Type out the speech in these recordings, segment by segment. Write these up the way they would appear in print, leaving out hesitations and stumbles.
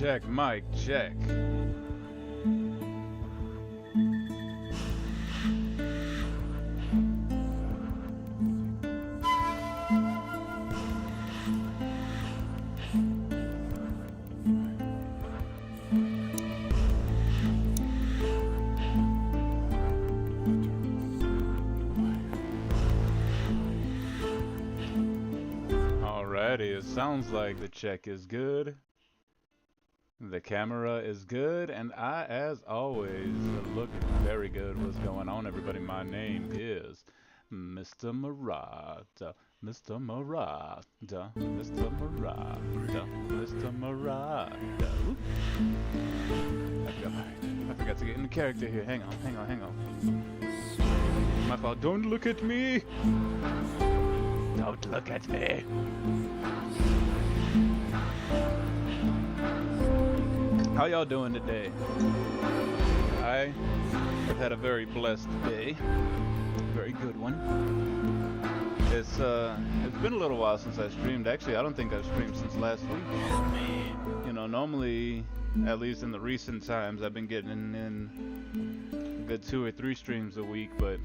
check, mic check. Alrighty, it sounds like the check is good. The camera is good, and I, as always, look very good. What's going on, everybody? My name is Mr. Murata. Mr. Murata. Mr. Murata. Mr. Murata. Oop. I forgot to get in the character here. Hang on. My fault. Don't look at me! Don't look at me! How y'all doing today? I have had a very blessed day. Very good one. It's been a little while since I streamed. Actually, I don't think I've streamed since last week. You know, normally, at least in the recent times, I've been getting in a good 2 or 3 streams a week, but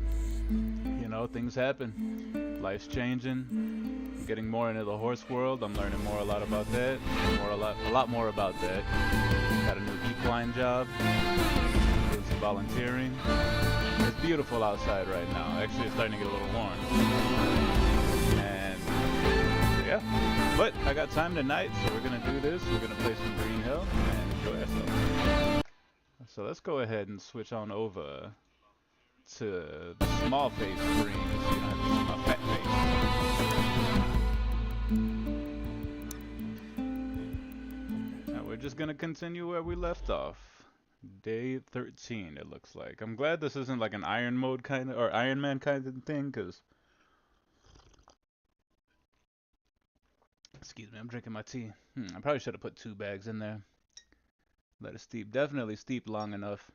you know, things happen. Life's changing. I'm getting more into the horse world. I'm learning a lot about that. A lot more about that. Got a new equine job. Doing some volunteering. It's beautiful outside right now. Actually, it's starting to get a little warm. And yeah, but I got time tonight, so we're gonna do this. We're gonna play some Green Hill and enjoy ourselves. So let's go ahead and switch on over to the small face screen, so you don't have to see my fat face. Now we're just gonna continue where we left off. Day 13, it looks like. I'm glad this isn't like an Iron Mode kind of, or Iron Man kind of thing, because excuse me, I'm drinking my tea. I probably should have put 2 bags in there. Let it steep. Definitely steep long enough,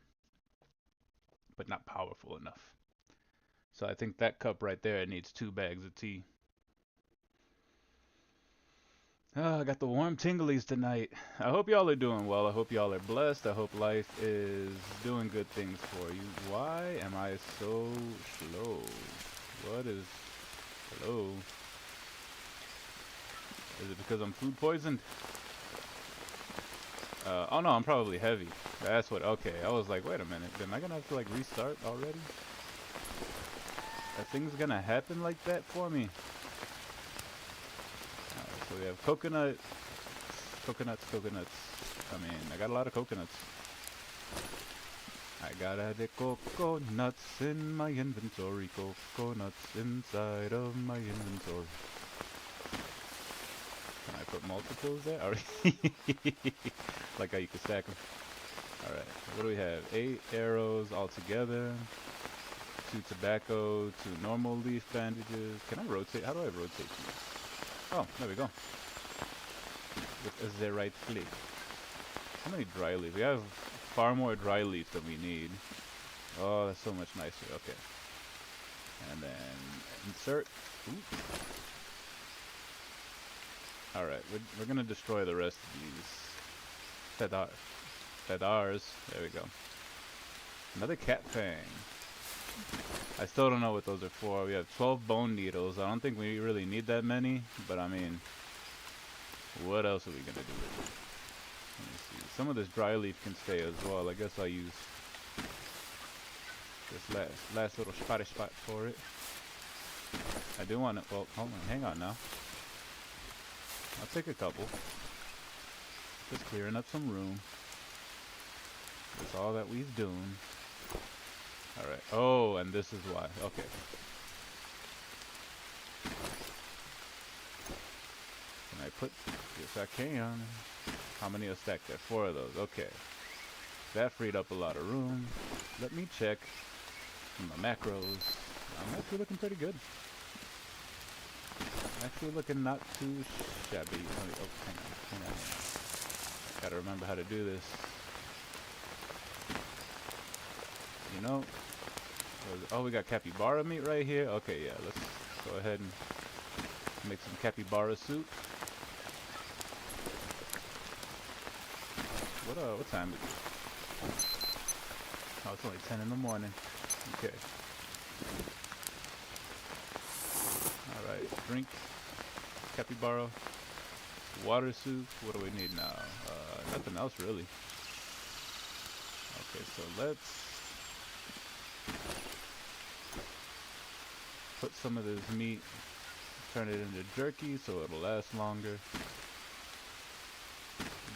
but not powerful enough. So I think that cup right there needs 2 bags of tea. Oh, I got the warm tinglies tonight. I hope y'all are doing well. I hope y'all are blessed. I hope life is doing good things for you. Why am I so slow? What is... Hello? Is it because I'm food poisoned? Oh no, I'm probably heavy. That's what, okay. I was like, wait a minute. Am I gonna have to like restart already? Are things gonna happen like that for me? Alright, so we have coconuts. I mean, I got a lot of coconuts. I got the coconuts in my inventory. Coconuts inside of my inventory. Can I put multiples there? Like how you can stack them. Alright, what do we have? 8 arrows altogether. 2 tobacco, 2 normal leaf bandages. Can I rotate? How do I rotate these? Oh, there we go. With the right click. How many dry leaf? We have far more dry leaf than we need. Oh, that's so much nicer. Okay. And then insert. Ooh. Alright, we're gonna destroy the rest of these fedars. There we go. Another cat fang. I still don't know what those are for. We have 12 bone needles. I don't think we really need that many, but I mean, what else are we gonna do with it? Let me see. Some of this dry leaf can stay as well. I guess I'll use this last little spot for it. I do want to, well, hold on, hang on now. I'll take a couple. Just clearing up some room. That's all that we's doing. Alright. Oh, and this is why. Okay. Can I put... Yes, I can. How many are stacked there? 4 of those. Okay. That freed up a lot of room. Let me check my macros. I'm actually looking pretty good. Actually looking not too shabby. Oh, hang on. Gotta remember how to do this. You know, oh, we got capybara meat right here. Okay, yeah, let's go ahead and make some capybara soup. What time is it? Oh, it's only 10 in the morning. Okay. Alright, drink. Capybara. Water soup. What do we need now? Nothing else really. Okay, so let's put some of this meat, turn it into jerky so it'll last longer.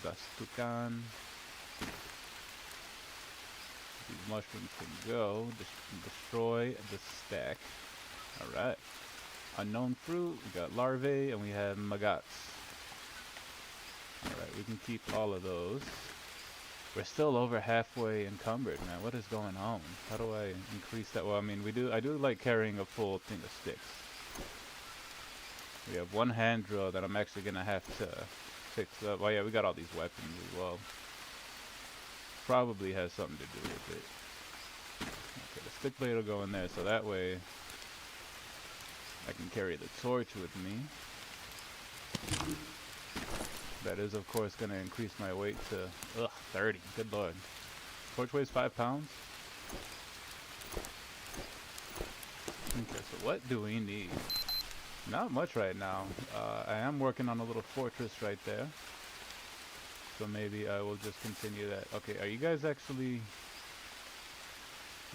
Dastukan. These mushrooms can go. Destroy the stack. Alright. Unknown fruit. We got larvae and we have maggots. Alright, we can keep all of those. We're still over halfway encumbered, man. What is going on? How do I increase that? Well, I mean, I do like carrying a full thing of sticks. We have one hand drill that I'm actually gonna have to fix up. Oh yeah, we got all these weapons as well. Probably has something to do with it. Okay, the stick blade will go in there, so that way I can carry the torch with me. That is, of course, going to increase my weight to 30. Good lord. Torch weighs 5 pounds. Okay, so what do we need? Not much right now. I am working on a little fortress right there. So maybe I will just continue that. Okay, are you guys actually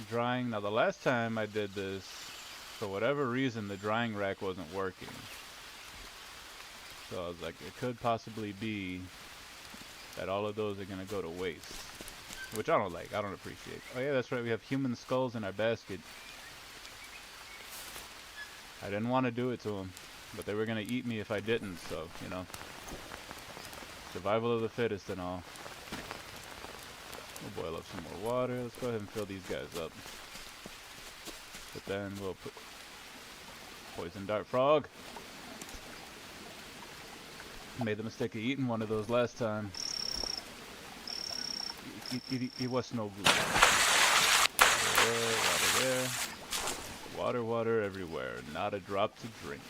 drying? Now, the last time I did this, for whatever reason, the drying rack wasn't working. So I was like, it could possibly be that all of those are going to go to waste. Which I don't like. I don't appreciate. Oh yeah, that's right. We have human skulls in our basket. I didn't want to do it to them. But they were going to eat me if I didn't. So, you know. Survival of the fittest and all. We'll boil up some more water. Let's go ahead and fill these guys up. But then we'll put poison dart frog. Made the mistake of eating one of those last time. It was no good. Water there. Water, water everywhere. Not a drop to drink.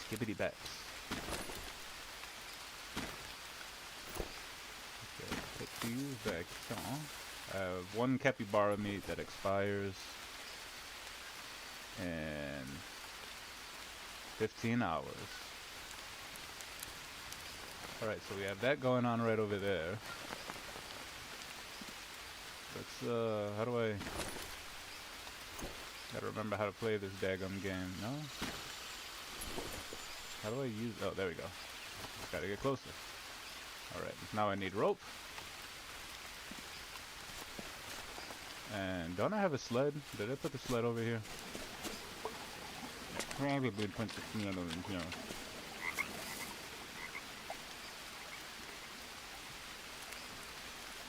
Skibbity bats. Okay, put these back on. I have one capybara meat that expires in 15 hours. Alright, so we have that going on right over there. Let's, how do I... Gotta remember how to play this daggum game, no? How do I use... Oh, there we go. Gotta get closer. Alright, now I need rope. And don't I have a sled? Did I put the sled over here? Probably put the sled over here.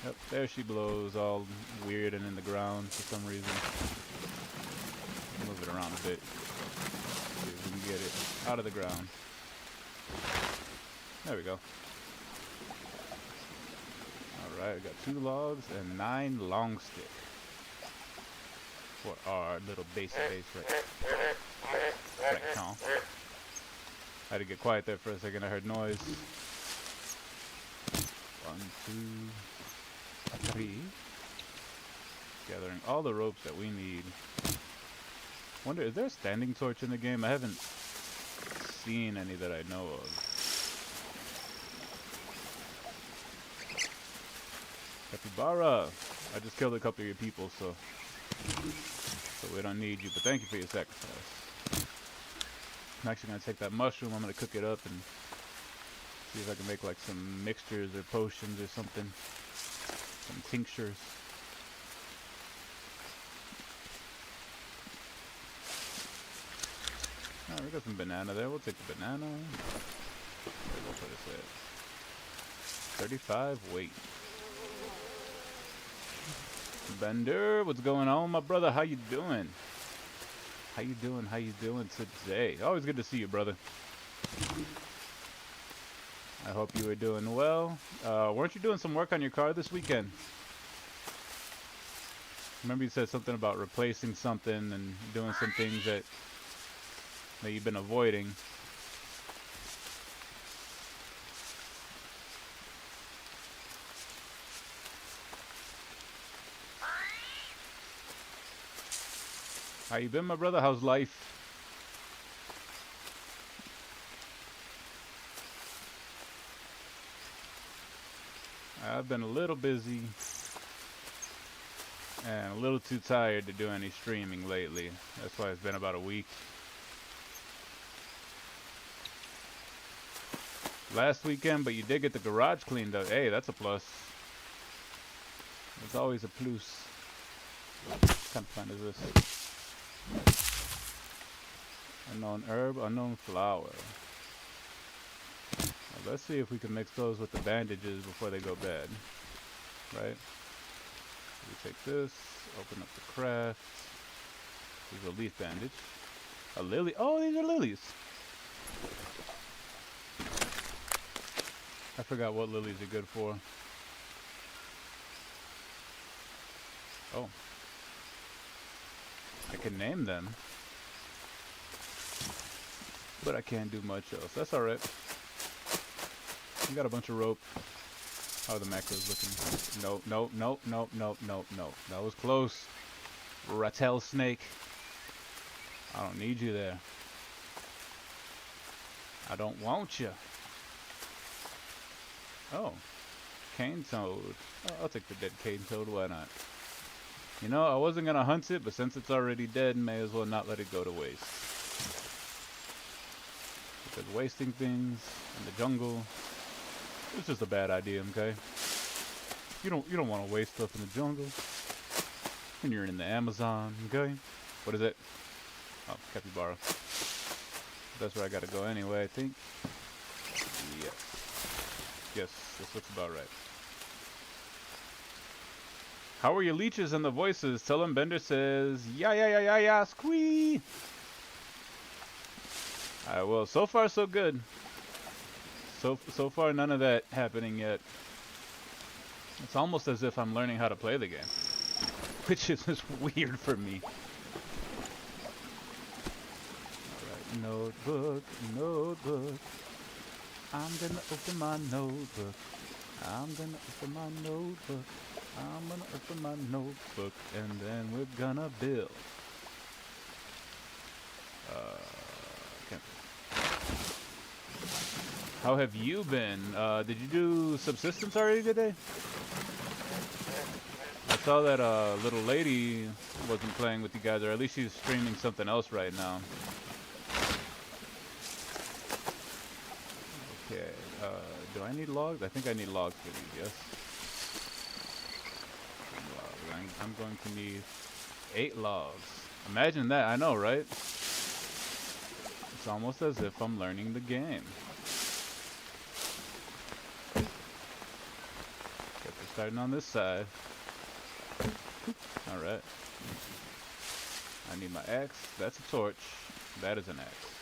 Yep, there she blows, all weird and in the ground for some reason. Move it around a bit. See if we can get it out of the ground. There we go. Alright, we got 2 logs and 9 long stick for our little base right. I had to get quiet there for a second, I heard noise. 1, 2, 3. Gathering all the ropes that we need. Wonder, is there a standing torch in the game? I haven't seen any that I know of. Capybara! I just killed a couple of your people, so we don't need you, but thank you for your sacrifice. I'm actually going to take that mushroom, I'm going to cook it up and see if I can make like some mixtures or potions or something. Some tinctures. Alright, we got some banana there. We'll take the banana. We'll put this at 35 weight. Bender, what's going on, my brother? How you doing? How you doing? How you doing today? Always good to see you, brother. I hope you are doing well. Weren't you doing some work on your car this weekend? Remember you said something about replacing something and doing some things that you've been avoiding. How you been, my brother? How's life? I've been a little busy and a little too tired to do any streaming lately. That's why it's been about a week. Last weekend, but you did get the garage cleaned up. Hey, that's a plus. It's always a plus. What kind of plant is this? Unknown herb, unknown flower. Well, let's see if we can mix those with the bandages before they go bad. Right? We take this, open up the craft. There's a leaf bandage. A lily. Oh, these are lilies. I forgot what lilies are good for. Oh. I can name them. But I can't do much else. That's alright. We got a bunch of rope. How are the macros looking? No, no, no, no, no, no, no. That was close. Rattlesnake. I don't need you there. I don't want you. Oh. Cane toad. Oh, I'll take the dead cane toad. Why not? You know, I wasn't gonna hunt it, but since it's already dead, may as well not let it go to waste. Because wasting things in the jungle, it's just a bad idea, okay? You don't want to waste stuff in the jungle when you're in the Amazon, okay? What is it? Oh, capybara. That's where I gotta go anyway, I think. Yes. Yes, this looks about right. How are your leeches and the voices? Tell him Bender says, yeah, squee! Alright, well, so far so good. So far none of that happening yet. It's almost as if I'm learning how to play the game. Which is just weird for me. Alright, notebook, notebook. I'm gonna open my notebook. I'm gonna open my notebook. I'm gonna open my notebook. And then we're gonna build. How have you been? Did you do subsistence already today? I saw that little lady wasn't playing with you guys, or at least she's streaming something else right now. Okay, do I need logs? I think I need logs for these, yes? I'm going to need 8 logs. Imagine that, I know, right? It's almost as if I'm learning the game. Okay, we're starting on this side. Alright. I need my axe. That's a torch. That is an axe.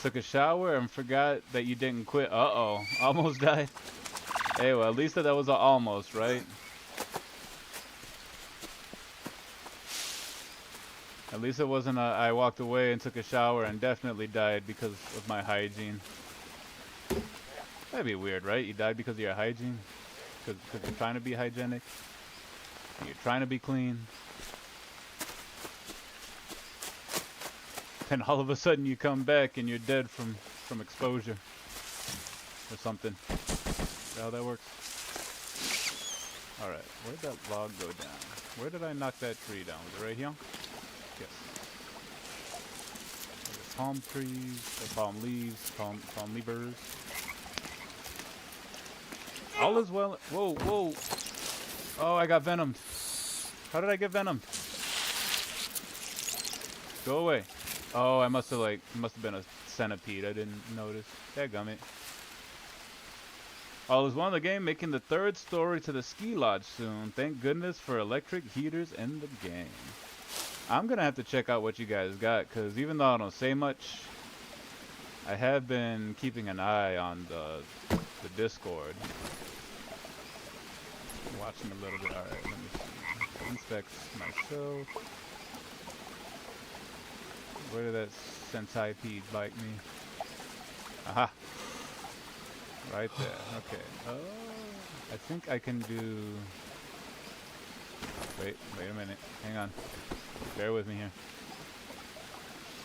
Took a shower and forgot that you didn't quit. Uh-oh. Almost died. Hey, well, at least that was an almost, right? At least it wasn't a I walked away and took a shower and definitely died because of my hygiene. That'd be weird, right? You died because of your hygiene? Because you're trying to be hygienic? You're trying to be clean? And all of a sudden you come back and you're dead from exposure or something. Is that how that works? Alright, where'd that log go down? Where did I knock that tree down? Was it right here? Yes. There's palm trees, or palm leaves, palm leavers. All is well. Whoa, whoa. Oh, I got venomed. How did I get venomed? Go away. Oh, I must have been a centipede. I didn't notice. Dadgummit. All is well in the game, making the 3rd story to the ski lodge soon. Thank goodness for electric heaters in the game. I'm gonna have to check out what you guys got, because even though I don't say much, I have been keeping an eye on the Discord. Watching a little bit. Alright, let me see. Inspect myself. Where did that centipede bite me? Aha! Right there. Okay. Oh, I think I can do... Wait a minute. Hang on. Bear with me here.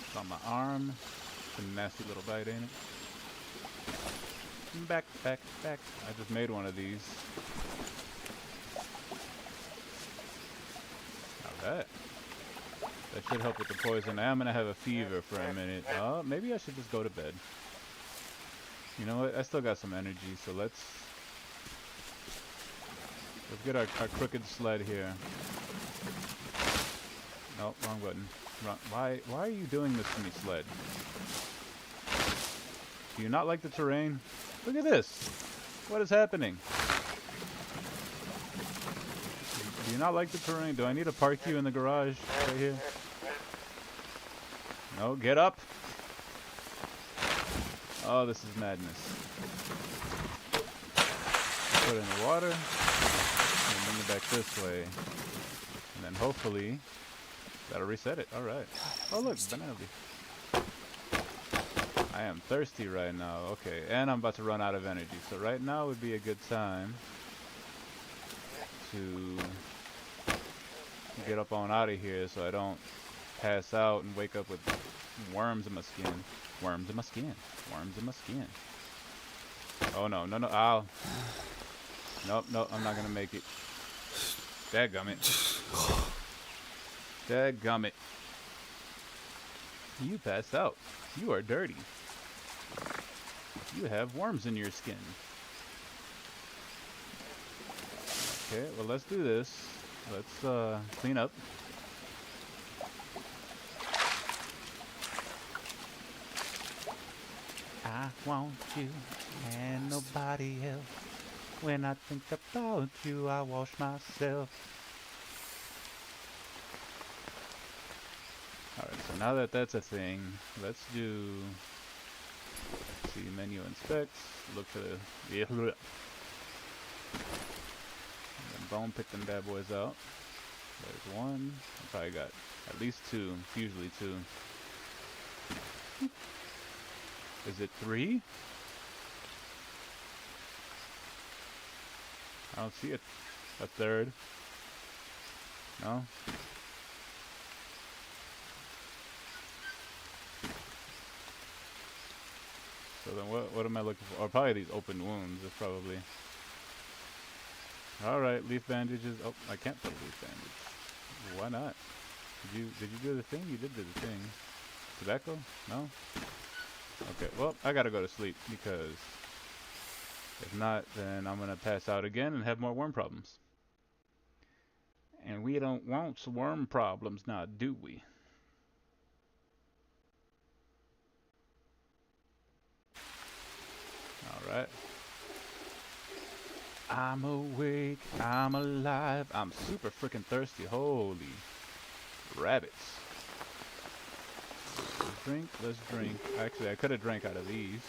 It's on my arm. It's a nasty little bite, ain't it? Back. I just made one of these. Alright. That should help with the poison. I am gonna have a fever for a minute. Maybe I should just go to bed. You know what? I still got some energy, so let's get our crooked sled here. Nope, wrong button. Why are you doing this to me, sled? Do you not like the terrain? Look at this. What is happening? Do you not like the terrain? Do I need to park you in the garage right here? No, get up. Oh, this is madness. Put it in the water, and bring it back this way. And then hopefully, that'll reset it. Alright. Oh look, banana leaf. I am thirsty right now. Okay, and I'm about to run out of energy. So right now would be a good time to get up on out of here so I don't pass out and wake up with worms in my skin. Worms in my skin. Worms in my skin. Oh no, ow. Nope, I'm not gonna make it. Dadgummit. Dadgummit. You passed out. You are dirty. You have worms in your skin. Okay, well let's do this. Let's clean up. I want you and nobody else. When I think about you, I wash myself. Alright, so now that that's a thing, let's do... see, menu inspects, look for the... and then bone pick them bad boys out. There's one. I probably got at least two, usually two. Is it three? I don't see a third. No? So then what am I looking for? Or probably these open wounds, is probably. Alright, leaf bandages. Oh, I can't put a leaf bandage. Why not? Did you do the thing? You did do the thing. Tobacco? No? Okay, well, I gotta go to sleep because if not, then I'm gonna pass out again and have more worm problems. And we don't want worm problems now, do we? Alright. I'm awake, I'm alive, I'm super freaking thirsty. Holy rabbits. Let's drink. Actually, I could have drank out of these.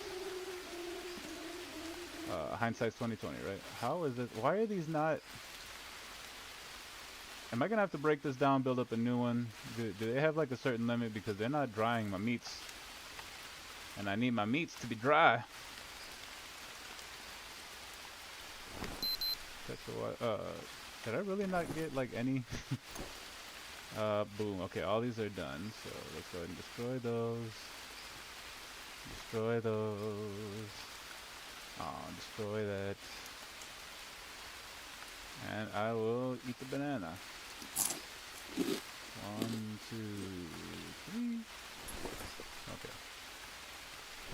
Hindsight's 20/20, right? How is it? Why are these not... Am I gonna have to break this down, build up a new one? Do they have like a certain limit? Because they're not drying my meats. And I need my meats to be dry. Did I really not get like any? Boom. Okay, all these are done. So let's go ahead and destroy those. Destroy those. Destroy that. And I will eat the banana. 1, 2, 3. Okay.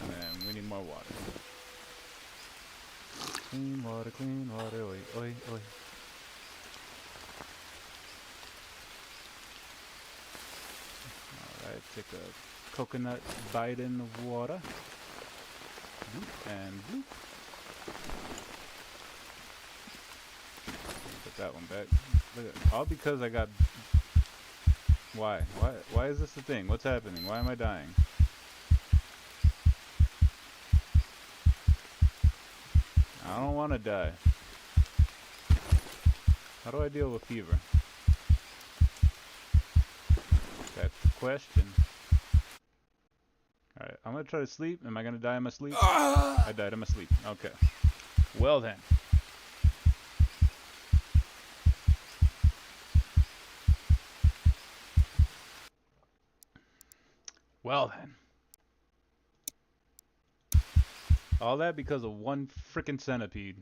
And then we need more water. Clean water, oi, oi, oi. Alright, take a coconut bite in the water. Bloop and bloop. Put that one back. Look at, all because I got... Why? Why is this the thing? What's happening? Why am I dying? I don't want to die. How do I deal with fever? That's the question. Alright, I'm gonna try to sleep. Am I gonna die in my sleep? I died in my sleep. Okay. Well then. Well then. All that because of one freaking centipede.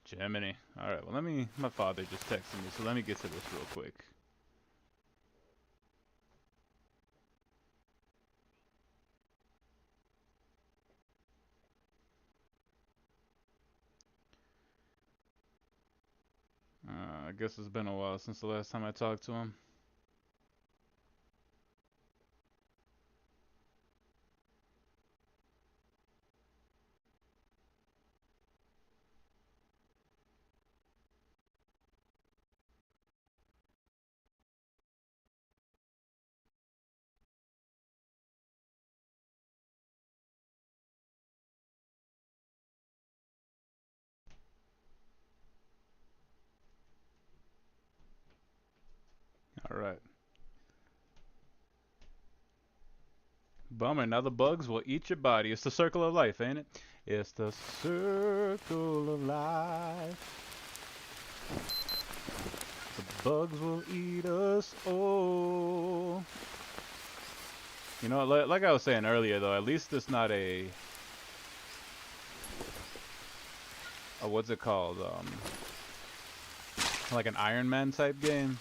Gemini. Alright, well my father just texted me, so let me get to this real quick. I guess it's been a while since the last time I talked to him. Alright. Bummer, now the bugs will eat your body. It's the circle of life, ain't it? It's the circle of life. The bugs will eat us all. You know, like I was saying earlier, though, at least it's not a what's it called? Like an Iron Man type game.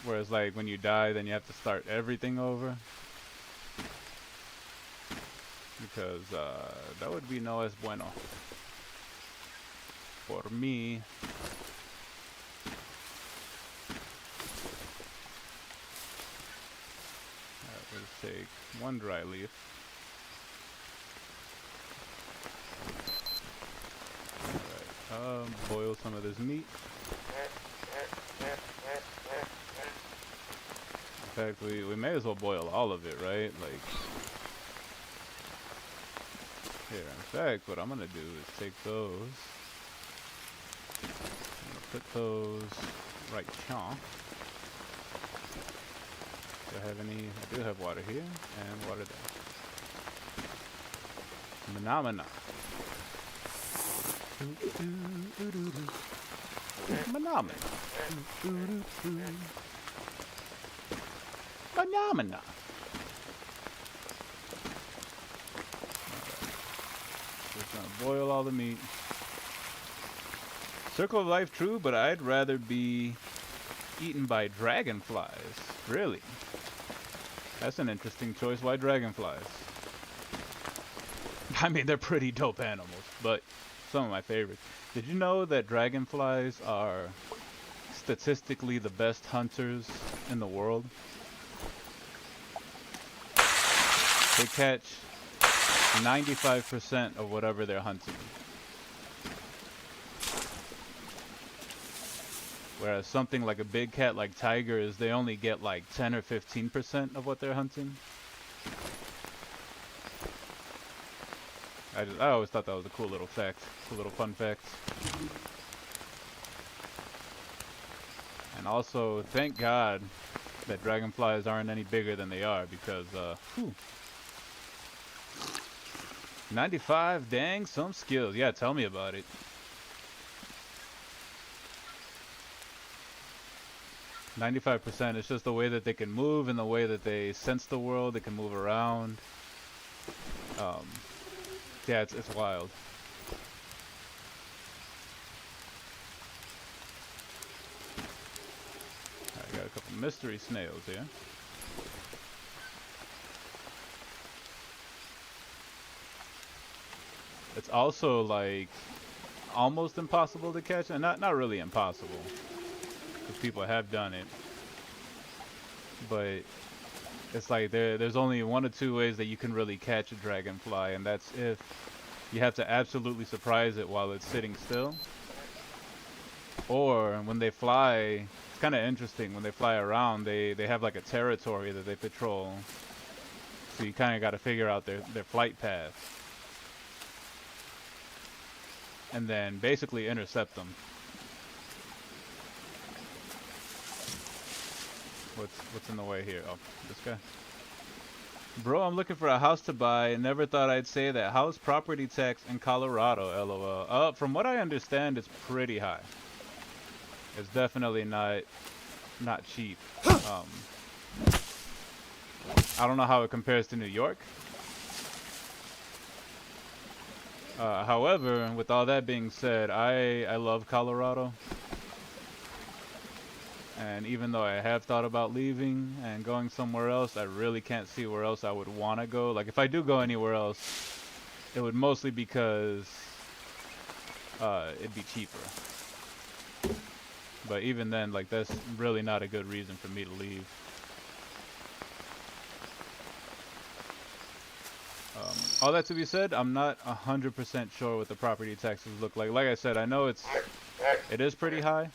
Whereas, like, when you die, then you have to start everything over. Because that would be no es bueno for me. Alright, let's take one dry leaf. Alright, boil some of this meat. In fact, we may as well boil all of it, right? Like, here, in fact, what I'm gonna do is take those. I'm gonna put those right here. Do I have any? I do have water here and water there. Phenomena. Phenomena. Phenomena. Just gonna boil all the meat. Circle of life, true, but I'd rather be eaten by dragonflies. Really? That's an interesting choice. Why dragonflies? I mean, they're pretty dope animals, but some of my favorites. Did you know that dragonflies are statistically the best hunters in the world? They catch 95% of whatever they're hunting. Whereas something like a big cat like tigers, they only get like 10 or 15% of what they're hunting. I always thought that was a cool little fact, cool little fun fact. And also, thank God that dragonflies aren't any bigger than they are, because, 95, dang, some skills. Yeah, tell me about it. %, it's just the way that they can move and the way that they sense the world. They can move around. Yeah, it's wild. I got a couple mystery snails here. It's also like almost impossible to catch, and not really impossible, because people have done it. But it's like there's only one or two ways that you can really catch a dragonfly, and that's if you have to absolutely surprise it while it's sitting still. Or when they fly, it's kind of interesting, when they fly around, they have like a territory that they patrol. So you kind of got to figure out their flight path. And then basically intercept them. What's in the way here? Oh, this guy. Bro, I'm looking for a house to buy. Never thought I'd say that. House property tax in Colorado, LOL. From what I understand, it's pretty high. It's definitely not cheap. I don't know how it compares to New York. However, with all that being said, I love Colorado. And even though I have thought about leaving and going somewhere else, I really can't see where else I would want to go. Like, if I do go anywhere else, it would mostly because it'd be cheaper. But even then, like, that's really not a good reason for me to leave. All that to be said, I'm not 100% sure what the property taxes look like. Like I said, I know it is pretty high.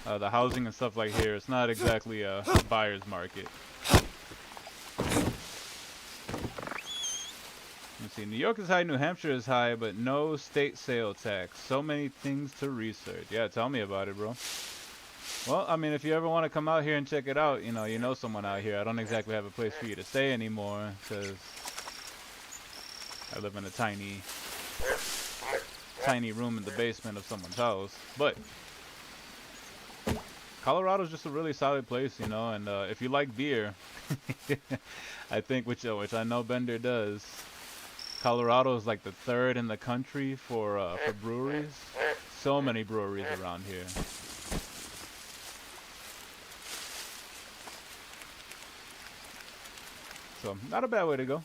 The housing and stuff like here, it's not exactly a buyer's market. Let's see, New York is high, New Hampshire is high, but no state sale tax. So many things to research. Yeah, tell me about it, bro. Well, I mean, if you ever want to come out here and check it out, you know someone out here. I don't exactly have a place for you to stay anymore, because I live in a tiny room in the basement of someone's house. But Colorado's just a really solid place, you know, and if you like beer, I think, which I know Bender does, Colorado is like the 3rd in the country for breweries. So many breweries around here. So, not a bad way to go.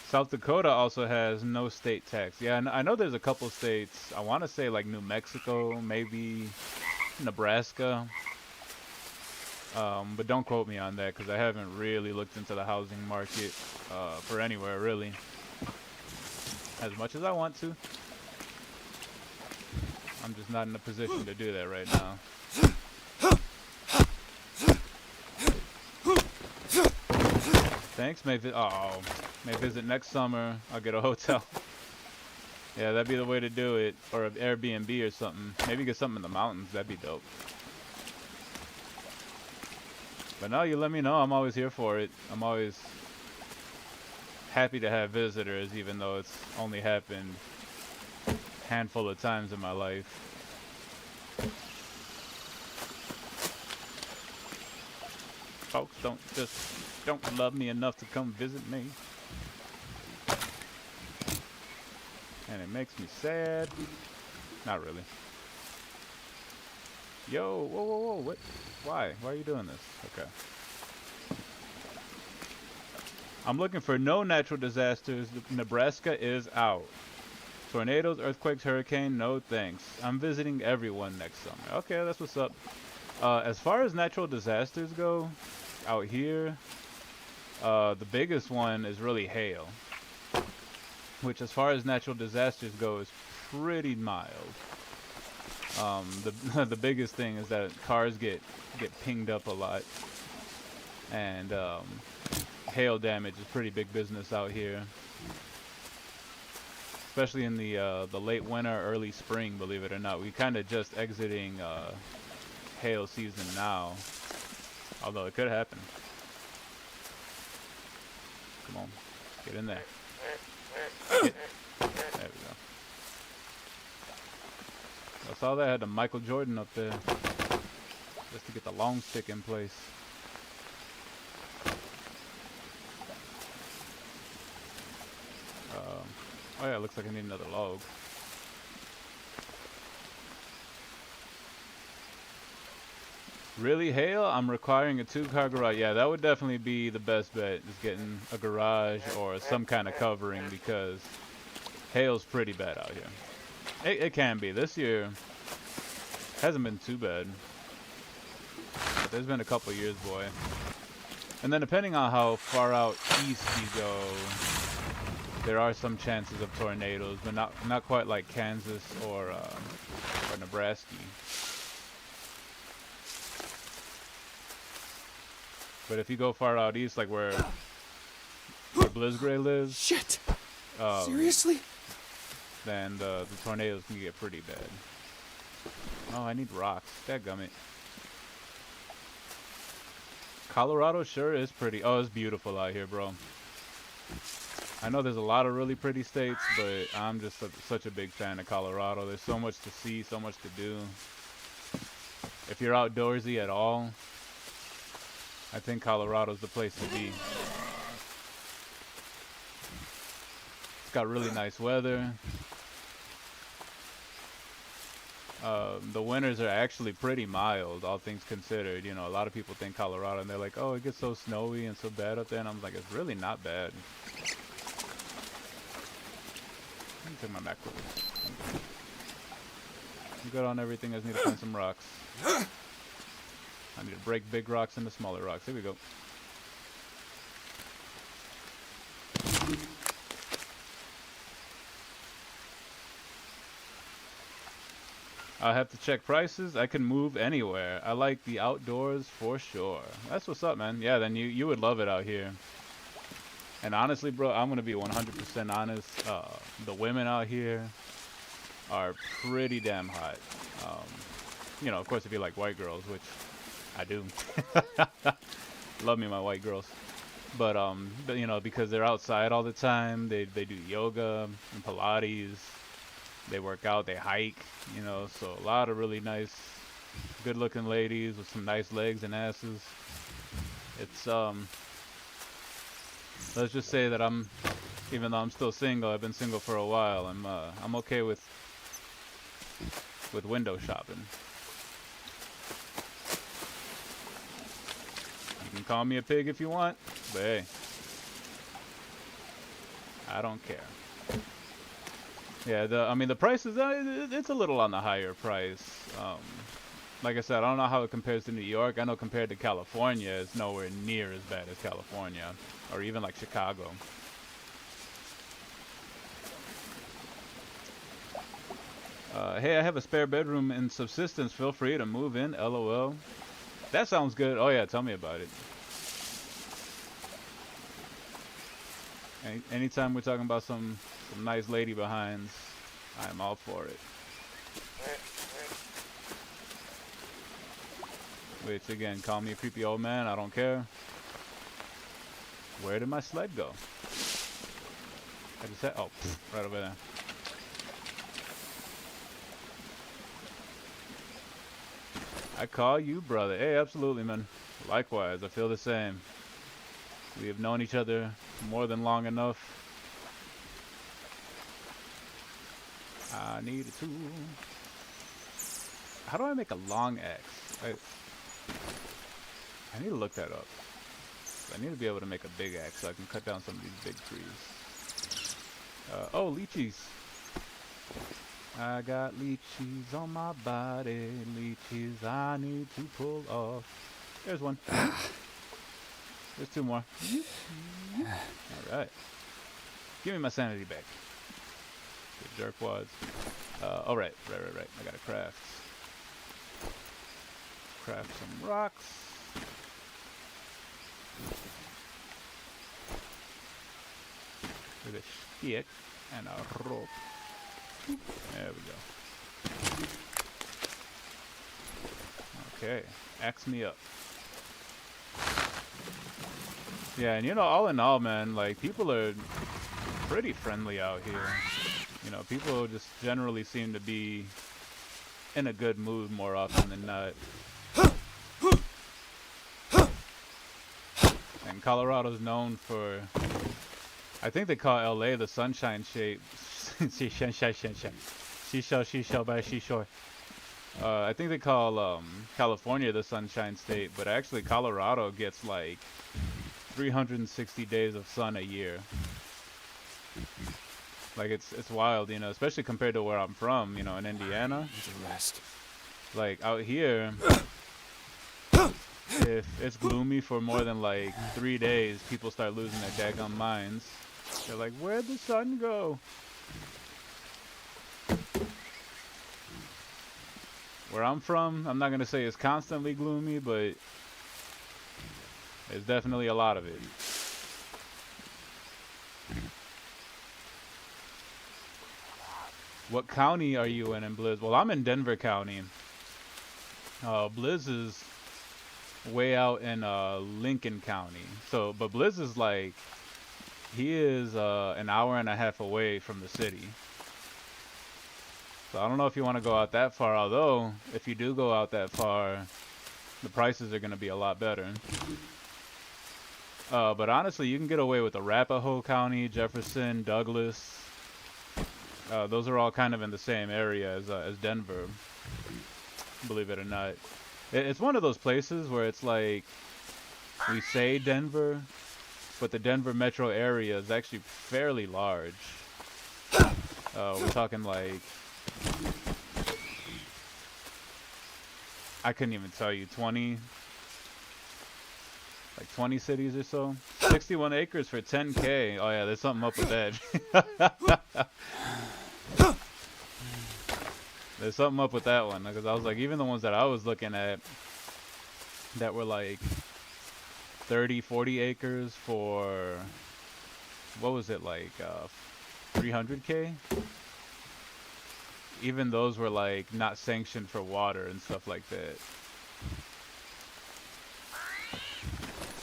South Dakota also has no state tax. Yeah, I know there's a couple states. I want to say like New Mexico, maybe Nebraska. But don't quote me on that because I haven't really looked into the housing market for anywhere really. As much as I want to. I'm just not in a position to do that right now. Thanks, may visit next summer. I'll get a hotel. Yeah, that'd be the way to do it. Or an Airbnb or something. Maybe get something in the mountains. That'd be dope. But no, you let me know. I'm always here for it. I'm always happy to have visitors, even though it's only happened a handful of times in my life. Folks don't love me enough to come visit me. And it makes me sad. Not really. Yo, whoa, what? Why? Why are you doing this? Okay. I'm looking for no natural disasters. Nebraska is out. Tornadoes, earthquakes, hurricane, no thanks. I'm visiting everyone next summer. Okay, that's what's up. As far as natural disasters go, out here, the biggest one is really hail. Which, as far as natural disasters go, is pretty mild. The biggest thing is that cars get pinged up a lot, and hail damage is pretty big business out here, especially in the late winter, early spring. Believe it or not, we kind of just exiting hail season now, although it could happen. Come on, get in there. There we go. I saw that I had the Michael Jordan up there just to get the long stick in place. Oh yeah, looks like I need another log. Really, hail? I'm requiring a 2-car garage. Yeah, that would definitely be the best bet, is getting a garage or some kind of covering, because hail's pretty bad out here. It can be. This year hasn't been too bad. But there's been a couple years, boy. And then depending on how far out east you go, there are some chances of tornadoes, but not quite like Kansas or Nebraska. But if you go far out east, like where Blizzgray lives, shit. Seriously? Then the tornadoes can get pretty bad. Oh, I need rocks. Dadgummit. Colorado sure is pretty. Oh, it's beautiful out here, bro. I know there's a lot of really pretty states, but I'm just such a big fan of Colorado. There's so much to see, so much to do. If you're outdoorsy at all, I think Colorado's the place to be. It's got really nice weather. The winters are actually pretty mild, all things considered. You know, a lot of people think Colorado and they're like, oh, it gets so snowy and so bad up there. And I'm like, it's really not bad. Let me take my back quickly. I'm good on everything. I just need to find some rocks. I need to break big rocks into smaller rocks. Here we go. I have to check prices. I can move anywhere. I like the outdoors for sure. That's what's up, man. Yeah, then you would love it out here. And honestly, bro, I'm gonna be 100% honest. The women out here are pretty damn hot. You know, of course, if you like white girls, which I do. Love me my white girls. But you know, because they're outside all the time, they do yoga and Pilates. They work out, they hike, you know, so a lot of really nice, good-looking ladies with some nice legs and asses. It's let's just say that even though I'm still single, I've been single for a while. I'm okay with window shopping. You can call me a pig if you want, but hey, I don't care. Yeah, I mean the prices, it's a little on the higher price. Like I said, I don't know how it compares to New York. I know compared to California, it's nowhere near as bad as California, or even like Chicago. Hey, I have a spare bedroom in subsistence. Feel free to move in. LOL. That sounds good. Oh yeah, tell me about it. Anytime we're talking about some nice lady behinds, I'm all for it. Which again, call me a creepy old man, I don't care. Where did my sled go? I just said, oh, right over there. I call you brother. Hey, absolutely, man. Likewise, I feel the same. We have known each other more than long enough. I need a tool. How do I make a long axe? I need to look that up. I need to be able to make a big axe so I can cut down some of these big trees. Oh, lychees. I got lychees on my body. Lychees I need to pull off. There's one. There's two more. Alright. Give me my sanity back. Good jerkwads. Oh, right. I gotta craft some rocks. With a stick and a rope. There we go. Okay. Axe me up. Yeah, and you know, all in all, man, like, people are pretty friendly out here. You know, people just generally seem to be in a good mood more often than not. And Colorado's known for, I think they call LA the sunshine state. I think they call California the sunshine state, but actually Colorado gets like 360 days of sun a year. Like it's wild, you know, especially compared to where I'm from, you know, in Indiana. Like out here, if it's gloomy for more than like 3 days, people start losing their daggum minds. They're like, where'd the sun go? Where I'm from, I'm not gonna say it's constantly gloomy, but there's definitely a lot of it. What county are you in Blizz? Well, I'm in Denver County. Blizz is way out in Lincoln County. So, but Blizz is like, he is an hour and a half away from the city. So I don't know if you want to go out that far, although if you do go out that far, the prices are going to be a lot better. But honestly, you can get away with Arapahoe County, Jefferson, Douglas. Those are all kind of in the same area as Denver, believe it or not. It's one of those places where it's like, we say Denver, but the Denver metro area is actually fairly large. We're talking like, I couldn't even tell you, 20 cities or so. 61 acres for 10K. Oh yeah, there's something up with that. There's something up with that one, because I was like, even the ones that I was looking at that were like 30, 40 acres for, what was it, like 300K? Even those were like not sanctioned for water and stuff like that.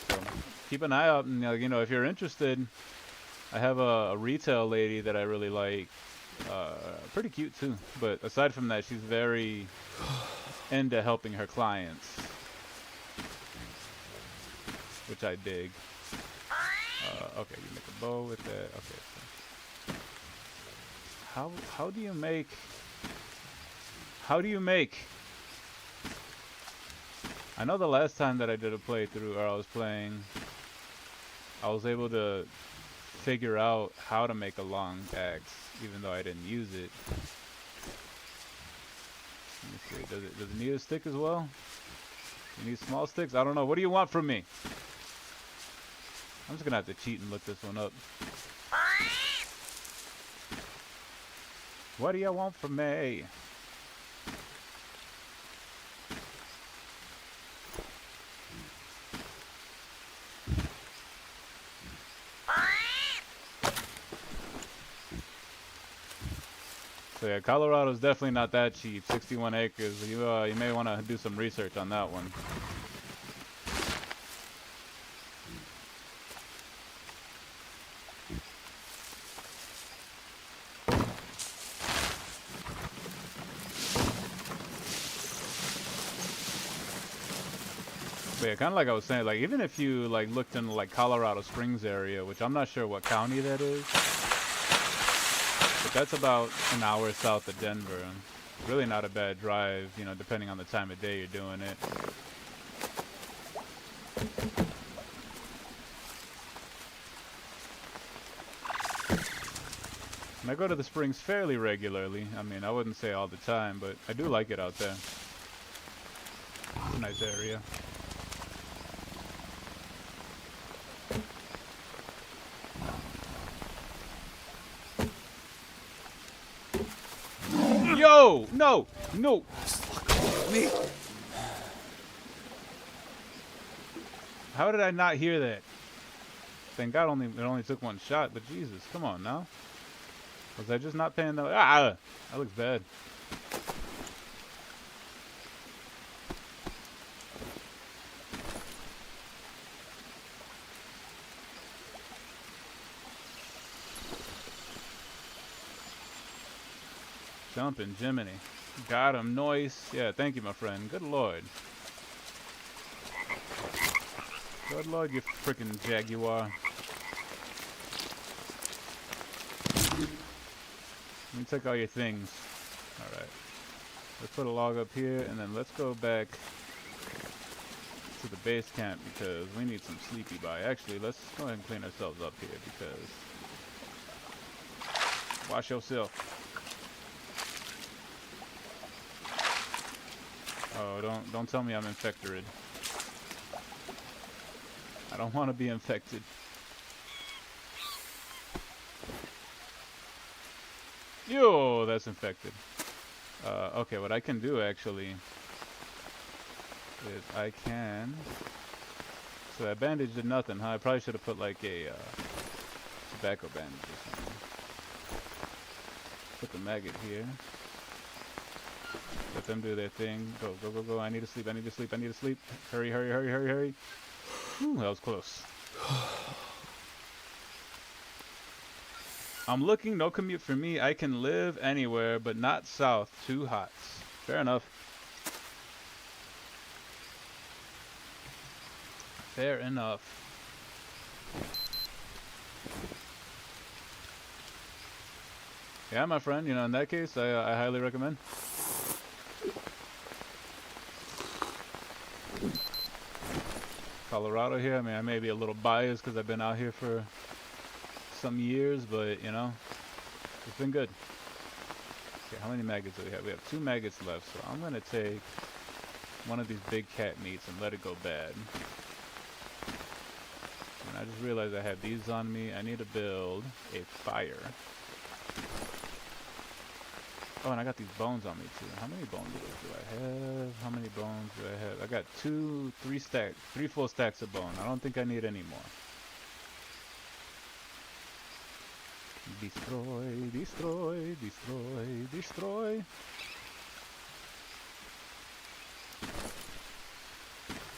So keep an eye out, and you know, if you're interested, I have a retail lady that I really like. Pretty cute too, but aside from that, she's very into helping her clients, which I dig. Okay, you make a bow with that. Okay. How do you make? How do you make? I know the last time that I did a playthrough, or I was playing, I was able to figure out how to make a long axe, even though I didn't use it. Let me see. Does it need a stick as well? You need small sticks? I don't know. What do you want from me? I'm just gonna have to cheat and look this one up. What do you want from me? So yeah, Colorado's definitely not that cheap. 61 acres. You may want to do some research on that one. But yeah, kind of like I was saying, like even if you like looked in like Colorado Springs area, which I'm not sure what county that is. But that's about an hour south of Denver. Really not a bad drive, you know, depending on the time of day you're doing it. And I go to the Springs fairly regularly. I mean, I wouldn't say all the time, but I do like it out there. It's a nice area. Yo! No! No! Me. How did I not hear that? Thank God it only took one shot, but Jesus, come on now. Was I just not paying the... Ah! That looks bad. Jumping Jiminy. Got him, noise. Yeah, thank you, my friend. Good lord. Good lord, you freaking jaguar. Let me take all your things. Alright. Let's put a log up here, and then let's go back to the base camp because we need some sleepy by. Actually, let's go ahead and clean ourselves up here because... Wash yourself. Oh, don't tell me I'm infected. I don't want to be infected. Yo, that's infected. Okay, what I can do actually is I can... So that bandage did nothing, huh? I probably should have put like a tobacco bandage or something. Put the maggot here. them do their thing. Go, go, go, go. I need to sleep. I need to sleep. I need to sleep. Hurry, hurry, hurry, hurry, hurry. Whew, that was close. I'm looking, no commute for me. I can live anywhere, but not south. Too hot. Fair enough. Fair enough. Yeah, my friend, you know, in that case, I highly recommend. Colorado here, I mean, I may be a little biased because I've been out here for some years, but, you know, it's been good. Okay, how many maggots do we have? We have 2 maggots left, so I'm going to take one of these big cat meats and let it go bad. And I just realized I have these on me. I need to build a fire. Oh, and I got these bones on me too. How many bones do I have? How many bones do I have? I got 3 full stacks of bone. I don't think I need any more. Destroy, destroy, destroy, destroy.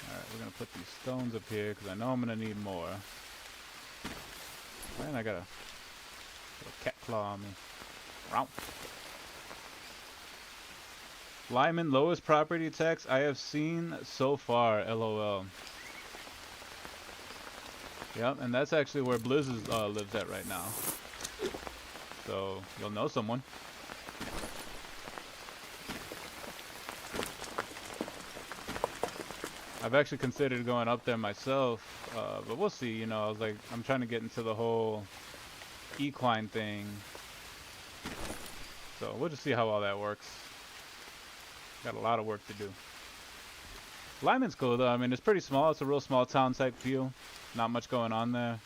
Alright, we're gonna put these stones up here because I know I'm gonna need more. Man, I got a little cat claw on me. Row. Lyman, lowest property tax I have seen so far, LOL. Yep, and that's actually where Blizz lives at right now. So, you'll know someone. I've actually considered going up there myself, but we'll see, you know, I was like, I'm trying to get into the whole equine thing. So, we'll just see how all that works. Got a lot of work to do. Lyman's cool though. I mean, it's pretty small. It's a real small town type feel. Not much going on there.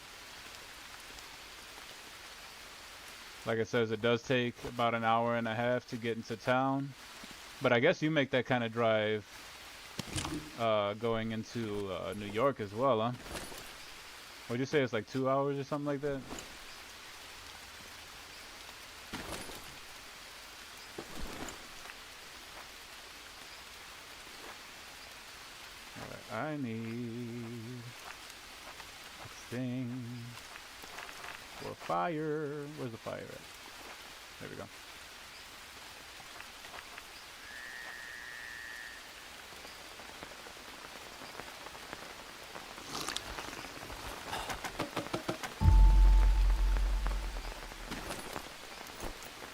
Like I said, it does take about an hour and a half to get into town. But I guess you make that kind of drive going into New York as well, huh? What'd you say? It's like 2 hours or something like that? I need a thing for fire. Where's the fire at? There we go.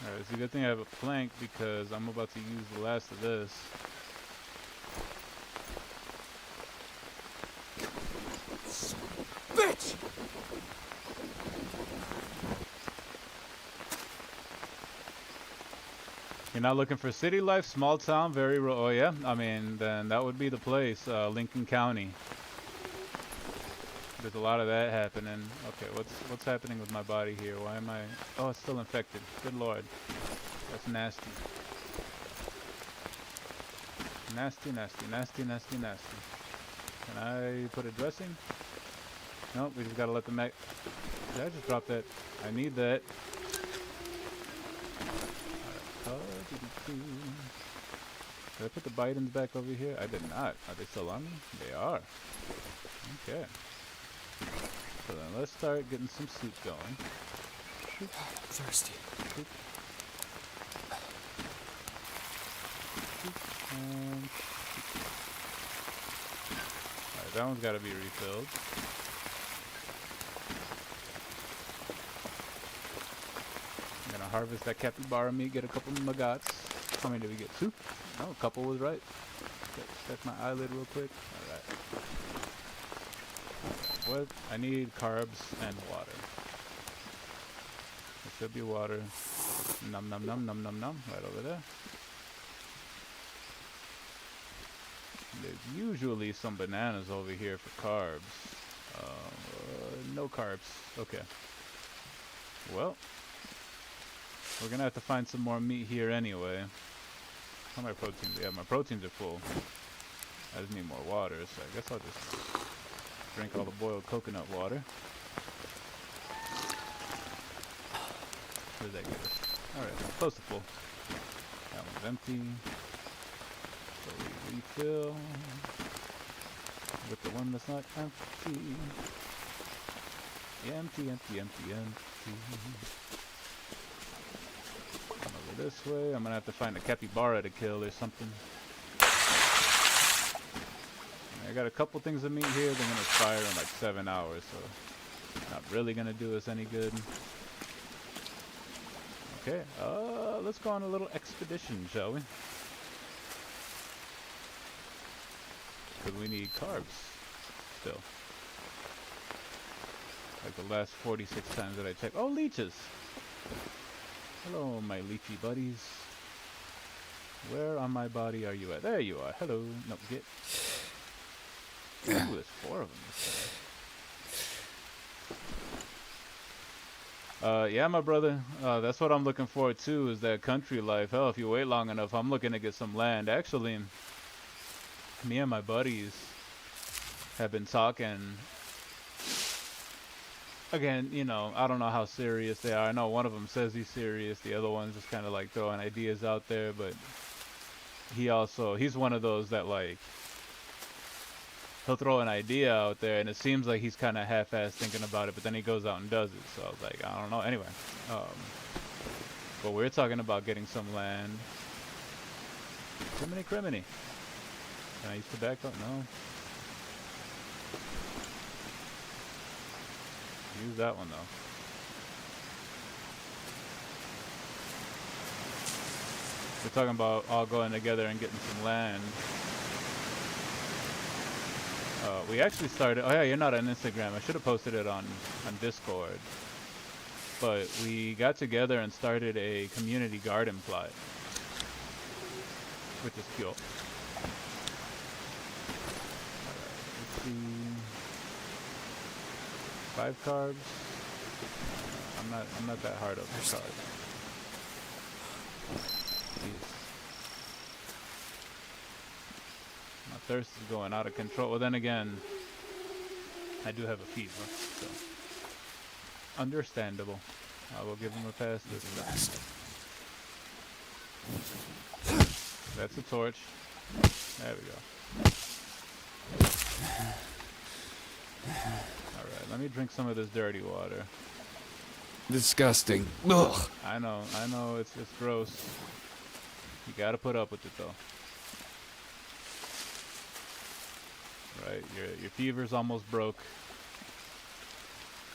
Alright, it's a good thing I have a plank because I'm about to use the last of this. Bitch! You're not looking for city life, small town, very oh yeah. I mean, then that would be the place, Lincoln County. There's a lot of that happening. Okay, what's happening with my body here? Why am I? Oh, it's still infected. Good lord, that's nasty. Nasty, nasty, nasty, nasty, nasty. Can I put a dressing? Nope, we just gotta let the mag. Did I just drop that? I need that. Did I put the Bidens back over here? I did not. Are they still on me? They are. Okay. So then let's start getting some soup going. I'm thirsty. Soup. And alright, that one's gotta be refilled. I'm gonna harvest that capybara meat, get a couple maggots. How many did we get? 2? No, a couple was right. Check my eyelid real quick. Alright. What? I need carbs and water. There should be water. Num num num num num num. Right over there. There's usually some bananas over here for carbs. No carbs. Okay. Well, we're gonna have to find some more meat here anyway. How are my proteins? Yeah, my proteins are full. I just need more water, so I guess I'll just drink all the boiled coconut water. What does that give us? Alright, close to full. That one's empty. refill with the one that's not empty. Empty, empty, empty, empty. Come over this way. I'm gonna have to find a capybara to kill or something. I got a couple things of meat here. They're gonna expire in like 7 hours, so not really gonna do us any good. Okay, let's go on a little expedition, shall we? Because we need carbs still. Like the last 46 times that I checked. Oh, leeches! Hello, my leechy buddies. Where on my body are you at? There you are. Hello. No, get. Ooh, there's 4 of them. Yeah, my brother. That's what I'm looking forward to, is that country life. Hell, if you wait long enough, I'm looking to get some land. Actually, me and my buddies have been talking. Again, you know, I don't know how serious they are. I know one of them says he's serious. The other one's just kind of like throwing ideas out there. But he's one of those that like, he'll throw an idea out there and it seems like he's kind of half-assed thinking about it, but then he goes out and does it. So I was like, I don't know. Anyway, but we're talking about getting some land. Criminy, criminy. Can I use tobacco? No. Use that one though. We're talking about all going together and getting some land. We actually started. Oh yeah, you're not on Instagram. I should have posted it on Discord. But we got together and started a community garden plot, which is cool. Let's see. 5 carbs. I'm not that hard up for carbs. Jeez. My thirst is going out of control. Well, then again, I do have a fever, so understandable. I will give him a pass this time. That's a torch. There we go. Alright, let me drink some of this dirty water. Disgusting. Ugh. I know, it's gross. You gotta put up with it though. Right, your fever's almost broke.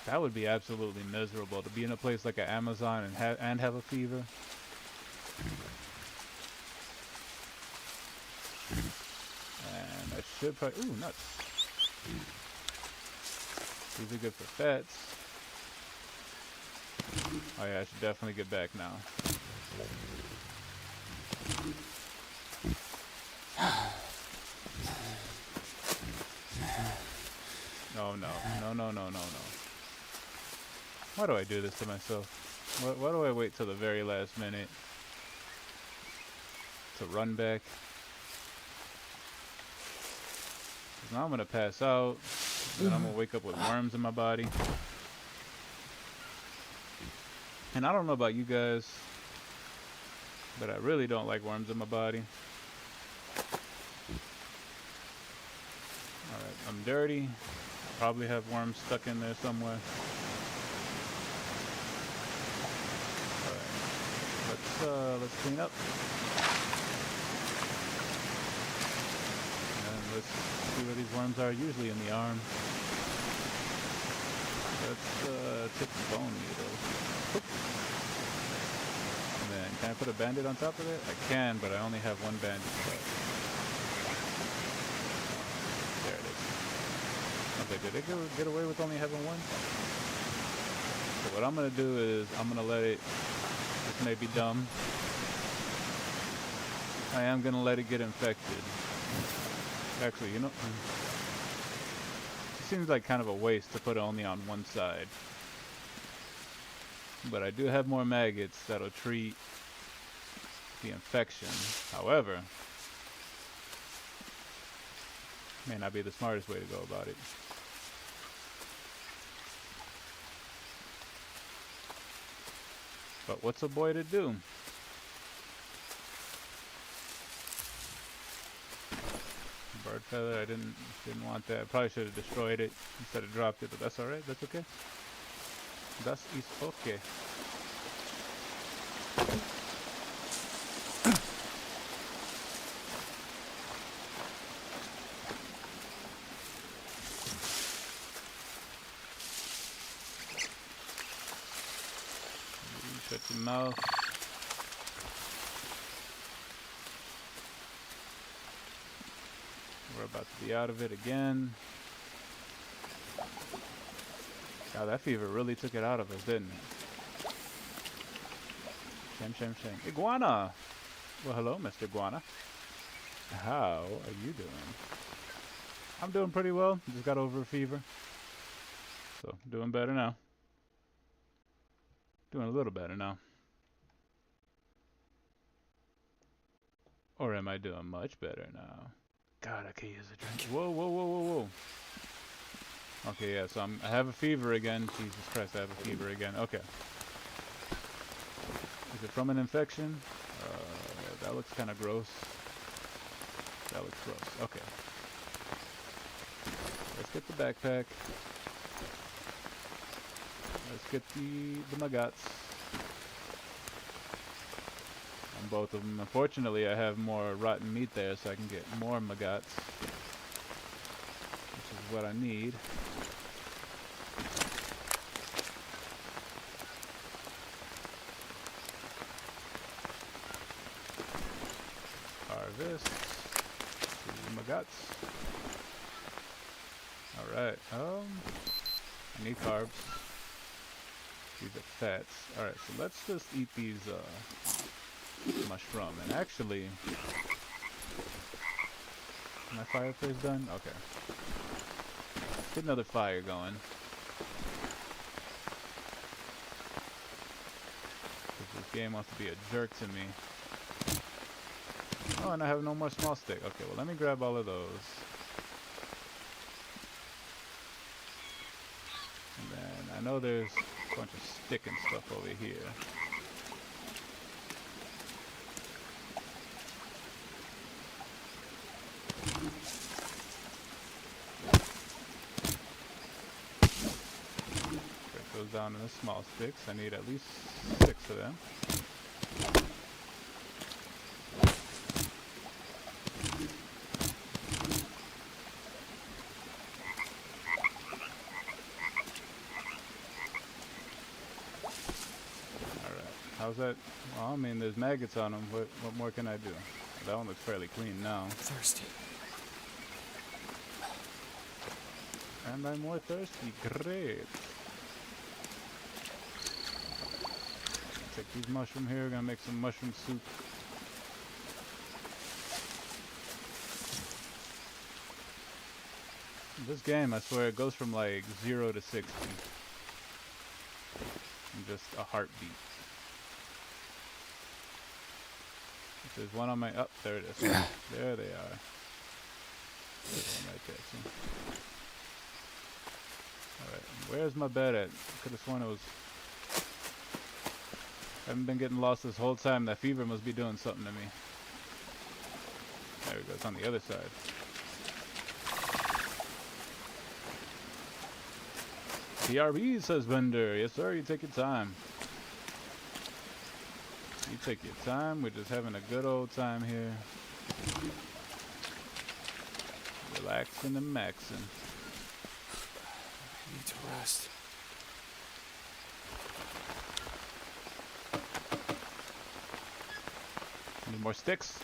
That would be absolutely miserable to be in a place like an Amazon and have a fever. And I should probably, ooh, nuts. These are good for fats. Oh yeah, I should definitely get back now. No. Why do I do this to myself? Why do I wait till the very last minute to run back? 'Cause now I'm gonna pass out, and I'm gonna wake up with worms in my body. And I don't know about you guys, but I really don't like worms in my body. Alright, I'm dirty. Probably have worms stuck in there somewhere. Alright, let's clean up. And let's see where these worms are. Usually in the arm. Let's take the bone needle. And then, can I put a bandit on top of it? I can, but I only have one bandit left. There it is. Okay, did it get away with only having one? So what I'm going to do is, I'm going to let it, this may be dumb, I am going to let it get infected. Actually, you know, it seems like kind of a waste to put it only on one side. But I do have more maggots that'll treat the infection. However, may not be the smartest way to go about it. But what's a boy to do? Bird feather, I didn't want that. I probably should have destroyed it instead of dropped it, but that's alright, that's okay. Das ist okay. Shut your mouth. We're about to be out of it again. God, that fever really took it out of us, didn't it? Shame. Iguana! Well, hello, Mr. Iguana. How are you doing? I'm doing pretty well. Just got over a fever. So, doing better now. Doing a little better now. Or am I doing much better now? God, I can't use a drink. Whoa. Okay, yeah, so I have a fever again. Jesus Christ, I have a fever again. Okay. Is it from an infection? That looks kind of gross. That looks gross. Okay. Let's get the backpack. Let's get the maggots. On both of them. Unfortunately, I have more rotten meat there, so I can get more maggots. Which is what I need. Harvest. 2 maggots. Alright, I need carbs. These are fats. Alright, so let's just eat these, mushroom. And actually, my fireplace done? Okay. Get another fire going. This game wants to be a jerk to me. Oh, and I have no more small stick. Okay, well, let me grab all of those. And then I know there's a bunch of stick and stuff over here. Break those down into small sticks. I need at least 6 of them. How's that? Well, I mean, there's maggots on them. What more can I do? That one looks fairly clean now. I'm thirsty. And I'm more thirsty. Great. Take these mushrooms here. We're gonna make some mushroom soup. This game, I swear, it goes from like 0 to 60 in just a heartbeat. There's one on my... Oh, there it is. There they are. There's one right there, see? Alright, where's my bed at? I could have sworn it was... I haven't been getting lost this whole time. That fever must be doing something to me. There we go, it's on the other side. PRB, says Bender. Yes, sir, you take your time. You take your time. We're just having a good old time here. Relaxing and maxing. I need to rest. Need more sticks?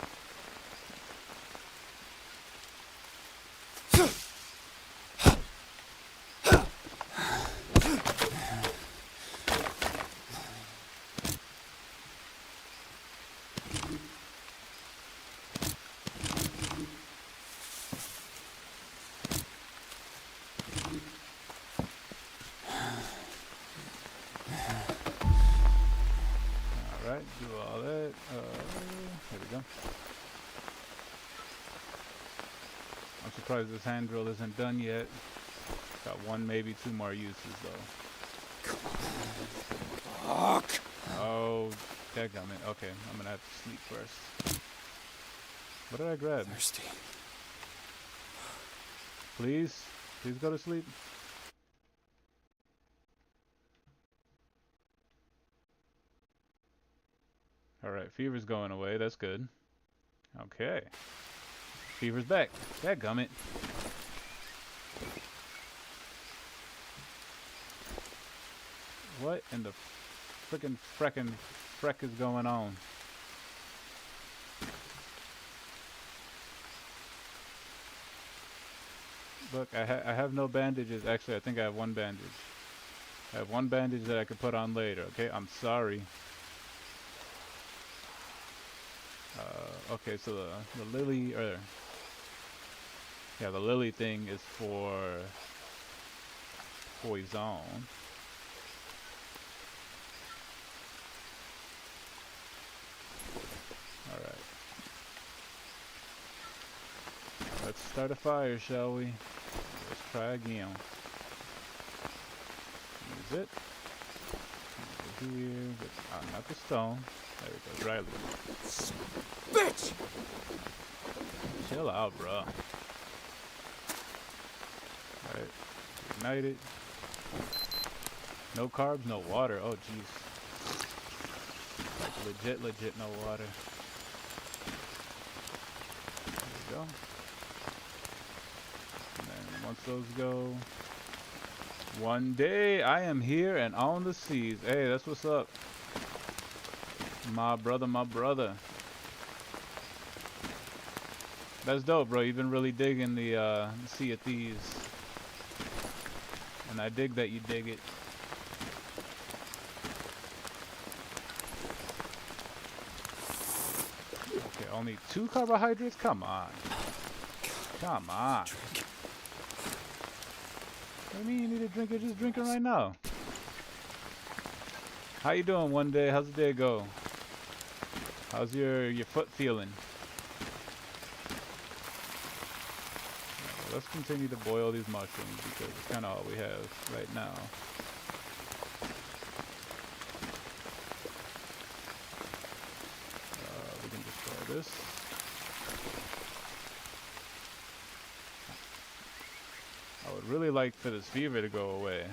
Alright, do all that. Here we go. I'm surprised this hand drill isn't done yet. Got 1, maybe 2 more uses though. Fuck. Oh, dadgummit. Okay, I'm gonna have to sleep first. What did I grab? Thirsty. Please? Please go to sleep. Alright, fever's going away. That's good. Okay. Fever's back. Dadgummit. What in the frickin' freck is going on? Look, I have no bandages. Actually, I think I have one bandage. I have one bandage that I could put on later, okay? I'm sorry. Okay, so the lily, or... Yeah, the lily thing is for... poison. Alright. Let's start a fire, shall we? Let's try again. Use it. Over here. Not the stone. There we go. Dry leaf. Bitch! Chill out, bro. Alright. Ignite it. No carbs, no water. Oh, jeez. Like legit no water. There we go. And then once those go, one day I am here and on the seas. Hey, that's what's up. My brother, my brother. That's dope, bro. You've been really digging the Sea of Thieves. And I dig that you dig it. Okay, only 2 carbohydrates? Come on. Come on. What do you mean you need a drink? You're just drinking right now. How you doing one day? How's the day go? How's your foot feeling? Let's continue to boil these mushrooms because it's kind of all we have right now. We can destroy this. I would really like for this fever to go away.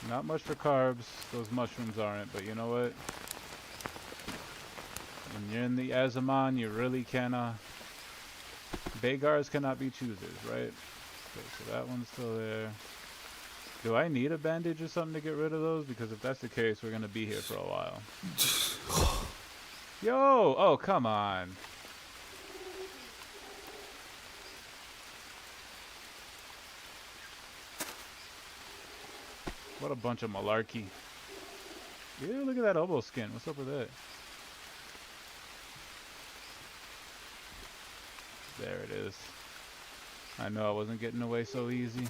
Not much for carbs, those mushrooms aren't, but you know what? When you're in the Azaman, you really cannot... Bagars cannot be choosers, right? Okay, so that one's still there. Do I need a bandage or something to get rid of those? Because if that's the case, we're going to be here for a while. Yo! Oh, come on. What a bunch of malarkey. Yeah, look at that oboe skin. What's up with that? There it is. I know I wasn't getting away so easy.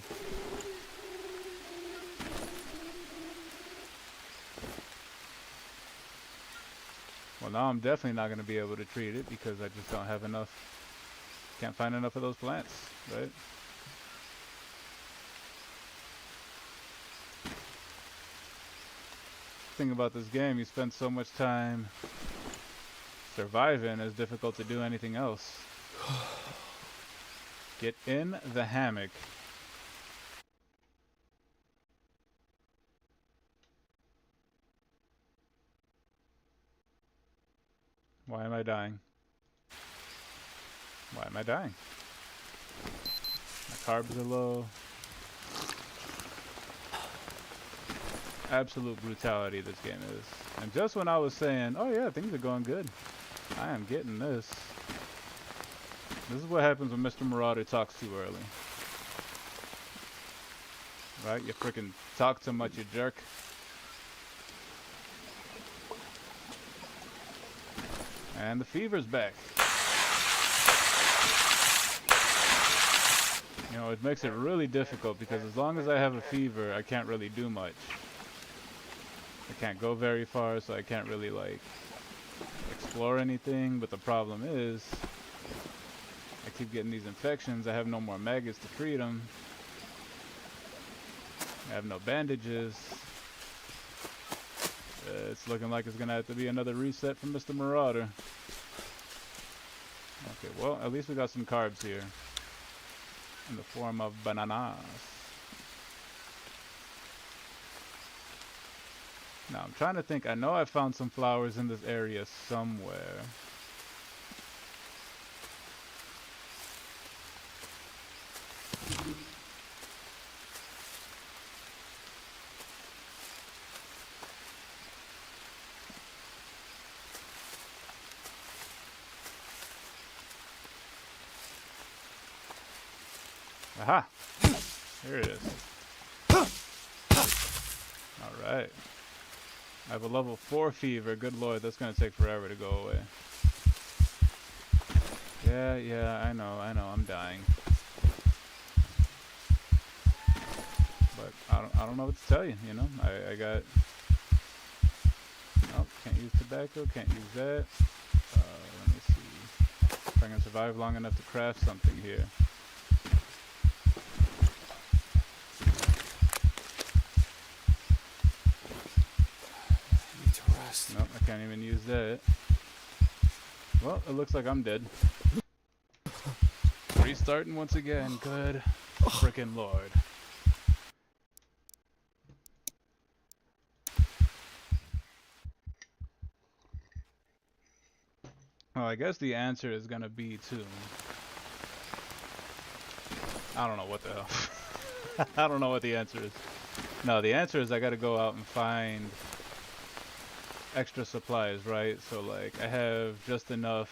Well, now I'm definitely not going to be able to treat it because I just don't have enough. Can't find enough of those plants, right? Thing about this game, you spend so much time surviving, it's difficult to do anything else. Get in the hammock. Why am I dying? Why am I dying? My carbs are low. Absolute brutality this game is. And just when I was saying, oh yeah, things are going good, I am getting this. This is what happens when Mr. Marauder talks too early. Right? You freaking talk too much, you jerk. And the fever's back. You know, it makes it really difficult because as long as I have a fever, I can't really do much. I can't go very far, so I can't really, like, explore anything, but the problem is I keep getting these infections. I have no more maggots to treat them. I have no bandages. It's looking like it's gonna have to be another reset from Mr. Marauder. Okay, well, at least we got some carbs here in the form of bananas. Now I'm trying to think. I know I found some flowers in this area somewhere. Aha! Here it is. Alright. I have a level 4 fever. Good lord, that's gonna take forever to go away. Yeah, I know, I'm dying. But I don't know what to tell you, you know? I got... Nope, can't use tobacco, can't use that. Let me see. If I can survive long enough to craft something here. Nope, I can't even use that. Well, it looks like I'm dead. Restarting once again. Good frickin' lord. Well, I guess the answer is gonna be to... I don't know what the hell. I don't know what the answer is. No, the answer is I gotta go out and find extra supplies, right? So like I have just enough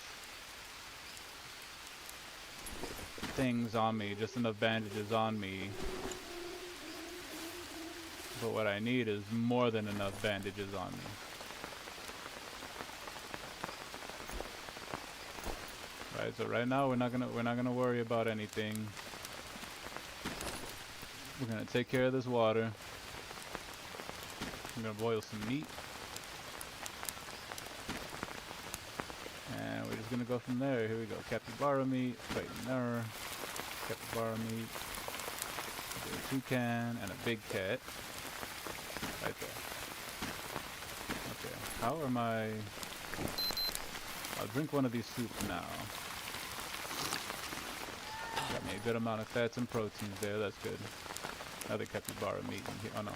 things on me, just enough bandages on me, but what I need is more than enough bandages on me. Right, so right now we're not gonna worry about anything. We're gonna take care of this water. I'm gonna boil some meat. And we're just gonna go from there. Here we go. Capybara meat, white mirror, capybara meat, a toucan, and a big cat. Right there. Okay. How am I... I'll drink one of these soups now. Got me a good amount of fats and proteins there. That's good. Another capybara meat in here. Oh no.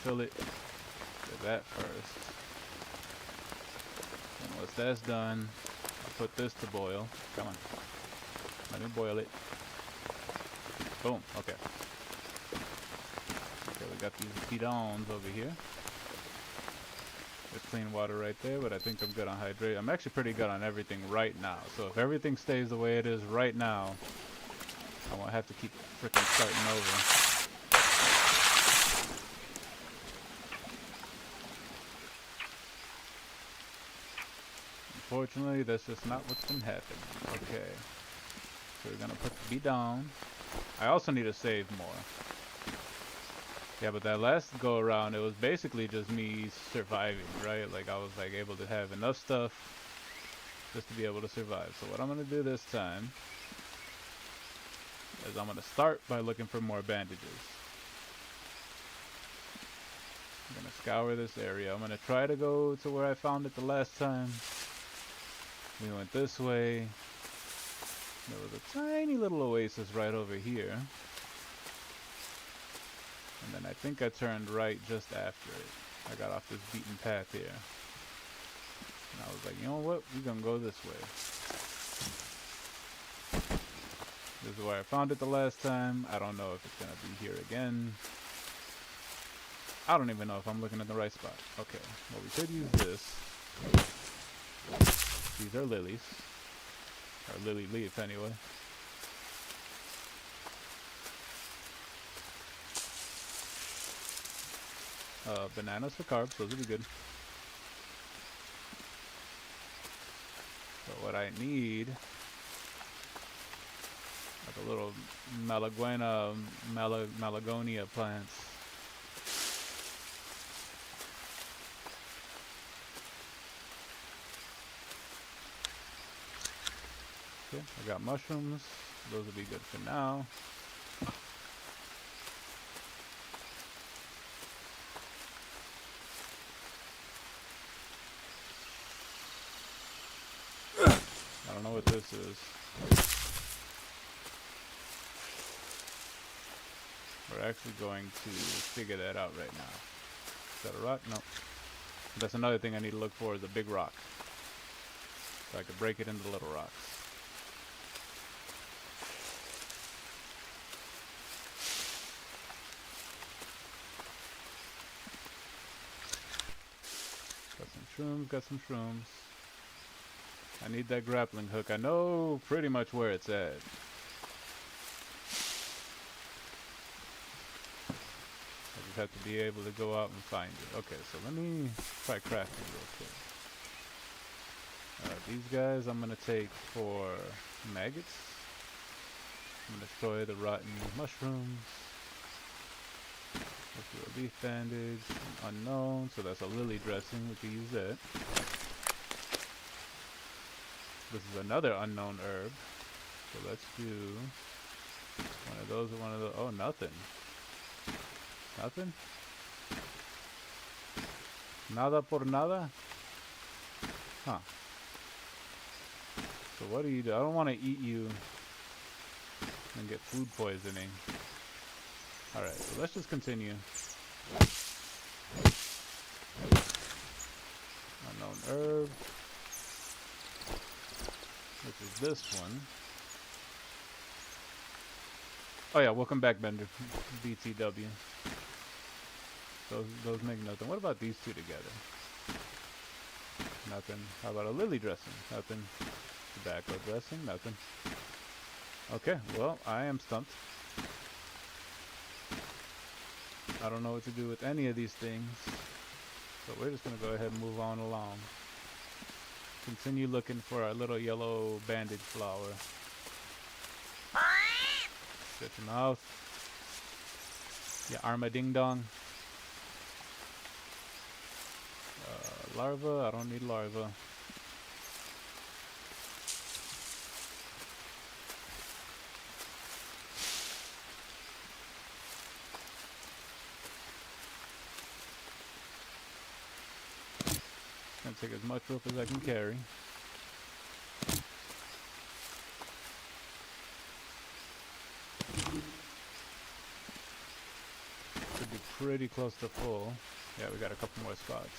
Fill it with that first. And once that's done, I'll put this to boil. Come on. Let me boil it. Boom. Okay. Okay, we got these bidons over here. There's clean water right there, but I think I'm good on hydrate. I'm actually pretty good on everything right now. So if everything stays the way it is right now, I won't have to keep freaking starting over. Unfortunately, that's just not what's been happening. Okay. So we're gonna put the bidon. I also need to save more. Yeah, but that last go around, it was basically just me surviving, right? Like I was like able to have enough stuff just to be able to survive. So what I'm gonna do this time is I'm gonna start by looking for more bandages. I'm gonna scour this area. I'm gonna try to go to where I found it the last time. We went this way. There was a tiny little oasis right over here. And then I think I turned right just after it. I got off this beaten path here. And I was like, you know what? We're gonna go this way. This is where I found it the last time. I don't know if it's gonna be here again. I don't even know if I'm looking at the right spot. Okay, well we could use this. These are lilies. Or lily leaf anyway. Bananas for carbs, those would be good. So what I need, like a little Malagonia plants. Okay, I got mushrooms. Those will be good for now. I don't know what this is. We're actually going to figure that out right now. Is that a rock? No. That's another thing I need to look for is a big rock. So I can break it into little rocks. Got some shrooms, got some shrooms. I need that grappling hook. I know pretty much where it's at. I just have to be able to go out and find it. Okay, so let me try crafting real quick. These guys I'm gonna take for maggots. I'm gonna destroy the rotten mushrooms. Let's do a leaf bandage, unknown, so that's a lily dressing, we can use that. This is another unknown herb, so let's do one of those or one of those. Oh, nothing. Nothing? Nada por nada? Huh. So what do you do? I don't want to eat you and get food poisoning. Alright, so let's just continue. Unknown herb. Which is this one. Oh yeah, welcome back, Bender. BTW. Those make nothing. What about these two together? Nothing. How about a lily dressing? Nothing. Tobacco dressing? Nothing. Okay, well, I am stumped. I don't know what to do with any of these things. So we're just going to go ahead and move on along. Continue looking for our little yellow bandage flower. Shut your mouth. Yeah, arma ding dong. Larva, I don't need larva. Gonna take as much rope as I can carry. Should be pretty close to full. Yeah, we got a couple more spots.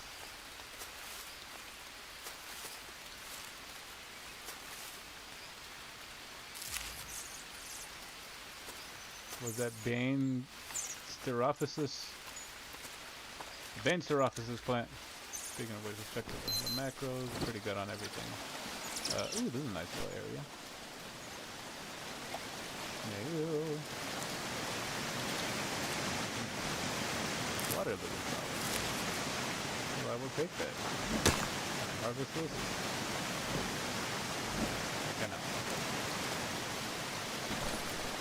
Was that Bane Sterophysis? Bane Sterophysis plant. Speaking of which, let's check the macros. Pretty good on everything. Ooh, this is a nice little area. Yeah. Water lily flower. Well, I will take that. Can I harvest this? I cannot.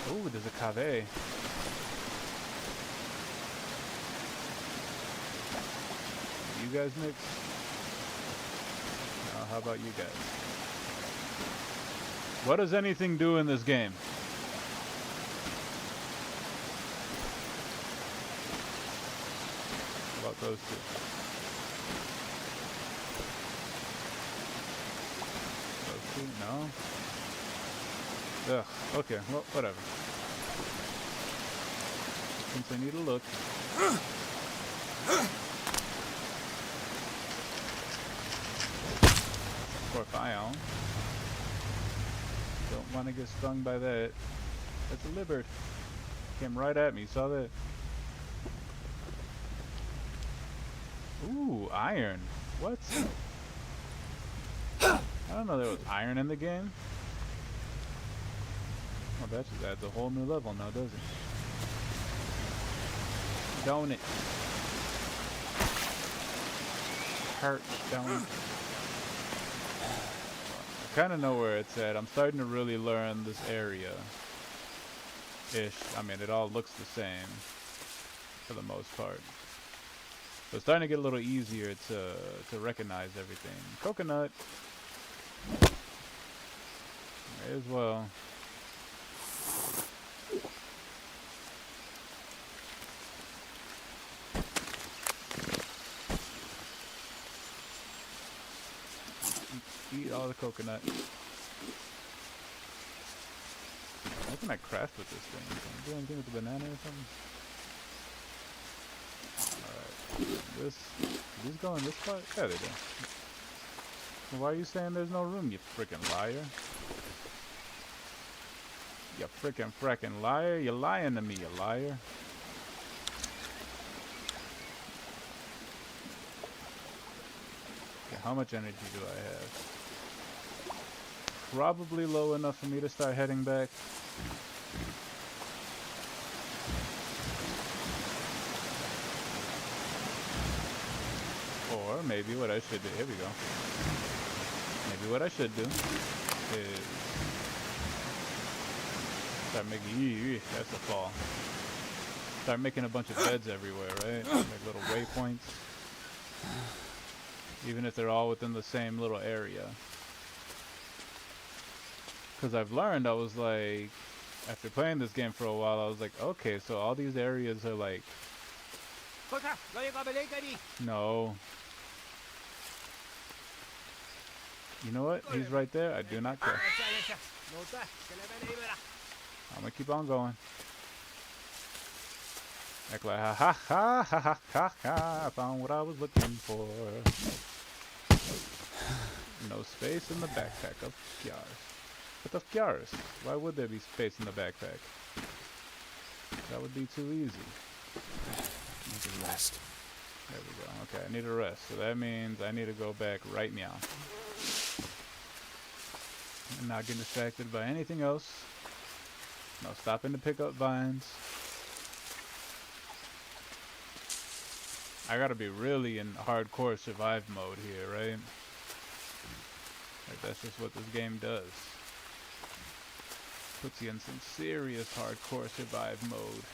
Ooh, there's a cave. You guys mix? How about you guys? What does anything do in this game? How about those two? Those two? No? Ugh, okay, well, whatever. Continue to look. Scorpion. Don't want to get stung by that. That's a lizard. Came right at me, saw that? Ooh, iron. What? I don't know there was iron in the game. Oh, that just adds a whole new level now, doesn't it? Don't it? Hurt, don't it? I kind of know where it's at. I'm starting to really learn this area-ish. I mean, it all looks the same for the most part. So it's starting to get a little easier to recognize everything. Coconut. May as well. Eat all the coconut. What can I craft with this thing? Can I do anything with the banana or something? Alright. These go in this part? Yeah, they do. Well, why are you saying there's no room, you freaking liar? You frickin' liar. You're lying to me, you liar. Okay, how much energy do I have? Probably low enough for me to start heading back. Or maybe what I should do, here we go. Maybe what I should do is start making, that's a fall. Start making a bunch of beds everywhere, right? Like little waypoints. Even if they're all within the same little area. Because I've learned, I was like, after playing this game for a while, I was like, okay, so all these areas are like, no. You know what? He's right there. I do not care. I'm gonna keep on going. Act like ha ha ha ha ha ha ha. I found what I was looking for. No space in the backpack. Of course. But of course, why would there be space in the backpack? That would be too easy. Need to rest. There we go. Okay, I need a rest. So that means I need to go back right now. I'm not getting distracted by anything else. No stopping to pick up vines. I gotta be really in hardcore survive mode here, right? Like that's just what this game does. Puts you in some serious hardcore survive mode.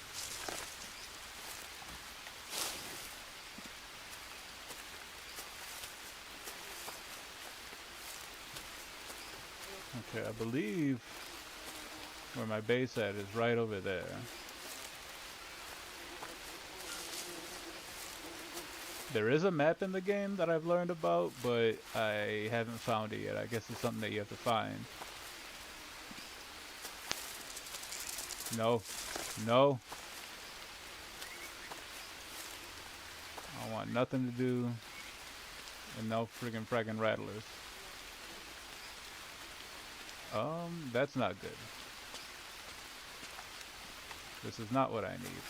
Okay, I believe where my base at is right over there. There is a map in the game that I've learned about, but I haven't found it yet. I guess it's something that you have to find. No. No. I don't want nothing to do with no friggin' frackin' rattlers. That's not good. This is not what I need.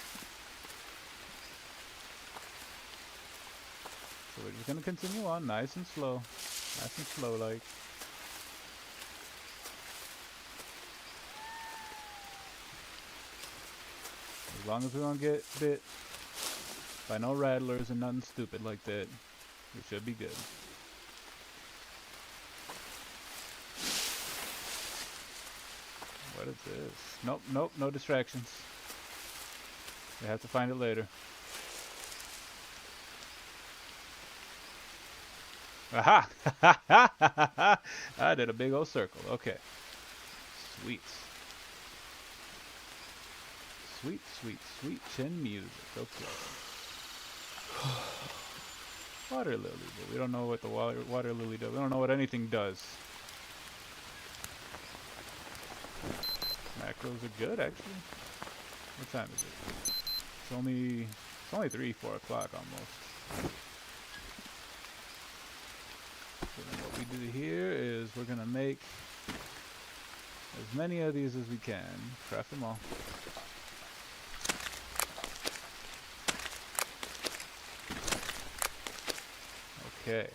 So we're just gonna continue on nice and slow. Nice and slow like. As long as we don't get bit by no rattlers and nothing stupid like that, we should be good. What is this? Nope, nope, no distractions. We have to find it later. Aha! I did a big old circle. Okay. Sweet. Sweet, sweet, sweet chin music. Okay. Water lily, but we don't know what the water lily does. We don't know what anything does. Macros are good, actually. What time is it? It's only 3, 4 o'clock almost. So then what we do here is we're gonna make as many of these as we can. Craft them all. Okay.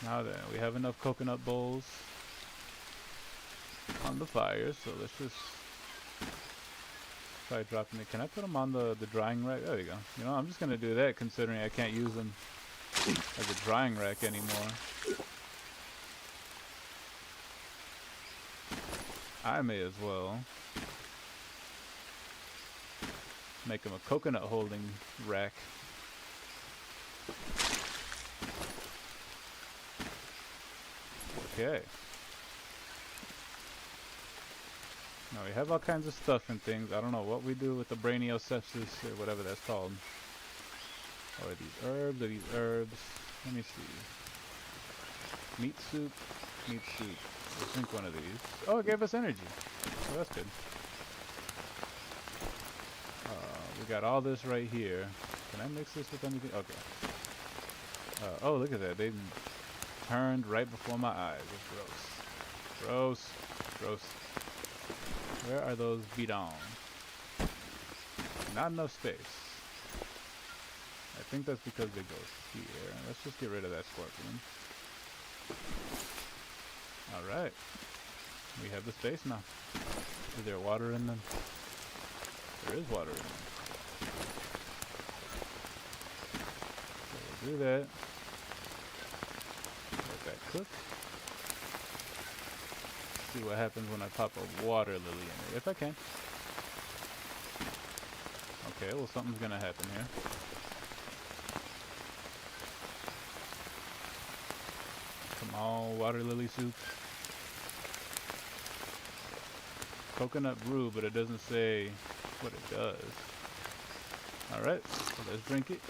Now then, we have enough coconut bowls on the fire, so let's just try dropping it. Can I put them on the drying rack? There we go. You know, I'm just gonna do that considering I can't use them as a drying rack anymore. I may as well make them a coconut holding rack. Okay. Now we have all kinds of stuff and things. I don't know what we do with the brainiosepsis or whatever that's called. Or these herbs. Let me see. Meat soup. Meat soup. Let's drink one of these. Oh, it gave us energy. Oh, that's good. We got all this right here. Can I mix this with anything? Okay. Oh, look at that. They turned right before my eyes. It's gross. Gross. Gross. Where are those bidons? Not enough space. I think that's because they go here. Let's just get rid of that scorpion. Alright. We have the space now. Is there water in them? There is water in them. So we'll do that. Let that cook. See what happens when I pop a water lily in it, if I can. Okay, well something's gonna happen here. Come on, water lily soup. Coconut brew, but it doesn't say what it does. Alright, so let's drink it.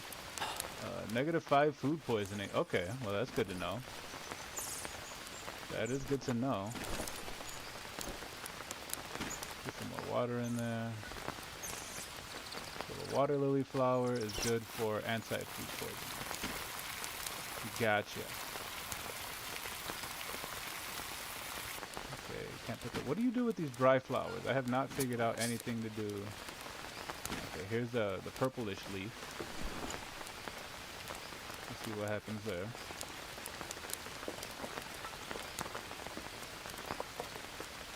-5 food poisoning. Okay, well that's good to know. That is good to know. Get some more water in there. So the water lily flower is good for anti-food poisoning. Gotcha. Okay, can't put the... What do you do with these dry flowers? I have not figured out anything to do. Okay, here's the purplish leaf. Let's see what happens there.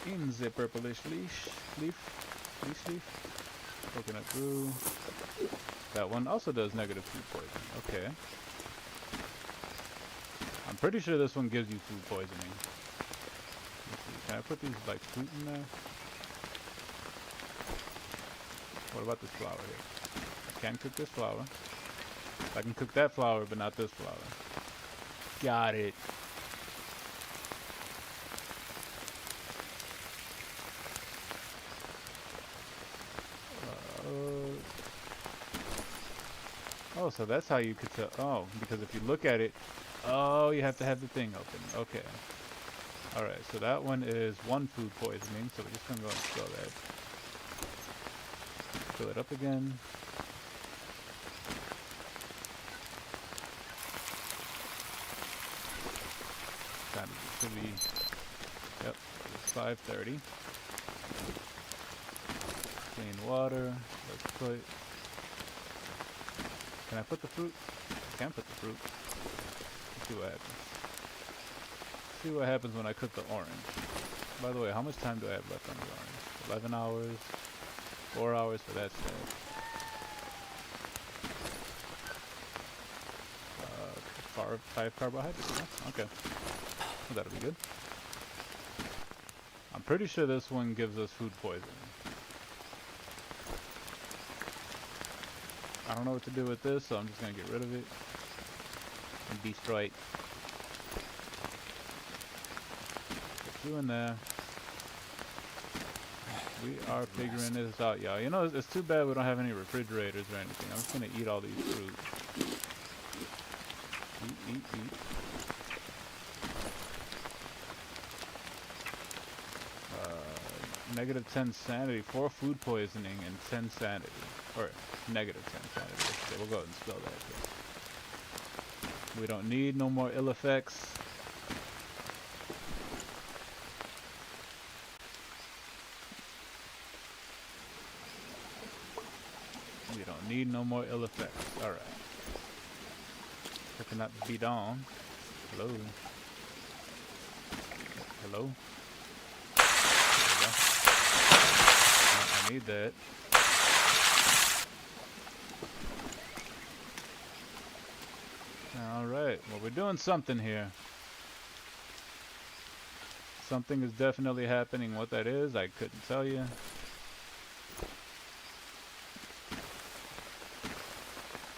In the purplish leaf. Coconut brew. That one also does negative food poisoning. Okay. I'm pretty sure this one gives you food poisoning. Let's see. Can I put these like fruit in there? What about this flower here? I can cook this flower. I can cook that flower, but not this flower. Got it. Oh, so that's how you could tell. Oh, because if you look at it, oh, you have to have the thing open. Okay. Alright, so that one is 1 food poisoning, so we're just going to go and fill that. Fill it up again. Time to be, yep, it's 5:30. Clean water. Let's put... Can I put the fruit? I can put the fruit. Let's see what happens. See what happens when I cook the orange. By the way, how much time do I have left on the orange? 11 hours. 4 hours for that set. 5 carbohydrates. Yeah, okay. Well, that'll be good. I'm pretty sure this one gives us food poisoning. I don't know what to do with this, so I'm just going to get rid of it and destroy it. Put you in there. We are figuring this out, y'all. You know, it's too bad we don't have any refrigerators or anything. I'm just going to eat all these fruit. Eat. -10 sanity, 4 food poisoning, and 10 sanity. Or -10 sanity. Okay, we'll go ahead and spell that here. We don't need no more ill effects. We don't need no more ill effects. Alright. Coconut bidon. Hello. Hello. I need that. Alright, well we're doing something here. Something is definitely happening. What that is, I couldn't tell you.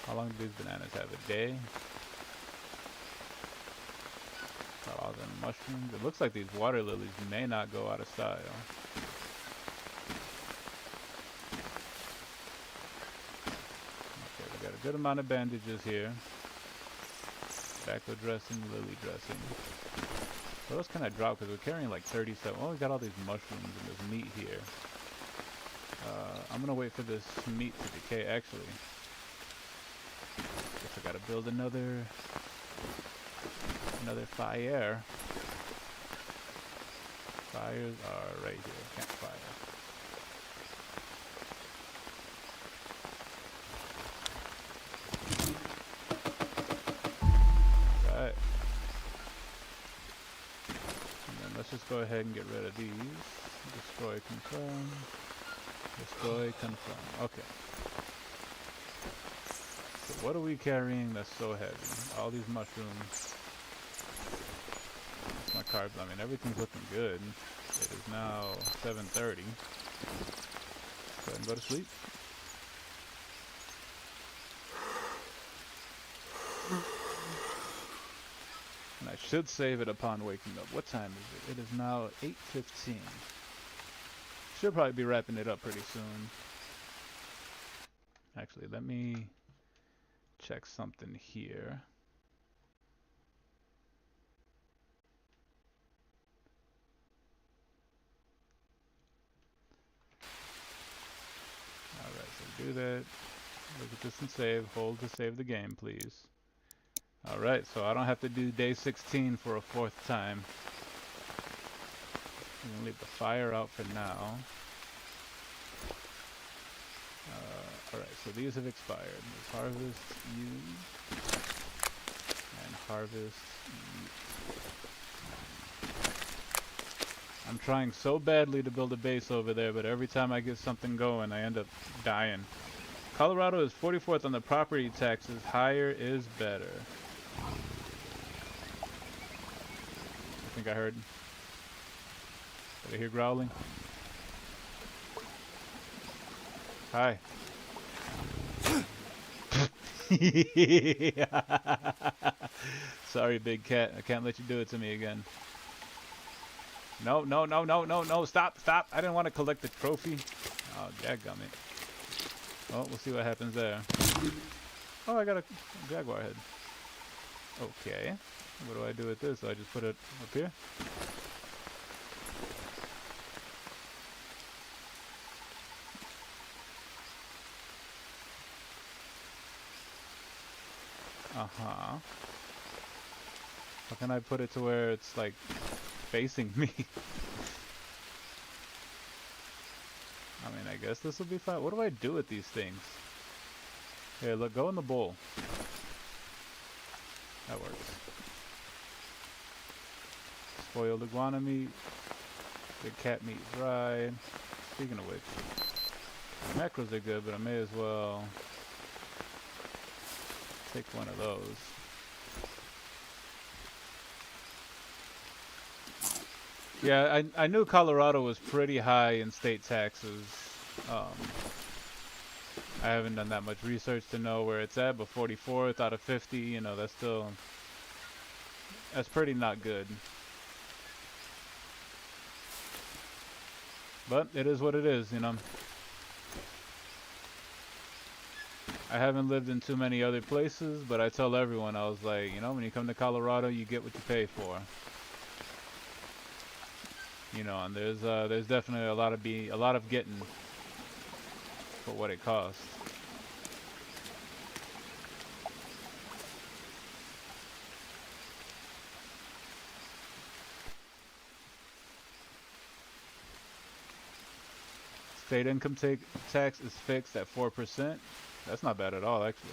How long do these bananas have? A day? Got All them mushrooms. It looks like these water lilies may not go out of style. Okay, we got a good amount of bandages here. Backward dressing, lily dressing. What else can I drop? Because we're carrying like 37. Oh, we got all these mushrooms and this meat here. I'm gonna wait for this meat to decay. Actually, guess I gotta build another fire. Fires are right here. Campfire. Alright. And then let's just go ahead and get rid of these. Destroy, confirm. Destroy, confirm. Okay. So what are we carrying that's so heavy? All these mushrooms. That's my carbs. I mean, everything's looking good. It is now 7:30. Go ahead and go to sleep. And I should save it upon waking up. What time is it? It is now 8:15. Should probably be wrapping it up pretty soon. Actually, let me check something here. Alright, so do that. Look at this and save. Hold to save the game, please. Alright, so I don't have to do day 16 for a 4th time. I'm gonna leave the fire out for now. Alright, so these have expired. Let's harvest you. And harvest you. I'm trying so badly to build a base over there, but every time I get something going, I end up dying. Colorado is 44th on the property taxes. Higher is better. I think I heard. Did I hear growling? Hi. Sorry, big cat. I can't let you do it to me again. No, no, no, no, no, no. Stop, stop. I didn't want to collect the trophy. Oh, dadgummit. Well, we'll see what happens there. Oh, I got a jaguar head. Okay. What do I do with this? Do I just put it up here? Uh-huh. How can I put it to where it's like facing me? I mean, I guess this will be fine. What do I do with these things? Here, look, go in the bowl. That works. Spoiled iguana meat. Big cat meat dried. Speaking of which, macros are good, but I may as well take one of those. Yeah, I knew Colorado was pretty high in state taxes. I haven't done that much research to know where it's at, but 44th out of 50, you know, that's pretty not good. But it is what it is, you know. I haven't lived in too many other places, but I tell everyone, I was like, you know, when you come to Colorado, you get what you pay for. You know, and there's definitely a lot of getting for what it costs. State income tax is fixed at 4%. That's not bad at all, actually.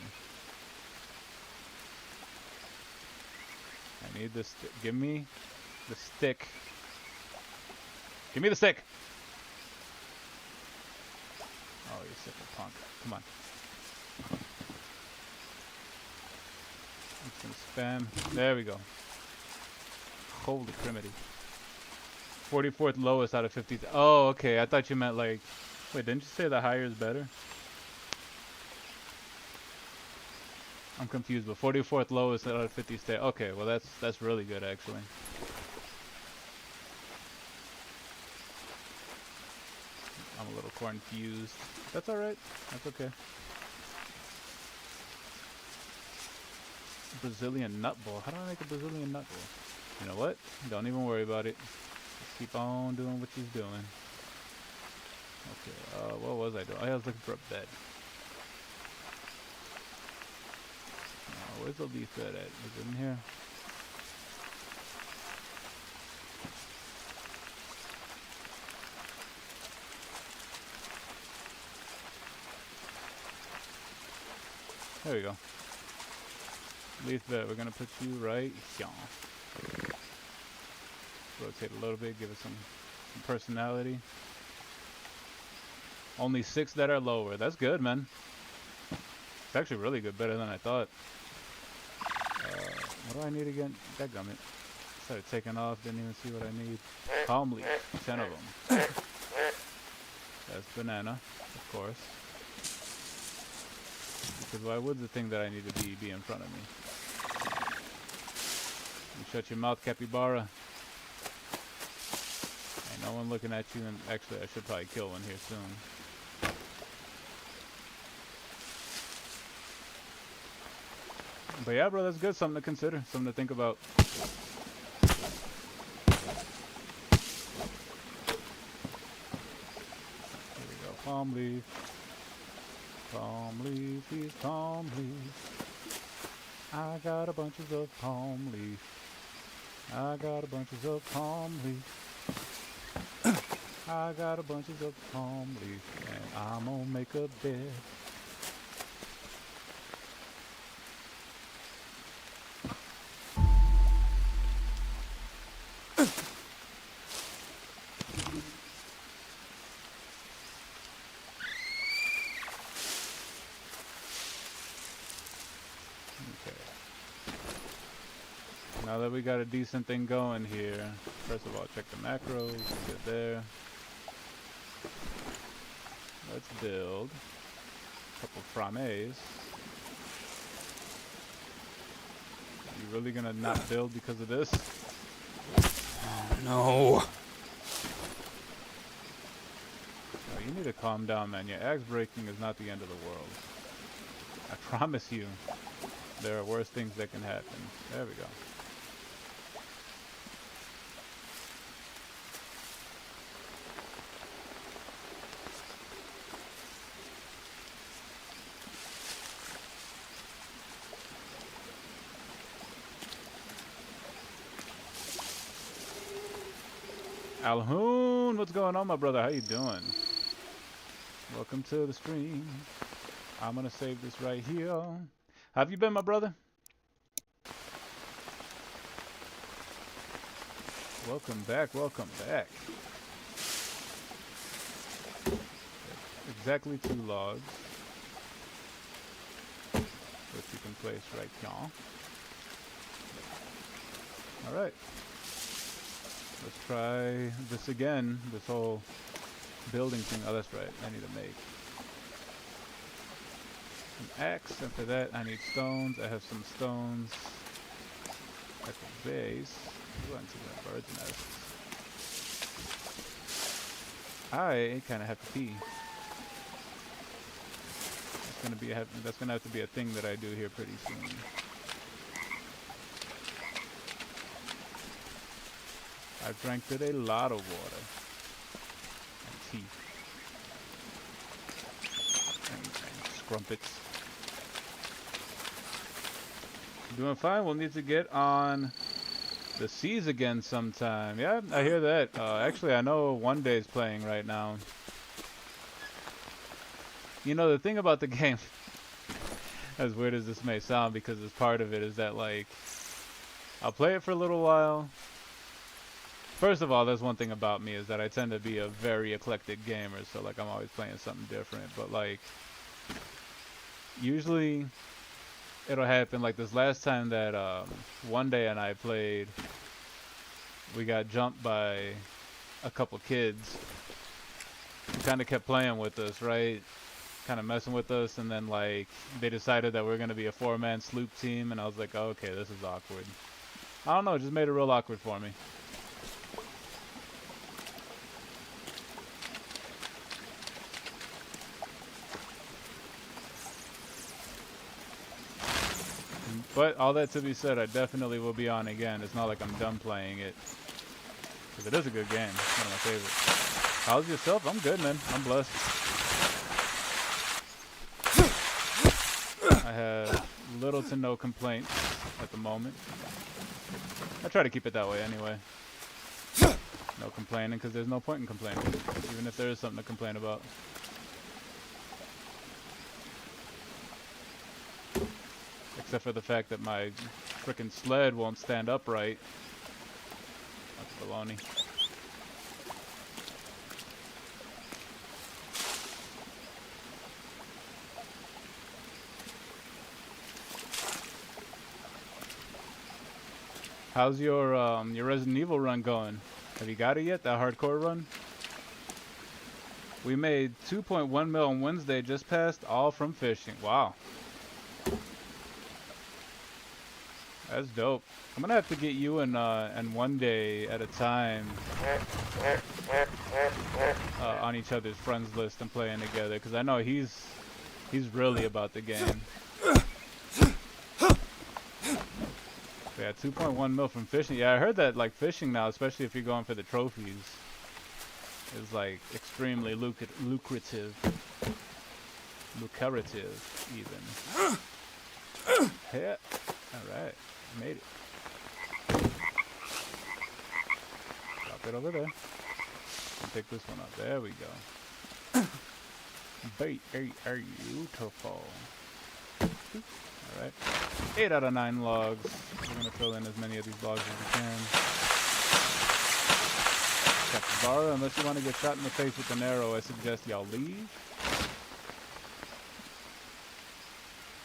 I need this. Give me the stick. Give me the stick! Oh, you sick of punk. Come on. Instant spam. There we go. Holy criminy. 44th lowest out of 50. Oh, okay. I thought you meant like... Wait, didn't you say the higher is better? I'm confused, but 44th lowest out of 50 state. Okay, well that's really good actually. little confused. That's alright. That's okay. Brazilian nut ball. How do I make a Brazilian nut ball? You know what? Don't even worry about it. Just keep on doing what you're doing. Okay, what was I doing? I was looking for a bed. Where's the leaf bed at? Is it in here? There we go. Leaf bed, we're gonna put you right here. Rotate a little bit, give it some personality. Only 6 that are lower. That's good, man. It's actually really good, better than I thought. What do I need again? Dadgummit. Started taking off, didn't even see what I need. Palm leaf, 10 of them. That's banana, of course. Because why would the thing that I need to be in front of me? You shut your mouth, capybara. Ain't no one looking at you, and actually I should probably kill one here soon. But yeah, bro, that's good. Something to consider. Something to think about. Here we go. Palm leaf. Palm leaf, please, palm leaf. I got a bunches of palm leaf. I got a bunches of palm leaf. I got a bunches of palm leaf, and I'm gonna make a bed. Now that we got a decent thing going here, first of all, check the macros, good there. Let's build a couple frames. You really gonna not build because of this? No. Oh, you need to calm down, man. Your axe breaking is not the end of the world. I promise you, there are worse things that can happen. There we go. Alhoon, what's going on, my brother? How you doing? Welcome to the stream. I'm gonna save this right here. How have you been, my brother? Welcome back, welcome back. Exactly 2 logs, which you can place right here. Alright. Let's try this again, this whole building thing. Oh, that's right, I need to make an axe. After that, I need stones. I have some stones at the base. Ooh, I see that bird's nest. I kind of have to pee. That's gonna have to be a thing that I do here pretty soon. I've drank a lot of water and tea and scrumpets. Doing fine. We'll need to get on the seas again sometime. Yeah, I hear that. Actually, I know One Day's playing right now. You know, the thing about the game, as weird as this may sound, because as part of it is that, like, I'll play it for a little while. First of all, there's one thing about me is that I tend to be a very eclectic gamer, so like I'm always playing something different. But like, usually it'll happen like this last time that One Day and I played, we got jumped by a couple kids who kind of kept playing with us, right? Kind of messing with us, and then like they decided that we are going to be a 4-man sloop team, and I was like, oh, okay, this is awkward. I don't know, it just made it real awkward for me. But all that to be said, I definitely will be on again. It's not like I'm done playing it. Because it is a good game. It's one of my favorites. How's yourself? I'm good, man. I'm blessed. I have little to no complaints at the moment. I try to keep it that way anyway. No complaining, because there's no point in complaining, even if there is something to complain about. Except for the fact that my frickin' sled won't stand upright. That's baloney. How's your Resident Evil run going? Have you got it yet? That hardcore run? We made 2.1 mil on Wednesday, just passed, all from fishing. Wow. That's dope. I'm gonna have to get you and one day at a time on each other's friends list and playing together, because I know he's really about the game. Yeah, 2.1 mil from fishing. Yeah, I heard that like fishing now, especially if you're going for the trophies, is like extremely lucrative even. Yeah. All right, made it. Drop it over there. And pick this one up. There we go. Beautiful. Alright. 8 out of 9 logs. We're going to fill in as many of these logs as we can. Capybara, unless you want to get shot in the face with an arrow, I suggest y'all leave.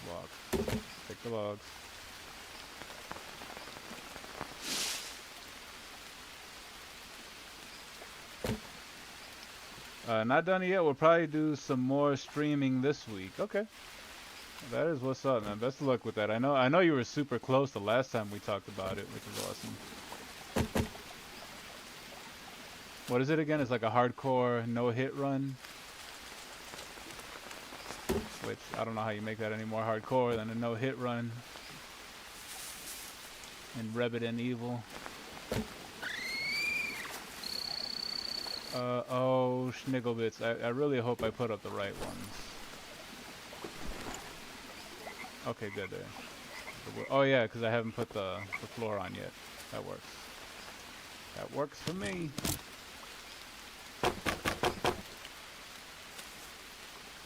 Logs. Take the logs. Not done yet. We'll probably do some more streaming this week. Okay. That is what's up, man. Best of luck with that. I know you were super close the last time we talked about it, which is awesome. What is it again? It's like a hardcore no-hit run. Which, I don't know how you make that any more hardcore than a no-hit run in Resident Evil. Oh, Schnigglebits. I really hope I put up the right ones. Okay, good there. Oh yeah, because I haven't put the floor on yet. That works. That works for me.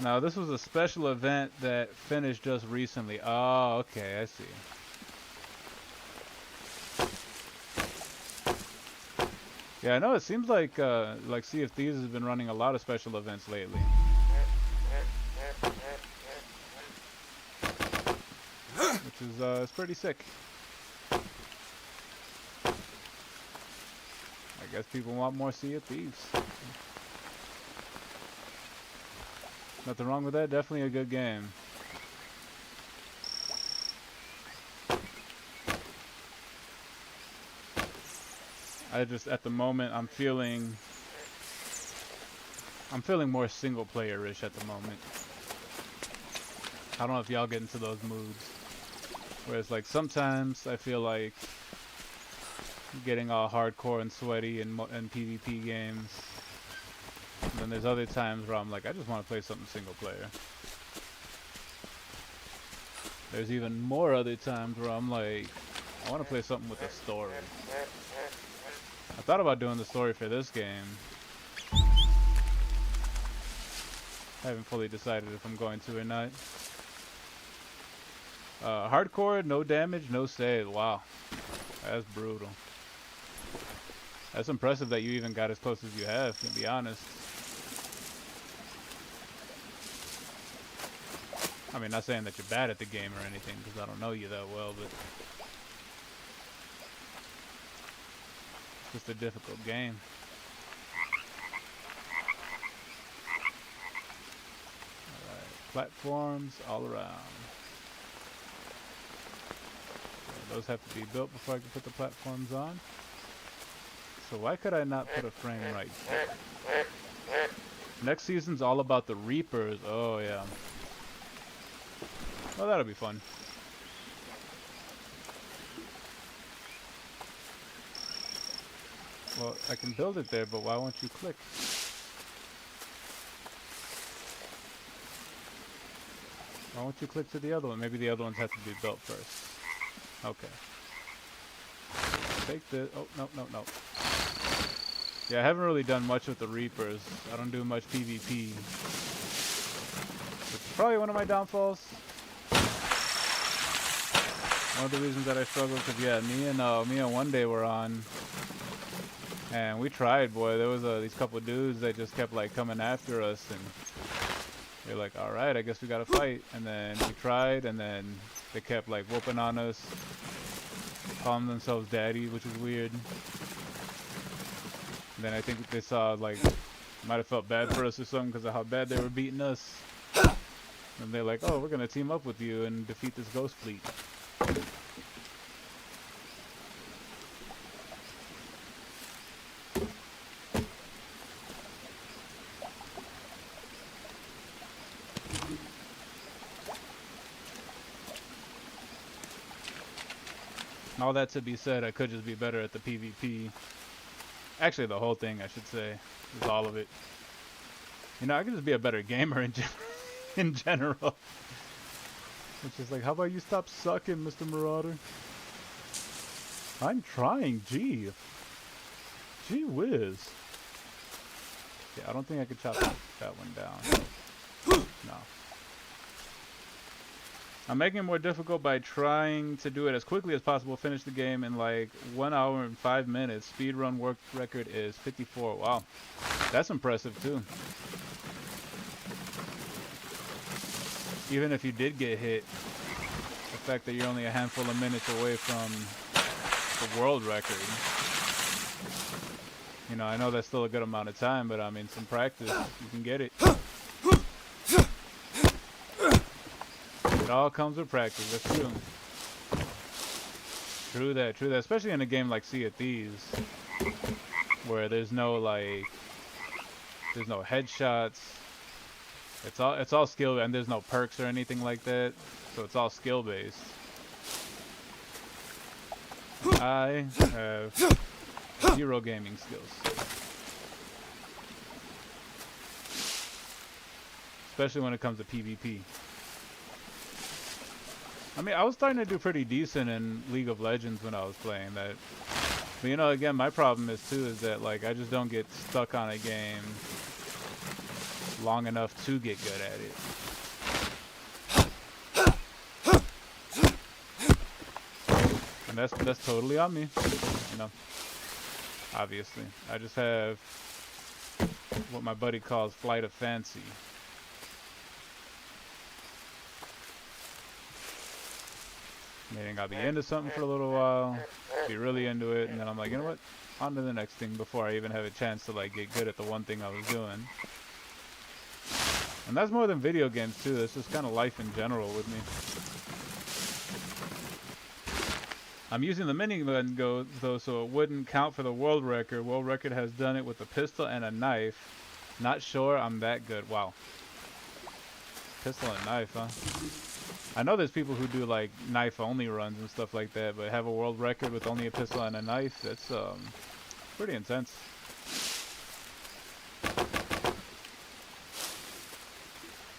Now, this was a special event that finished just recently. Oh, okay, I see. Yeah, I know it seems like Sea of Thieves has been running a lot of special events lately. Which is it's pretty sick. I guess people want more Sea of Thieves. Nothing wrong with that, definitely a good game. I just, at the moment, I'm feeling more single player-ish at the moment. I don't know if y'all get into those moods. Whereas, like, sometimes I feel like getting all hardcore and sweaty in PvP games. And then there's other times where I'm like, I just want to play something single player. There's even more other times where I'm like, I want to play something with a story. I thought about doing the story for this game. I haven't fully decided if I'm going to or not. Hardcore, no damage, no save. Wow. That's brutal. That's impressive that you even got as close as you have, to be honest. I mean, not saying that you're bad at the game or anything, because I don't know you that well, but it's just a difficult game. Alright, platforms all around. Those have to be built before I can put the platforms on. So why could I not put a frame right here? Next season's all about the Reapers. Oh yeah. Well, that'll be fun. Well, I can build it there, but why won't you click? Why won't you click to the other one? Maybe the other ones have to be built first. Okay. Take this. Oh, no, no, no. Yeah, I haven't really done much with the Reapers. I don't do much PvP. Which is probably one of my downfalls. One of the reasons that I struggle, because yeah, me and one day were on, and we tried, boy. There was these couple of dudes that just kept like coming after us, and they're like, all right, I guess we gotta fight. And then we tried, and then they kept like whooping on us, calling themselves daddy, which is weird. And then I think they saw like, might have felt bad for us or something because of how bad they were beating us. And they're like, oh, we're gonna team up with you and defeat this ghost fleet. All that to be said, I could just be better at the PvP. Actually, the whole thing, I should say, is all of it. You know, I could just be a better gamer in general. It's just like, how about you stop sucking, Mr. Marauder? I'm trying, gee. Gee whiz. Yeah, I don't think I could chop that one down. No. I'm making it more difficult by trying to do it as quickly as possible, finish the game in like 1 hour and 5 minutes. Speedrun work record is 54. Wow. That's impressive too. Even if you did get hit, the fact that you're only a handful of minutes away from the world record. You know, I know that's still a good amount of time, but I mean, some practice, you can get it. It all comes with practice, that's true. True that, true that. Especially in a game like Sea of Thieves, where there's no like, there's no headshots. It's all skill, and there's no perks or anything like that. So it's all skill based. I have 0 gaming skills. Especially when it comes to PvP. I mean, I was starting to do pretty decent in League of Legends when I was playing that. But you know, again, my problem is too is that like I just don't get stuck on a game long enough to get good at it. And that's totally on me, you know. Obviously, I just have what my buddy calls flight of fancy. Meaning I'll be into something for a little while, be really into it, and then I'm like, you know what? On to the next thing before I even have a chance to like get good at the one thing I was doing. And that's more than video games too. That's just kind of life in general with me. I'm using the minigun though, so it wouldn't count for the world record. World record has done it with a pistol and a knife. Not sure I'm that good. Wow. Pistol and knife, huh? I know there's people who do like knife only runs and stuff like that, but have a world record with only a pistol and a knife, that's pretty intense.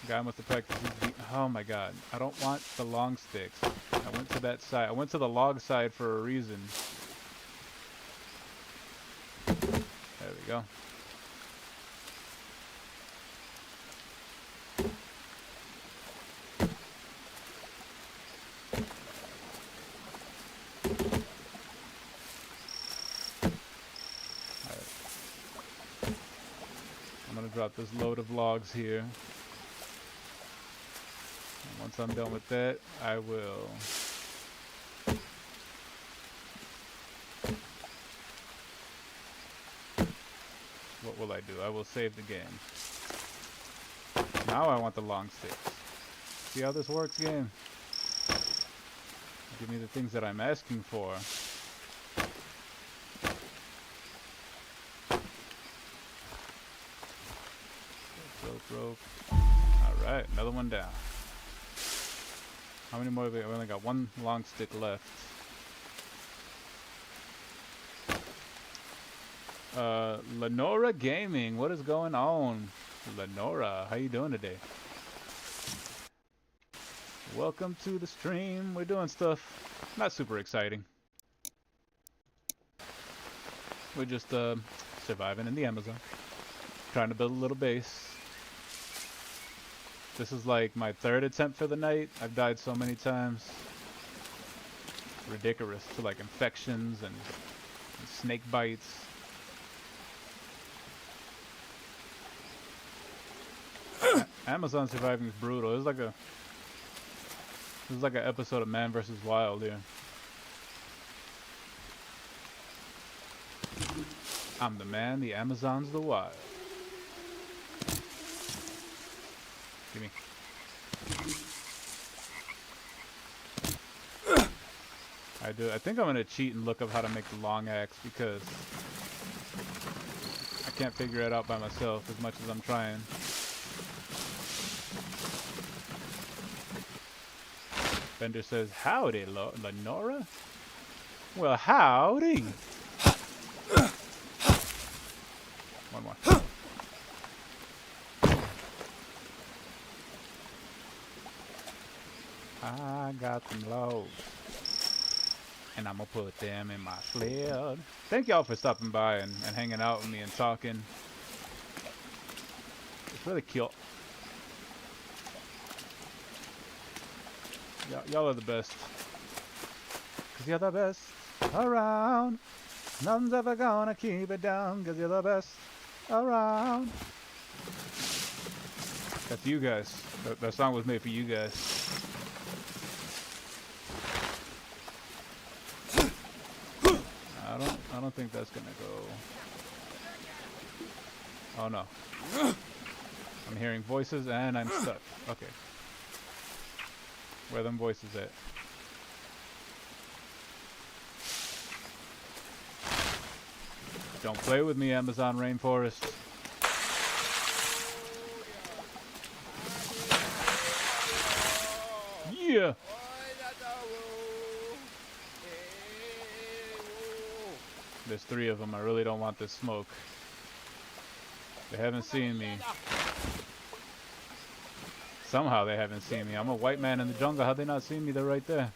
Guy must have practiced his oh my god, I don't want the long sticks. I went to that side. I went to the log side for a reason. There we go. Drop this load of logs here. And once I'm done with that, I will what will I do? I will save the game. Now I want the long sticks. See how this works, game? Give me the things that I'm asking for. Rope. Alright, another one down. How many more have we? We only got one long stick left. Lenora Gaming, what is going on? Lenora, how you doing today? Welcome to the stream. We're doing stuff not super exciting. We're just surviving in the Amazon, trying to build a little base. This is like my third attempt for the night. I've died so many times. Ridiculous, to like infections and snake bites. Amazon surviving is brutal. This is like an episode of Man vs. Wild here. I'm the man, the Amazon's the wild. Give me. I think I'm gonna cheat and look up how to make the long axe because I can't figure it out by myself as much as I'm trying. Bender says, howdy, Lenora? Well, howdy! One more. I got them loads. And I'm gonna put them in my sled. Thank y'all for stopping by and hanging out with me and talking. It's really cute. Y'all are the best. Cause you're the best around. Nothing's ever gonna keep it down. Cause you're the best around. That's you guys. That song was made for you guys. I don't think that's gonna go. Oh no. I'm hearing voices and I'm stuck. Okay. Where are them voices at? Don't play with me, Amazon rainforest. Yeah! There's 3 of them. I really don't want this smoke. They haven't seen me. Somehow they haven't seen me. I'm a white man in the jungle. How'd they not see me? They're right there.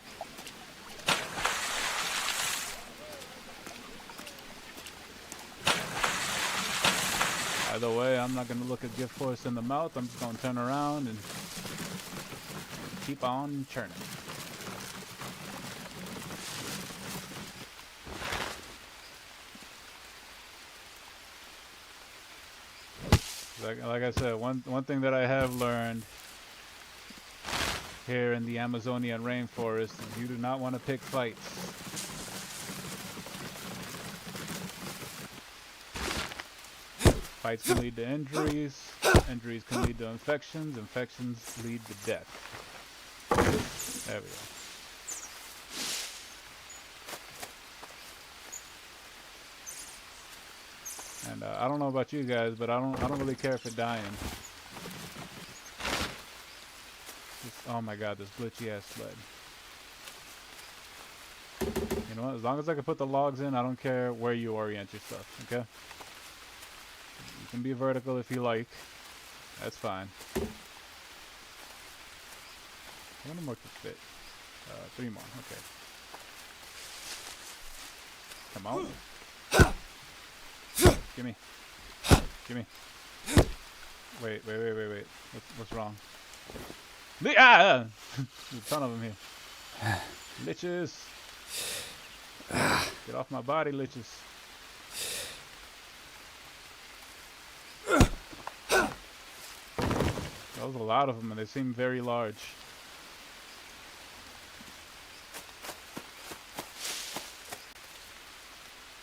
Either way, I'm not going to look a gift horse in the mouth. I'm just going to turn around and keep on churning. Like I said, one thing that I have learned here in the Amazonian rainforest is you do not want to pick fights. Fights can lead to injuries. Injuries can lead to infections. Infections lead to death. There we go. And I don't know about you guys, but I don't really care for dying. Oh my god, this glitchy ass sled. You know what? As long as I can put the logs in, I don't care where you orient your stuff, okay? You can be vertical if you like. That's fine. How many more to fit? 3 more, okay. Come on. Gimme. Gimme. Wait. What's wrong? Ah! There's a ton of them here. Liches. Get off my body, liches. That was a lot of them, and they seem very large.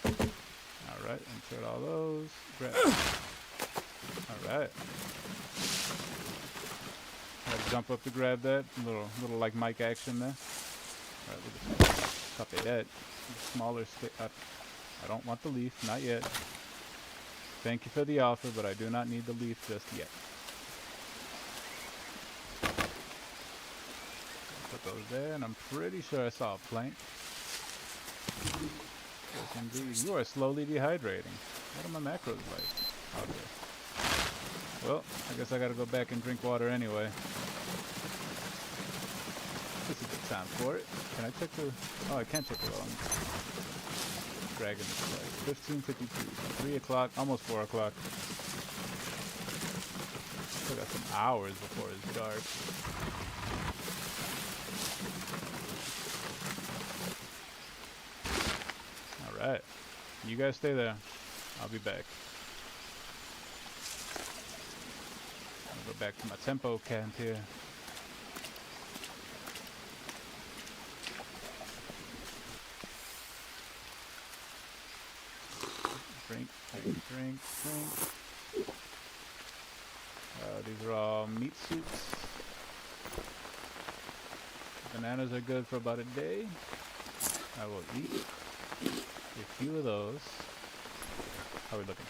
Alright, insert all those. Grab. Alright. Gotta jump up to grab that. Little like mic action there. Alright, we'll just copy that. Smaller stick up. I don't want the leaf, not yet. Thank you for the offer, but I do not need the leaf just yet. Put those there, and I'm pretty sure I saw a plank. Yes, indeed. You are slowly dehydrating. What are my macros like? Okay. Well, I guess I gotta go back and drink water anyway. This is a good time for it. Can I check the... Oh, I can't check the wrong. Dragon is like 15:52. 3 o'clock, almost 4 o'clock. Still got some hours before it's dark. Alright. You guys stay there. I'll be back. I'll go back to my tempo camp here. Drink. These are all meat soups. Bananas are good for about a day. I will eat a few of those. How are we looking?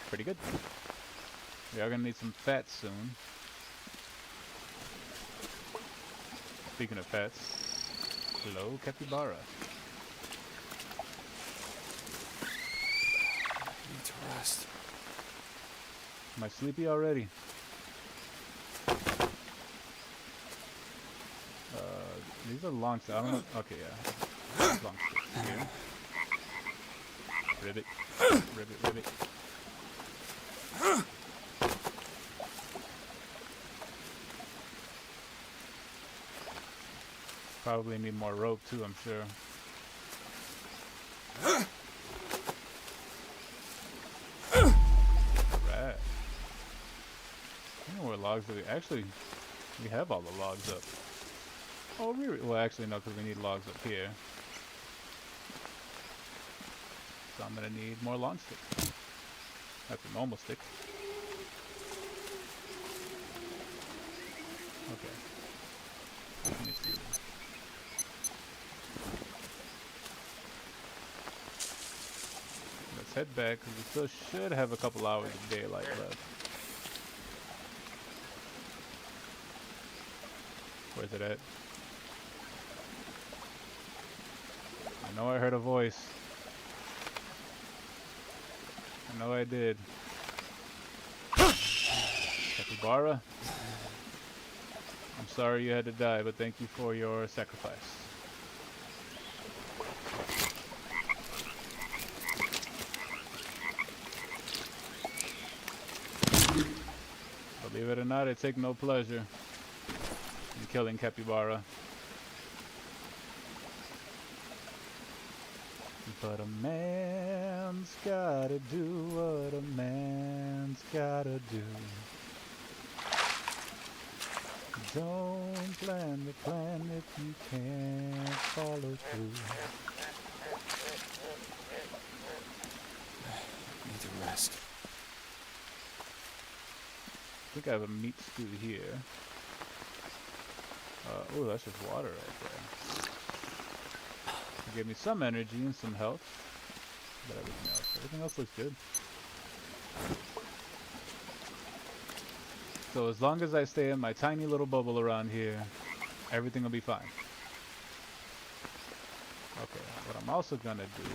Pretty good. We are gonna need some fats soon. Speaking of fats, hello, capybara. Need to rest. Am I sleepy already? These are long sticks. I don't know. Okay, yeah. Long sticks here. Ribbit. Probably need more rope too, I'm sure. Alright. I don't know where logs do we actually we have all the logs up. Oh well actually no, because we need logs up here. So I'm gonna need more long sticks. That's a normal stick. Okay. Let me see. Let's head back because we still should have a couple hours of daylight left. Where's it at? I know I heard a voice. I know I did. Capybara, I'm sorry you had to die, but thank you for your sacrifice. Believe it or not, I take no pleasure in killing capybara. But a man's gotta do what a man's gotta do. Don't plan the plan if you can't follow through. Need to rest. I think I have a meat stew here. Oh, that's just water right there. It gave me some energy and some health. But everything else looks good. So as long as I stay in my tiny little bubble around here, everything will be fine. Okay, what I'm also gonna do,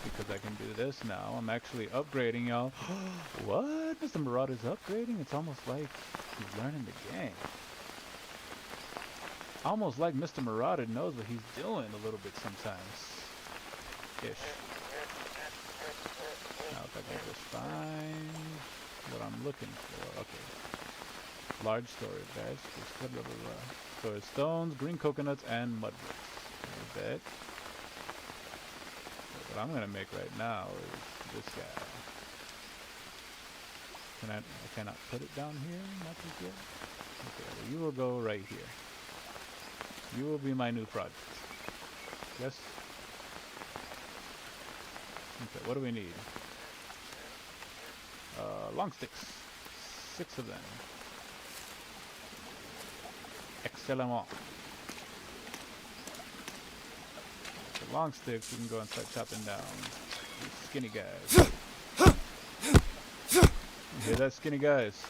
because I can do this now, I'm actually upgrading y'all. What? Mr. Marauder's upgrading? It's almost like he's learning the game. Almost like Mr. Marauder knows what he's doing a little bit sometimes. Ish. Now if I can just find what I'm looking for. Okay. Large storage bags. Blah, blah, blah, blah. Storage stones, green coconuts, and mud bricks. There's that. What I'm gonna make right now is this guy. I cannot put it down here? Not just yet? Okay, well you will go right here. You will be my new project. Yes? Okay, what do we need? Long sticks. 6 of them. Excellent. The long sticks we can go and start chopping down these skinny guys. You hear that, skinny guys?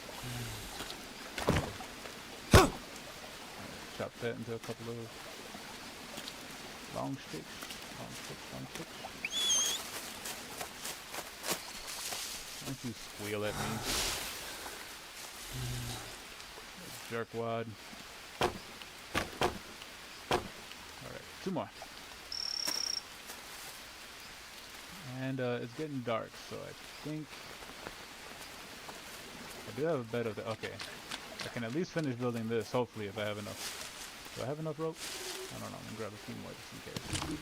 Chop that into a couple of long sticks. Don't you squeal at me. Jerkwad. Alright, 2 more. And it's getting dark, so I think I do have a bed of the. Okay, I can at least finish building this. Hopefully, if I have enough. Do I have enough rope? I don't know. I'm gonna grab a few more just in case.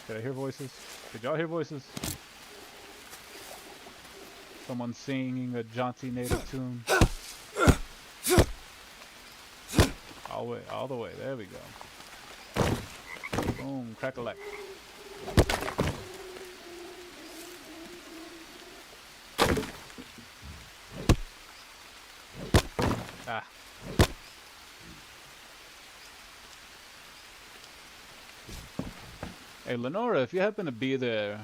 Did I hear voices? Did y'all hear voices? Someone singing a jaunty native tune. All the way. There we go. Boom, crack-a-lack. Ah. Hey, Lenora, if you happen to be there,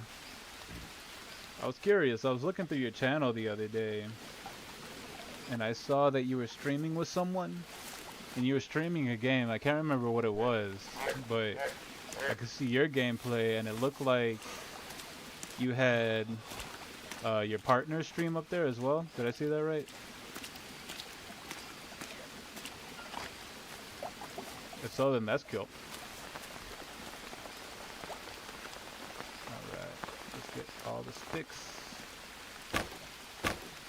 I was curious. I was looking through your channel the other day, and I saw that you were streaming with someone, and you were streaming a game. I can't remember what it was, but I could see your gameplay, and it looked like you had your partner stream up there as well. Did I see that right? If so, then that's cool. Alright, let's get all the sticks.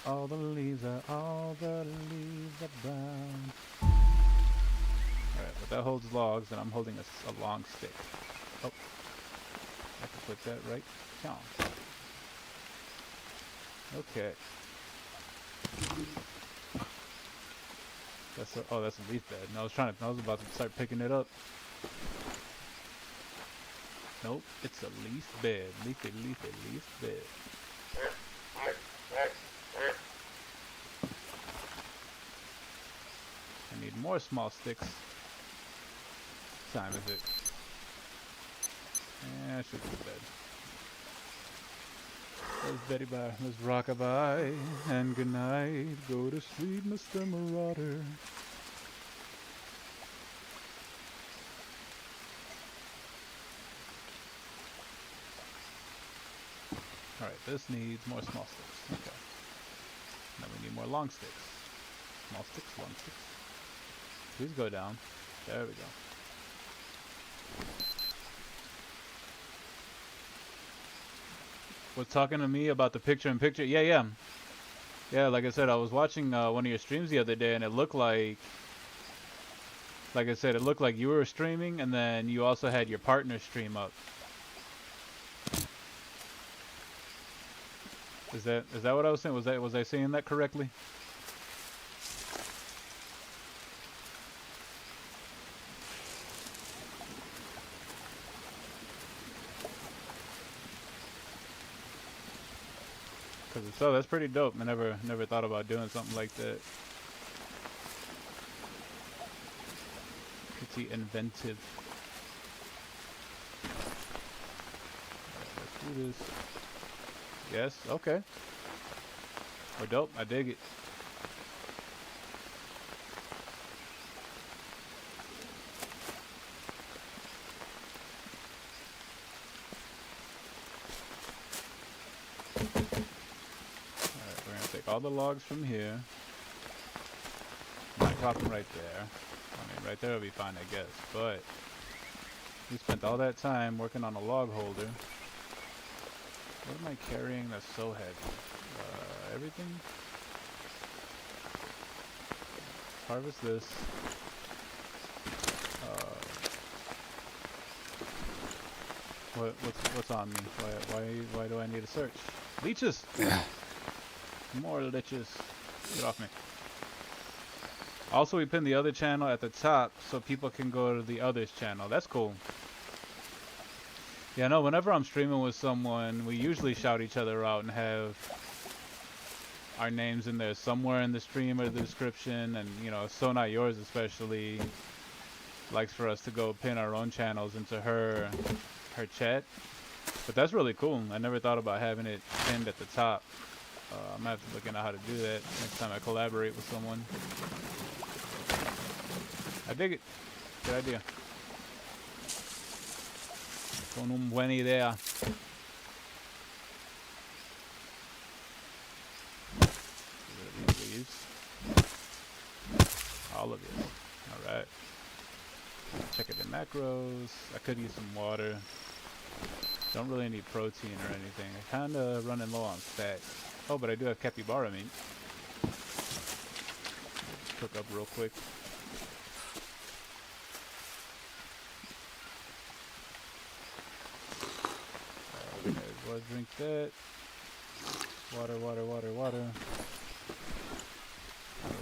All the leaves are brown. Alright, but that holds logs, and I'm holding a long stick. Oh, I can put that right down. Okay. That's a, oh, that's a leaf bed. No, I was about to start picking it up. Nope, it's a leaf bed. Leafy leaf bed. I need more small sticks. What time is it? Yeah, I should be to bed. Let's Betty bye. Let's rock-a-bye and good night. Go to sleep, Mr. Marauder. Alright, this needs more small sticks. Okay. Now we need more long sticks. Small sticks, long sticks. Please go down. There we go. Was talking to me about the picture-in-picture? Yeah. Yeah, like I said, I was watching one of your streams the other day, and it looked like I said, it looked like you were streaming, and then you also had your partner stream up. Is that what I was saying? Was I saying that correctly? Cause if so, that's pretty dope. I never thought about doing something like that. Pretty inventive. Alright, let's do this. Yes, okay. We're dope. I dig it. All the logs from here. Might drop them right there. I mean, right there will be fine, I guess. But we spent all that time working on a log holder. What am I carrying that's so heavy? Everything. Harvest this. What's on me? Why do I need a search? Leeches. More leeches. Get off me. Also, we pinned the other channel at the top so people can go to the other's channel. That's cool. Yeah, no, whenever I'm streaming with someone, we usually shout each other out and have our names in there somewhere in the stream or the description. And, you know, So Not Yours especially likes for us to go pin our own channels into her chat. But that's really cool. I never thought about having it pinned at the top. I'm gonna have to look into how to do that next time I collaborate with someone. I dig it. Good idea. Con un buena idea. all of it. Alright. Checking the macros. I could use some water. Don't really need protein or anything. I'm kinda running low on fat. Oh, but I do have capybara meat. Cook up real quick. Okay, well, drink that. Water, water, water, water.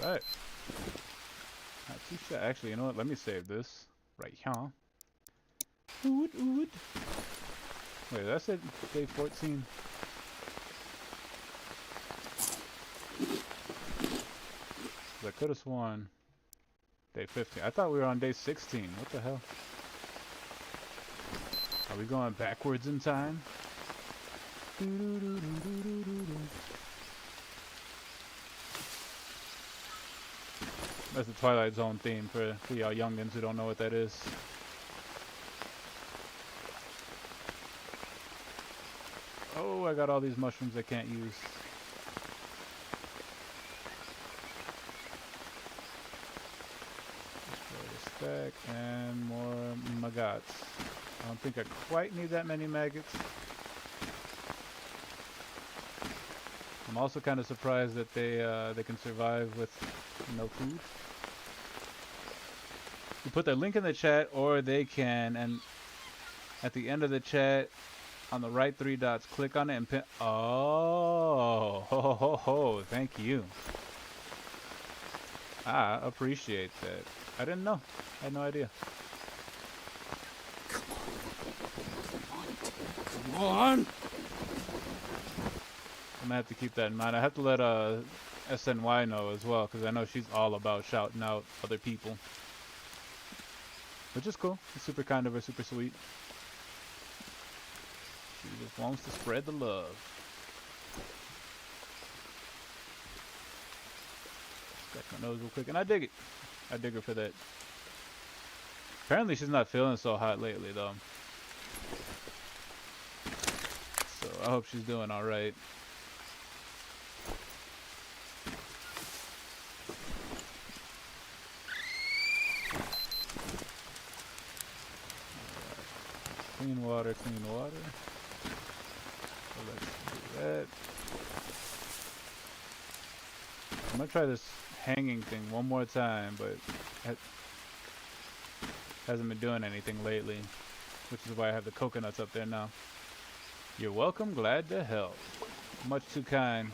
Alright. Not too sure. Actually, you know what? Let me save this. Right here. Oot, oot. Wait, that's it. Day 14. I could have sworn day 15. I thought we were on day 16. What the hell? Are we going backwards in time? That's the Twilight Zone theme for y'all youngins who don't know what that is. Oh, I got all these mushrooms I can't use. Stack and more maggots. I don't think I quite need that many maggots. I'm also kind of surprised that they can survive with no food. You put their link in the chat, or they can, and at the end of the chat, on the right 3 dots, click on it and pin. Oh, ho ho ho ho! Thank you. I appreciate that. I didn't know. I had no idea. Come on! I'm gonna have to keep that in mind. I have to let SNY know as well, because I know she's all about shouting out other people. Which is cool. It's super kind of her, super sweet. She just wants to spread the love. Scratch my nose real quick, and I dig it. I dig her for that. Apparently she's not feeling so hot lately, though. So I hope she's doing alright. Clean water, clean water. So let's do that. I'm gonna try this hanging thing one more time, but it hasn't been doing anything lately, which is why I have the coconuts up there now. You're welcome, glad to help. Much too kind.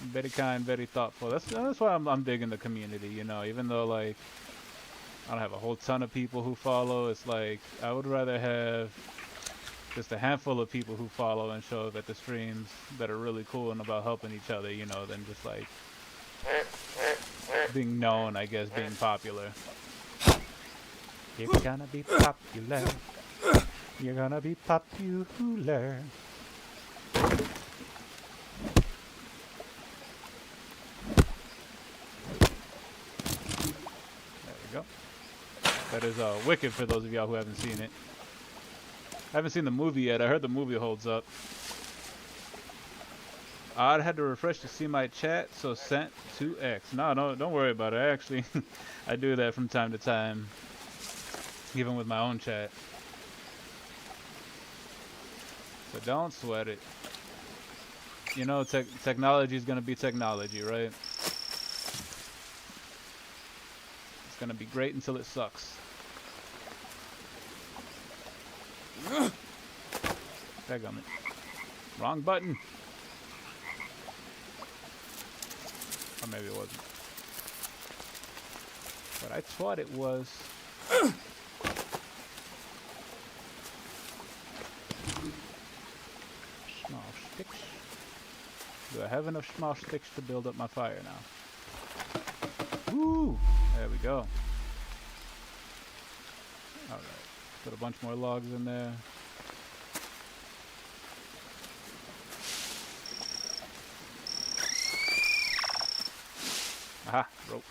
Very kind, very thoughtful. That's why I'm digging the community, you know, even though like I don't have a whole ton of people who follow. It's like I would rather have just a handful of people who follow and show up at the streams that are really cool and about helping each other, you know, than just like being known, I guess, being popular. You're gonna be popular. You're gonna be popular. That is Wicked for those of y'all who haven't seen it. I haven't seen the movie yet. I heard the movie holds up. I had to refresh to see my chat, so sent to X. No, don't worry about it. I actually, I do that from time to time, even with my own chat. So don't sweat it. You know, technology is gonna be technology, right? It's gonna be great until it sucks. Dadgummit. Wrong button. Or maybe it wasn't. But I thought it was. Small sticks. Do I have enough small sticks to build up my fire now? Woo! There we go. Alright. Put a bunch more logs in there. Aha, rope.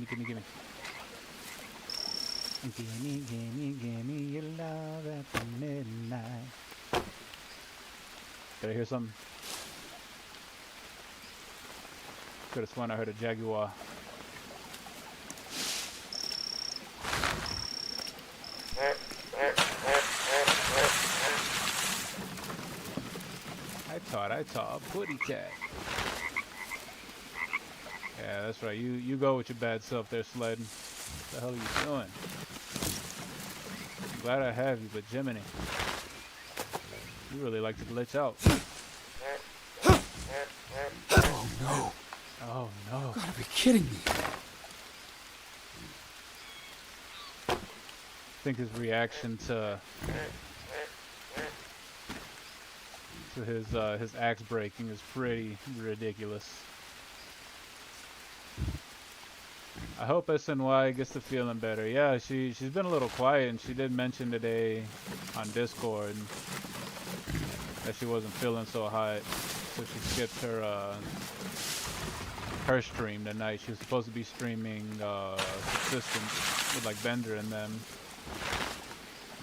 gimme, gimme. Gimme, gimme, gimme your love at the midnight. Did I hear something? Could have sworn I heard a jaguar. I thought, putty cat. Yeah, that's right. You go with your bad self there, Sled. What the hell are you doing? I'm glad I have you, but Jiminy, you really like to glitch out. Oh no. Oh no. You gotta be kidding me. I think his reaction to his axe breaking is pretty ridiculous. I hope SNY gets to feeling better. Yeah, she's been a little quiet, and she did mention today on Discord that she wasn't feeling so hot, so she skipped her stream tonight. She was supposed to be streaming Subsistence with like Bender and them.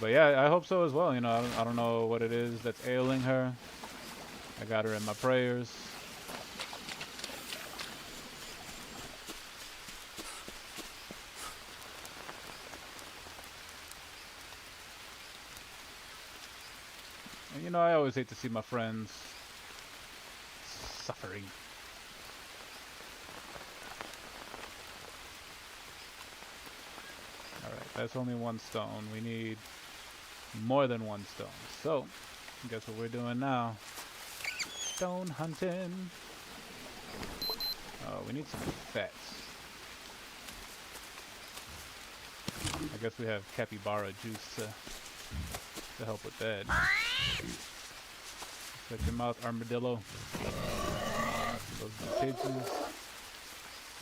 But yeah, I hope so as well. You know, I don't know what it is that's ailing her. I got her in my prayers. And you know, I always hate to see my friends suffering. Alright, that's only one stone. We need more than one stone. So, guess what we're doing now? Stone hunting. Oh, we need some fats. I guess we have capybara juice to help with that. Shut your mouth, armadillo. Those are the pigeons.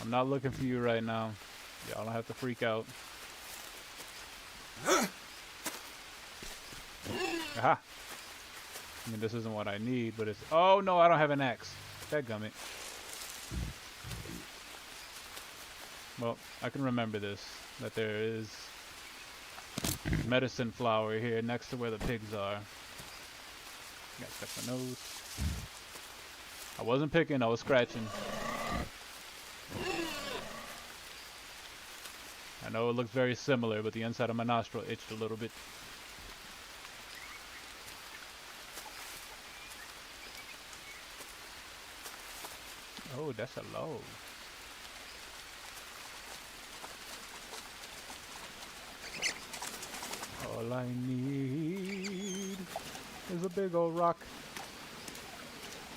I'm not looking for you right now. Y'all don't have to freak out. Aha! I mean, this isn't what I need, but it's... Oh, no, I don't have an axe. Dadgummit. Well, I can remember this. That there is medicine flower here next to where the pigs are. Gotta check my nose. I wasn't picking, I was scratching. I know it looks very similar, but the inside of my nostril itched a little bit. Oh, that's a low. All I need is a big old rock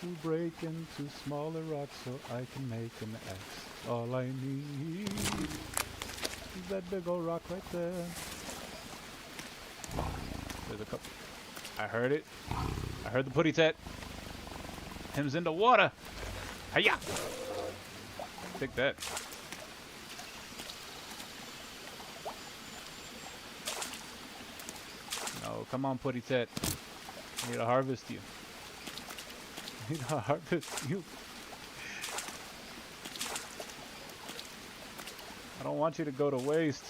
to break into smaller rocks so I can make an axe. All I need is that big old rock right there. There's a couple. I heard it. I heard the putty tat. Him's in the water. Hiya! Take that. No, come on, putty tat. I need to harvest you. I need to harvest you. I don't want you to go to waste.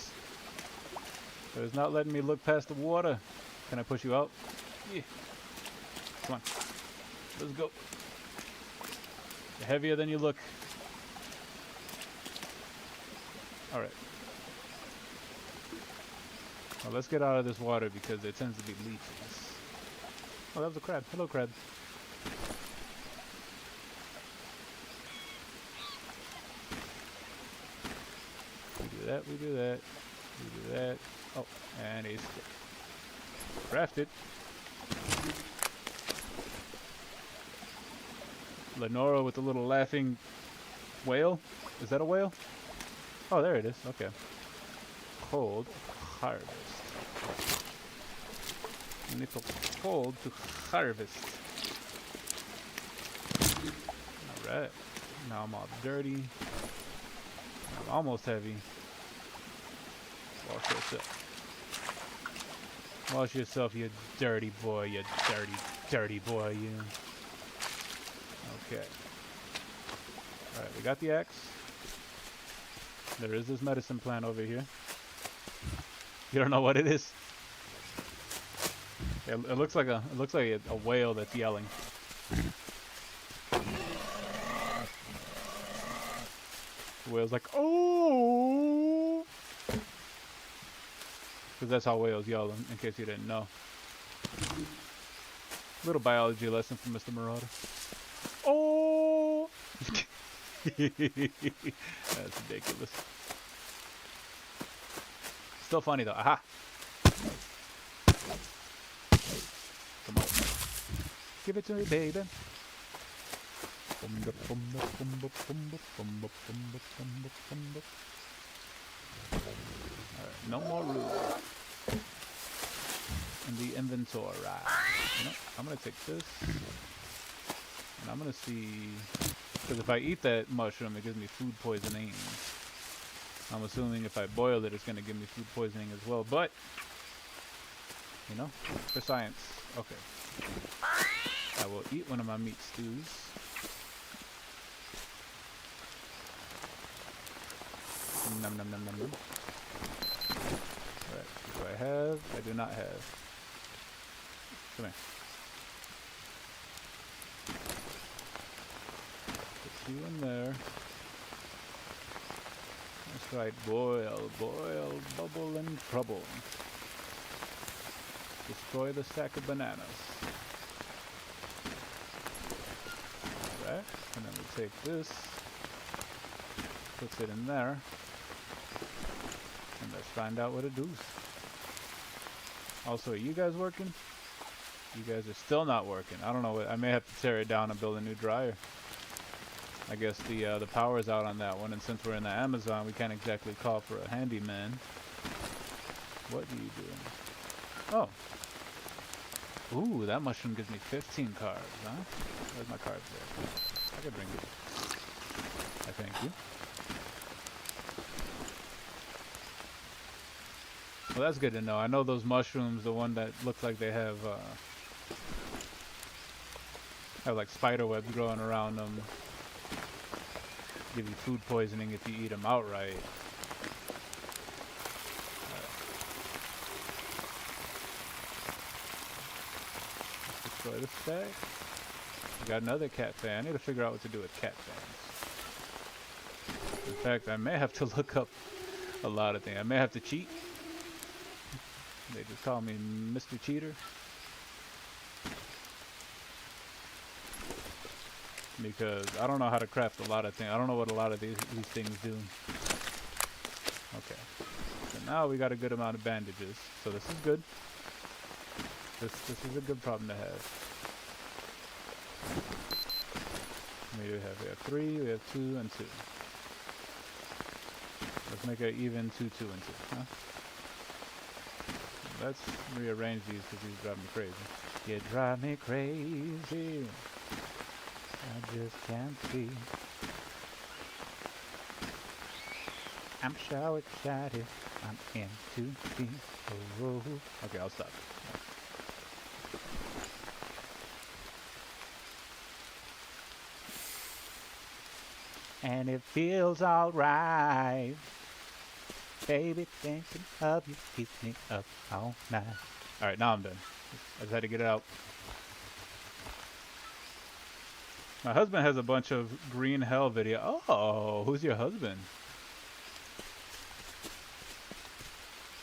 But it's not letting me look past the water. Can I push you out? Yeah. Come on. Let's go. You're heavier than you look. Alright. Well, let's get out of this water because there tends to be leeches. Oh, that was a crab. Hello, crab. We do that, we do that, we do that. Oh, and he's crafted. Lenora with the little laughing whale. Is that a whale? Oh, there it is. Okay. Cold harvest. You need to cold to harvest. Alright. Now I'm all dirty. I'm almost heavy. Wash yourself. Wash yourself, you dirty boy. You dirty, dirty boy, you. Okay. Alright, we got the axe. There is this medicine plant over here. You don't know what it is? It looks like a whale that's yelling. The whale's like, oh, because that's how whales yell. In case you didn't know. Little biology lesson from Mr. Marauder. Oh. That's ridiculous. Still funny though. Aha! Come on. Give it to me, baby. Alright, no more room in the inventory. You know, I'm gonna take this. And I'm gonna see, because if I eat that mushroom, it gives me food poisoning. I'm assuming if I boil it, it's gonna give me food poisoning as well. But you know, for science. Okay. I will eat one of my meat stews. Num num num num num. Alright, do I have? I do not have. Come here. Put you in there. That's right, boil, boil, bubble and trouble. Destroy the stack of bananas. Alright, and then we take this, puts it in there, and let's find out what it does. Also, are you guys working? You guys are still not working. I don't know what, I may have to tear it down and build a new dryer. I guess the power's out on that one, and since we're in the Amazon, we can't exactly call for a handyman. What do you do? Oh. Ooh, that mushroom gives me 15 carbs, huh? Where's my carbs there? I could bring it. I thank you. Well, that's good to know. I know those mushrooms, the one that looks like they have like spider webs growing around them, give you food poisoning if you eat them outright. Destroy the stack. I got another cat fan. I need to figure out what to do with cat fans. In fact, I may have to look up a lot of things. I may have to cheat. They just call me Mr. Cheater. Because I don't know how to craft a lot of things. I don't know what a lot of these things do. Okay. So now we got a good amount of bandages. So this is good. This is a good problem to have. We have 3, we have 2, and 2. Let's make it even 2, 2, and 2. Huh? Let's rearrange these because these drive me crazy. You drive me crazy. I just can't see. I'm so excited. I'm into the oh. Okay, I'll stop. And it feels alright. Baby, thinking of you keeps me up all night. Alright, now I'm done. I just had to get it out. My husband has a bunch of green hell video. Oh, who's your husband?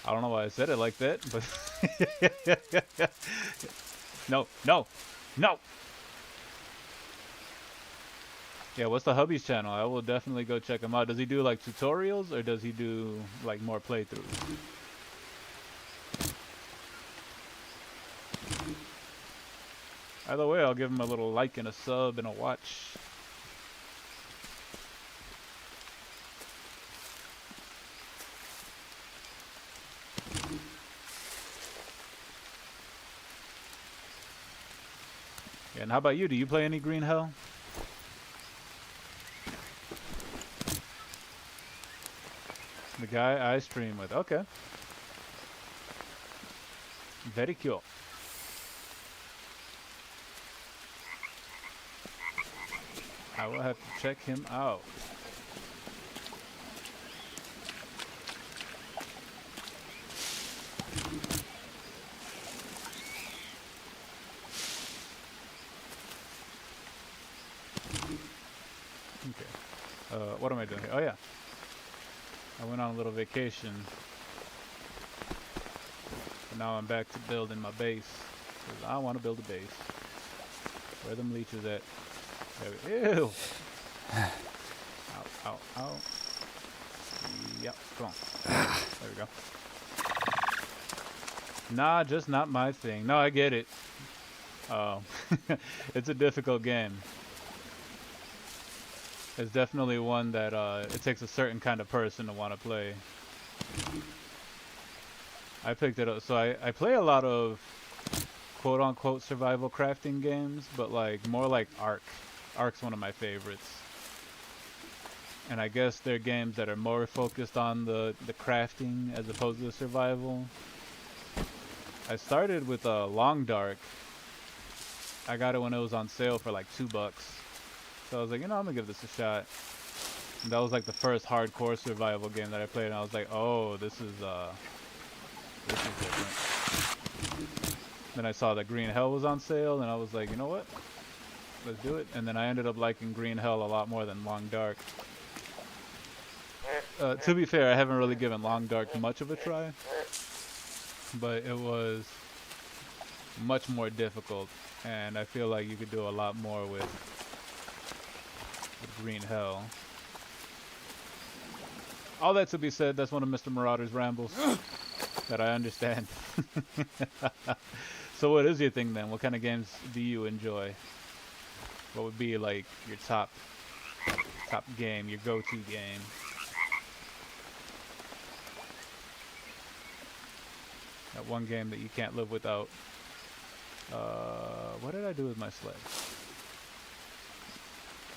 I don't know why I said it like that, but no, no, no. Yeah, what's the hubby's channel? I will definitely go check him out. Does he do like tutorials or does he do like more playthroughs? Either way, I'll give him a little like and a sub and a watch. Yeah, and how about you? Do you play any Green Hell? The guy I stream with. Okay. Very cool. I will have to check him out. Okay. What am I doing here? Oh yeah. I went on a little vacation. But now I'm back to building my base. 'Cause I want to build a base. Where are them leeches at? There we, ew! Ow, ow, ow. Yep, come on. There we go. Nah, just not my thing. No, I get it. Oh. It's a difficult game. It's definitely one that it takes a certain kind of person to want to play. I picked it up. So I play a lot of quote-unquote survival crafting games, but like more like Ark. Ark's one of my favorites. And I guess they're games that are more focused on the crafting as opposed to the survival. I started with Long Dark. I got it when it was on sale for like $2. So I was like, you know, I'm gonna give this a shot. And that was like the first hardcore survival game that I played, and I was like, oh, this is different. Then I saw that Green Hell was on sale, and I was like, you know what? Let's do it. And then I ended up liking Green Hell a lot more than Long Dark. To be fair, I haven't really given Long Dark much of a try, but it was much more difficult, and I feel like you could do a lot more with Green Hell. All that to be said, that's one of Mr. Marauder's rambles that I understand. So what is your thing then? What kind of games do you enjoy? What would be like your top game, your go-to game? That one game that you can't live without. What did I do with my sled?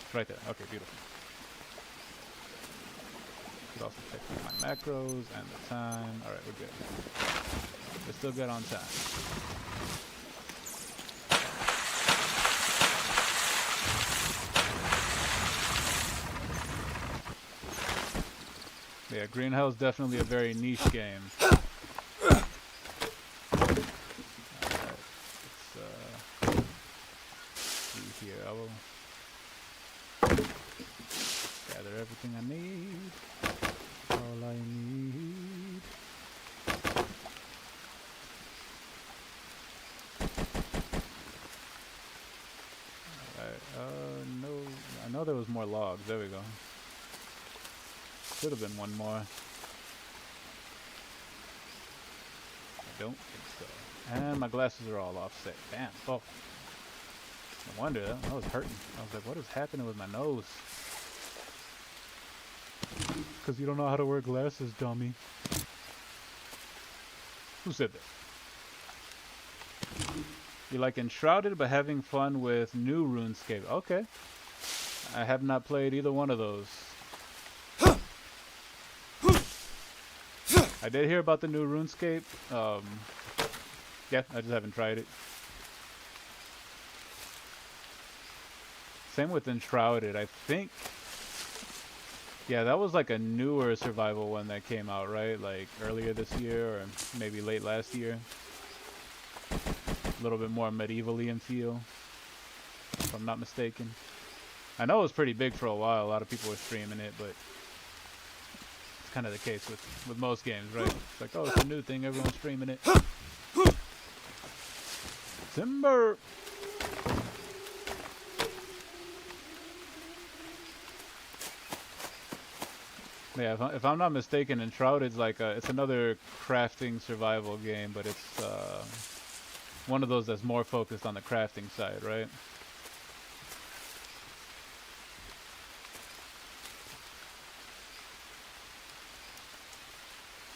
It's right there. Okay, beautiful. Could also check my macros and the time. Alright, we're good. We're still good on time. Yeah, Green Hell is definitely a very niche game. See here. I will gather everything I need. All I need. Alright, no, I know there was more logs. There we go. Should have been one more. I don't think so. And my glasses are all offset. Damn. Oh. No wonder. I was hurting. I was like, what is happening with my nose? Because you don't know how to wear glasses, dummy. Who said that? You like Enshrouded but having fun with new RuneScape. Okay. I have not played either one of those. I did hear about the new RuneScape. Yeah, I just haven't tried it. Same with Enshrouded, I think. Yeah, that was like a newer survival one that came out, right? Like earlier this year or maybe late last year. A little bit more medieval-y in feel, if I'm not mistaken. I know it was pretty big for a while. A lot of people were streaming it, but it's kind of the case with most games, right? It's like, oh, it's a new thing. Everyone's streaming it. Timber! Yeah, if I'm not mistaken, Enshrouded's like it's another crafting survival game, but it's one of those that's more focused on the crafting side, right?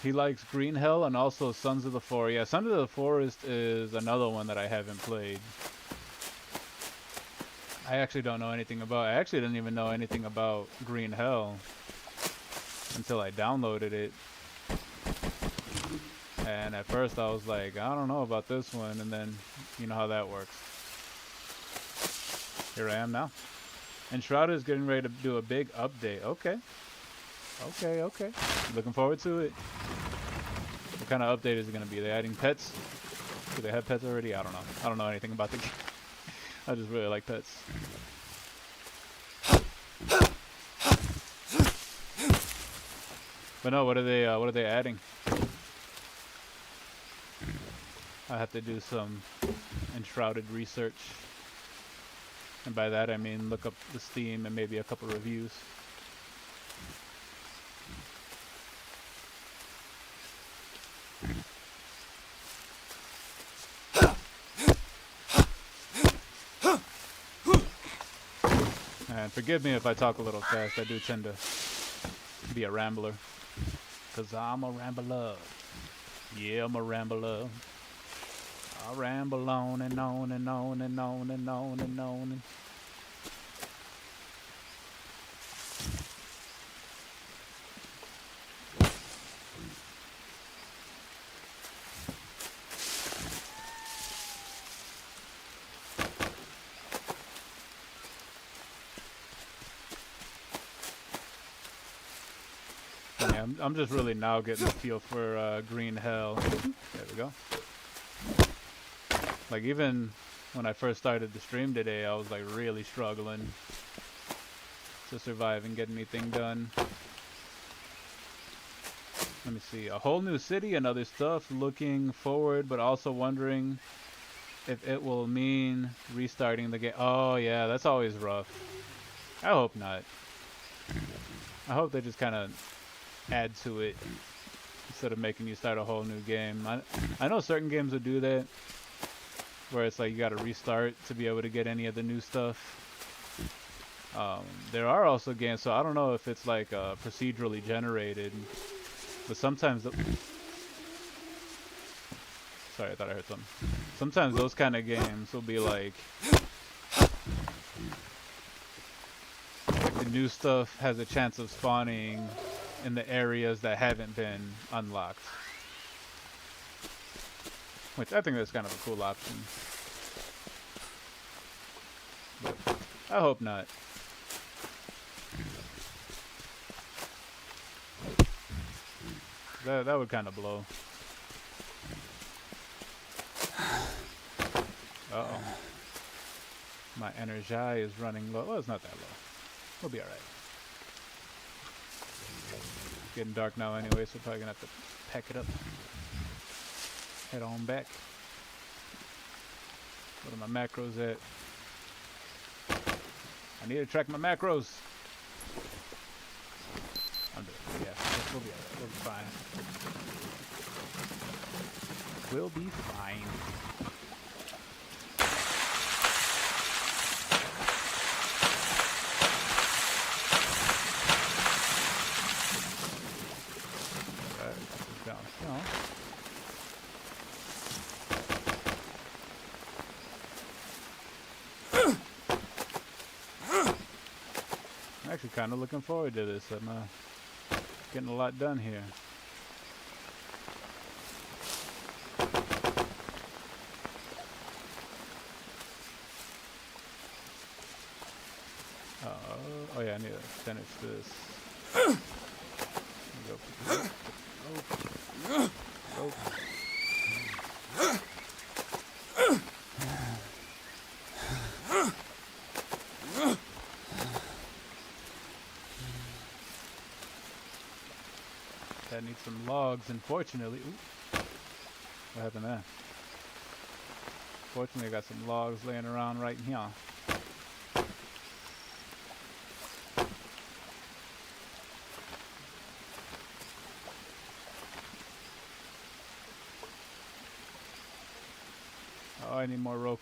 He likes Green Hell and also Sons of the Forest. Yeah, Sons of the Forest is another one that I haven't played. I actually don't know anything about. I actually didn't even know anything about Green Hell until I downloaded it. And at first I was like, I don't know about this one, and then you know how that works. Here I am now. And Shroud is getting ready to do a big update. Okay. Okay. Looking forward to it. What kind of update is it gonna be? They adding pets? Do they have pets already? I don't know. I don't know anything about the game. I just really like pets. But no, what are they adding? I have to do some enshrouded research. And by that I mean look up the Steam and maybe a couple reviews. And forgive me if I talk a little fast. I do tend to be a rambler. 'Cause I'm a rambler. Yeah, I'm a rambler. I ramble on and on and on and on and on and on. Yeah, I'm just really now getting a feel for green hell. There we go. Like even when I first started the stream today, I was like really struggling to survive and get anything done. Let me see. A whole new city and other stuff. Looking forward, but also wondering if it will mean restarting the game. Oh yeah, that's always rough. I hope not. I hope they just kind of add to it instead of making you start a whole new game. I know certain games would do that, where it's like you gotta restart to be able to get any of the new stuff. There are also games, so I don't know if it's like procedurally generated, but sometimes sorry, I thought I heard something. Sometimes those kind of games will be like the new stuff has a chance of spawning in the areas that haven't been unlocked. Which I think that's kind of a cool option. But I hope not. That would kind of blow. Uh-oh. My energy is running low. Well, it's not that low. We'll be alright. It's getting dark now anyway, so we're probably gonna have to pack it up. Head on back. What are my macros at? I need to track my macros. I'm doing it. Yeah, we'll be alright. We'll be fine. We'll be fine. I'm actually kind of looking forward to this. I'm getting a lot done here. Oh yeah, I need to finish this. That needs some logs, unfortunately. Ooh. What happened there? Fortunately, I got some logs laying around right here. Oh, I need more rope.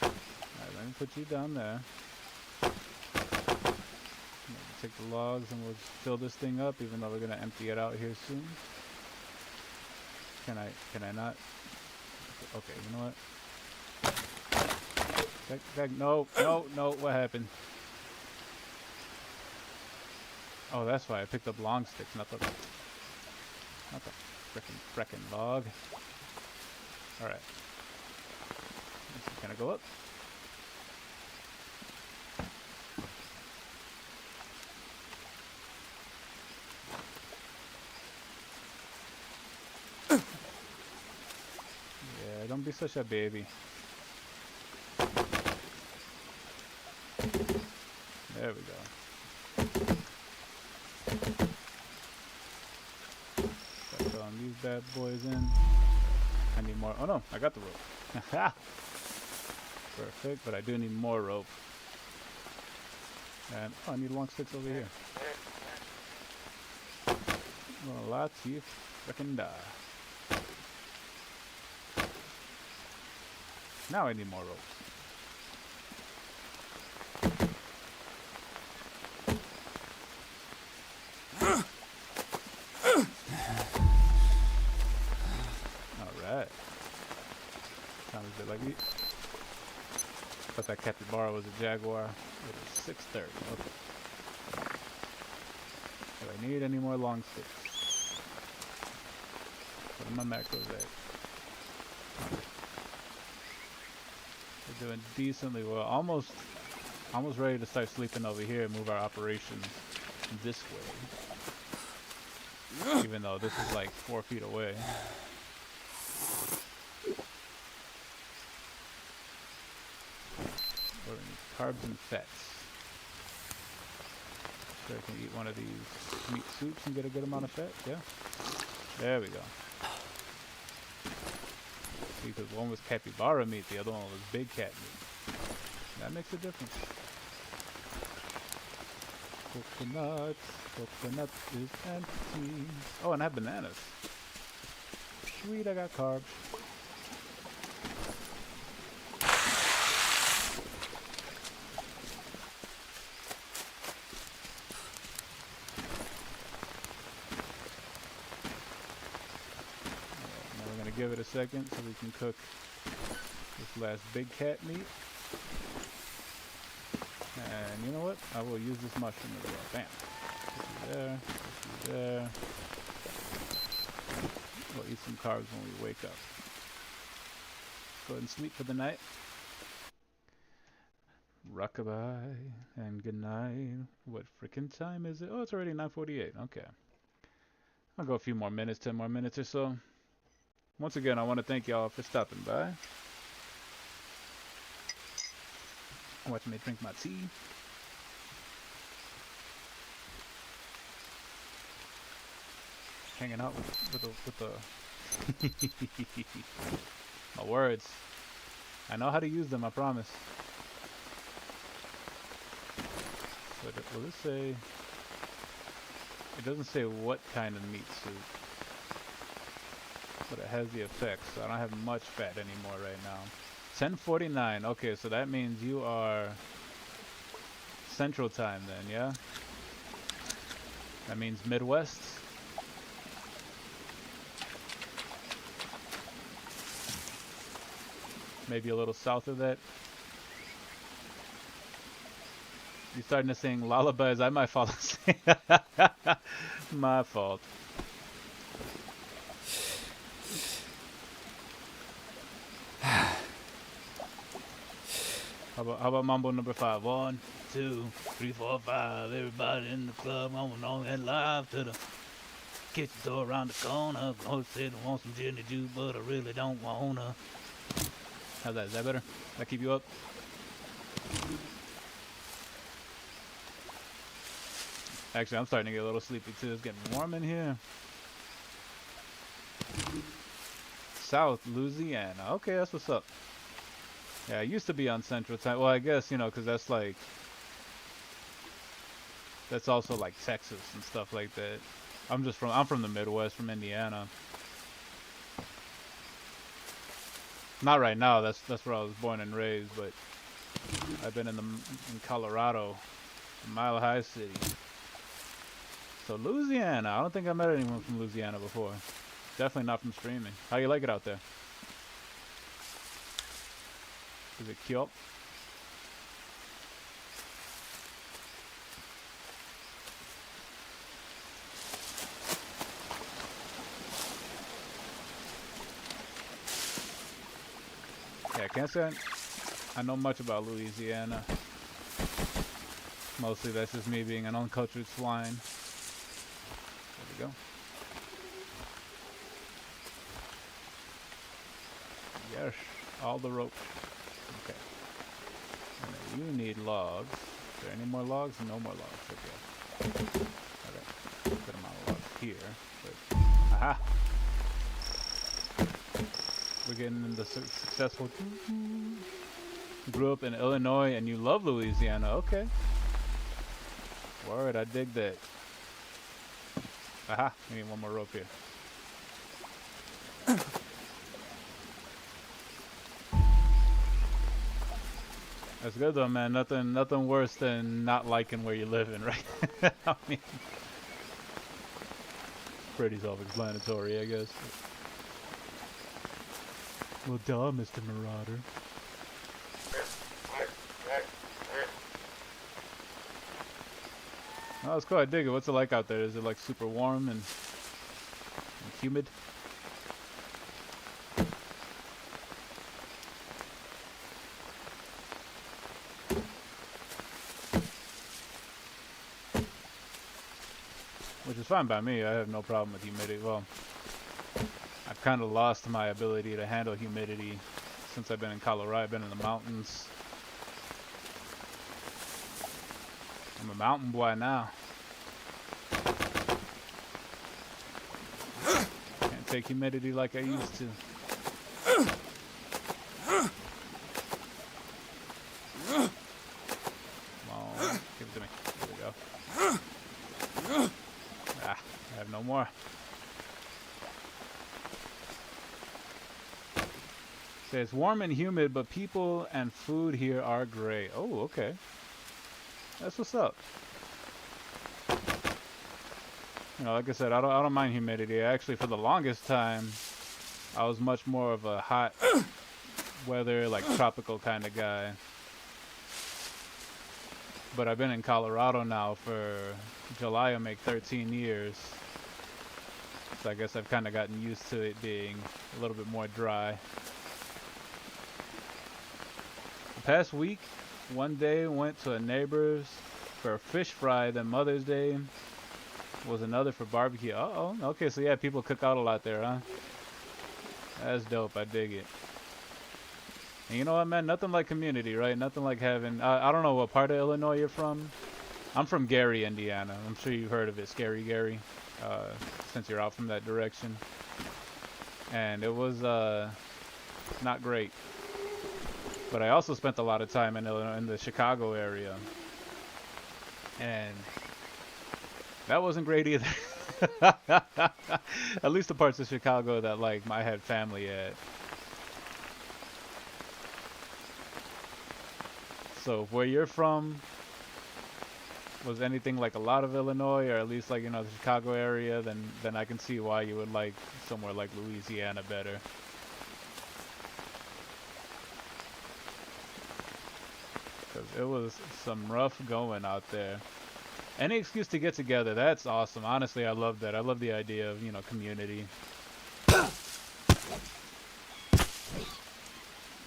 Alright, let me put you down there. Take the logs and we'll fill this thing up, even though we're gonna empty it out here soon. Can I not? Okay, you know what? No, what happened? Oh, that's why I picked up long sticks, not the frickin' log. Alright. Can I go up? Don't be such a baby. There we go. Start throwing these bad boys in. I need more. Oh no, I got the rope. Perfect, but I do need more rope. And oh, I need long sticks over here. Well, lots you frickin' die. Now I need more ropes. Alright. Sounds a bit like me. Thought that capybara was a jaguar. It is 6:30. Okay. Do I need any more long sticks? What are my macros at? We're doing decently well. Almost ready to start sleeping over here and move our operations this way. Even though this is like 4 feet away. We're in carbs and fats. So I can eat one of these meat soups and get a good amount of fat, yeah? There we go. Because one was capybara meat, the other one was big cat meat. That makes a difference. Coconut is empty. Oh, and I have bananas. Sweet, I got carbs. Give it a second so we can cook this last big cat meat. And you know what? I will use this mushroom as well. Bam. Put you there. Put you there. We'll eat some carbs when we wake up. Go ahead and sleep for the night. Rockabye and good night. What frickin' time is it? Oh, it's already 9:48. Okay. I'll go a few more minutes, 10 more minutes or so. Once again, I want to thank y'all for stopping by. Watch me drink my tea. Hanging out with the my words. I know how to use them, I promise. But will this say? It doesn't say what kind of meat soup. But it has the effects, so I don't have much fat anymore right now. 10:49. Okay, so that means you are Central Time then, yeah? That means Midwest? Maybe a little south of that? You starting to sing lullabies? I might fall asleep. My fault. How about Mambo number 5? 1, 2, 3, 4, 5. Everybody in the club on that live to the kitchen door around the corner. Host said I want some gin and juice, but I really don't wanna. How's that? Is that better? That keep you up? Actually, I'm starting to get a little sleepy too. It's getting warm in here. South Louisiana. Okay, that's what's up. Yeah, I used to be on Central Time. Well, I guess, you know, because that's like... That's also like Texas and stuff like that. I'm from the Midwest, from Indiana. Not right now, that's where I was born and raised, but... I've been in Colorado, Mile High City. So Louisiana, I don't think I met anyone from Louisiana before. Definitely not from streaming. How you like it out there? Is it cute? Yeah, I can't say I know much about Louisiana. Mostly that's just me being an uncultured swine. There we go. There's all the rope. Okay. And then you need logs. Is there any more logs? No more logs. Okay. Okay. Good amount of logs here. But, aha! We're getting into successful. Grew up in Illinois and you love Louisiana. Okay. Word, I dig that. Aha! We need one more rope here. That's good though, man. Nothing worse than not liking where you're living, right? I mean, pretty self-explanatory, I guess. Well, duh, Mr. Marauder. Oh, it's cool. I dig it. What's it like out there? Is it like super warm and humid? Which is fine by me. I have no problem with humidity. Well, I've kind of lost my ability to handle humidity since I've been in Colorado. I've been in the mountains. I'm a mountain boy now. Can't take humidity like I used to. Come on, give it to me. There we go. Ah, I have no more. Say it's warm and humid, but people and food here are great. Oh, okay. That's what's up. You know, like I said, I don't mind humidity. Actually, for the longest time, I was much more of a hot weather, like tropical kind of guy. But I've been in Colorado now for July will make 13 years. So I guess I've kind of gotten used to it being a little bit more dry. The past week, one day went to a neighbor's for a fish fry, then Mother's Day was another for barbecue. Uh-oh. Okay, so yeah, people cook out a lot there, huh? That's dope. I dig it. And you know what, man? Nothing like community, right? Nothing like having... I don't know what part of Illinois you're from. I'm from Gary, Indiana. I'm sure you've heard of it, Scary Gary, since you're out from that direction. And it was not great. But I also spent a lot of time in Illinois, in the Chicago area. And that wasn't great either. At least the parts of Chicago that like I had family at. So where you're from was anything like a lot of Illinois, or at least like, you know, the Chicago area, then I can see why you would like somewhere like Louisiana better. Because it was some rough going out there. Any excuse to get together, that's awesome. Honestly, I love that. I love the idea of, you know, community.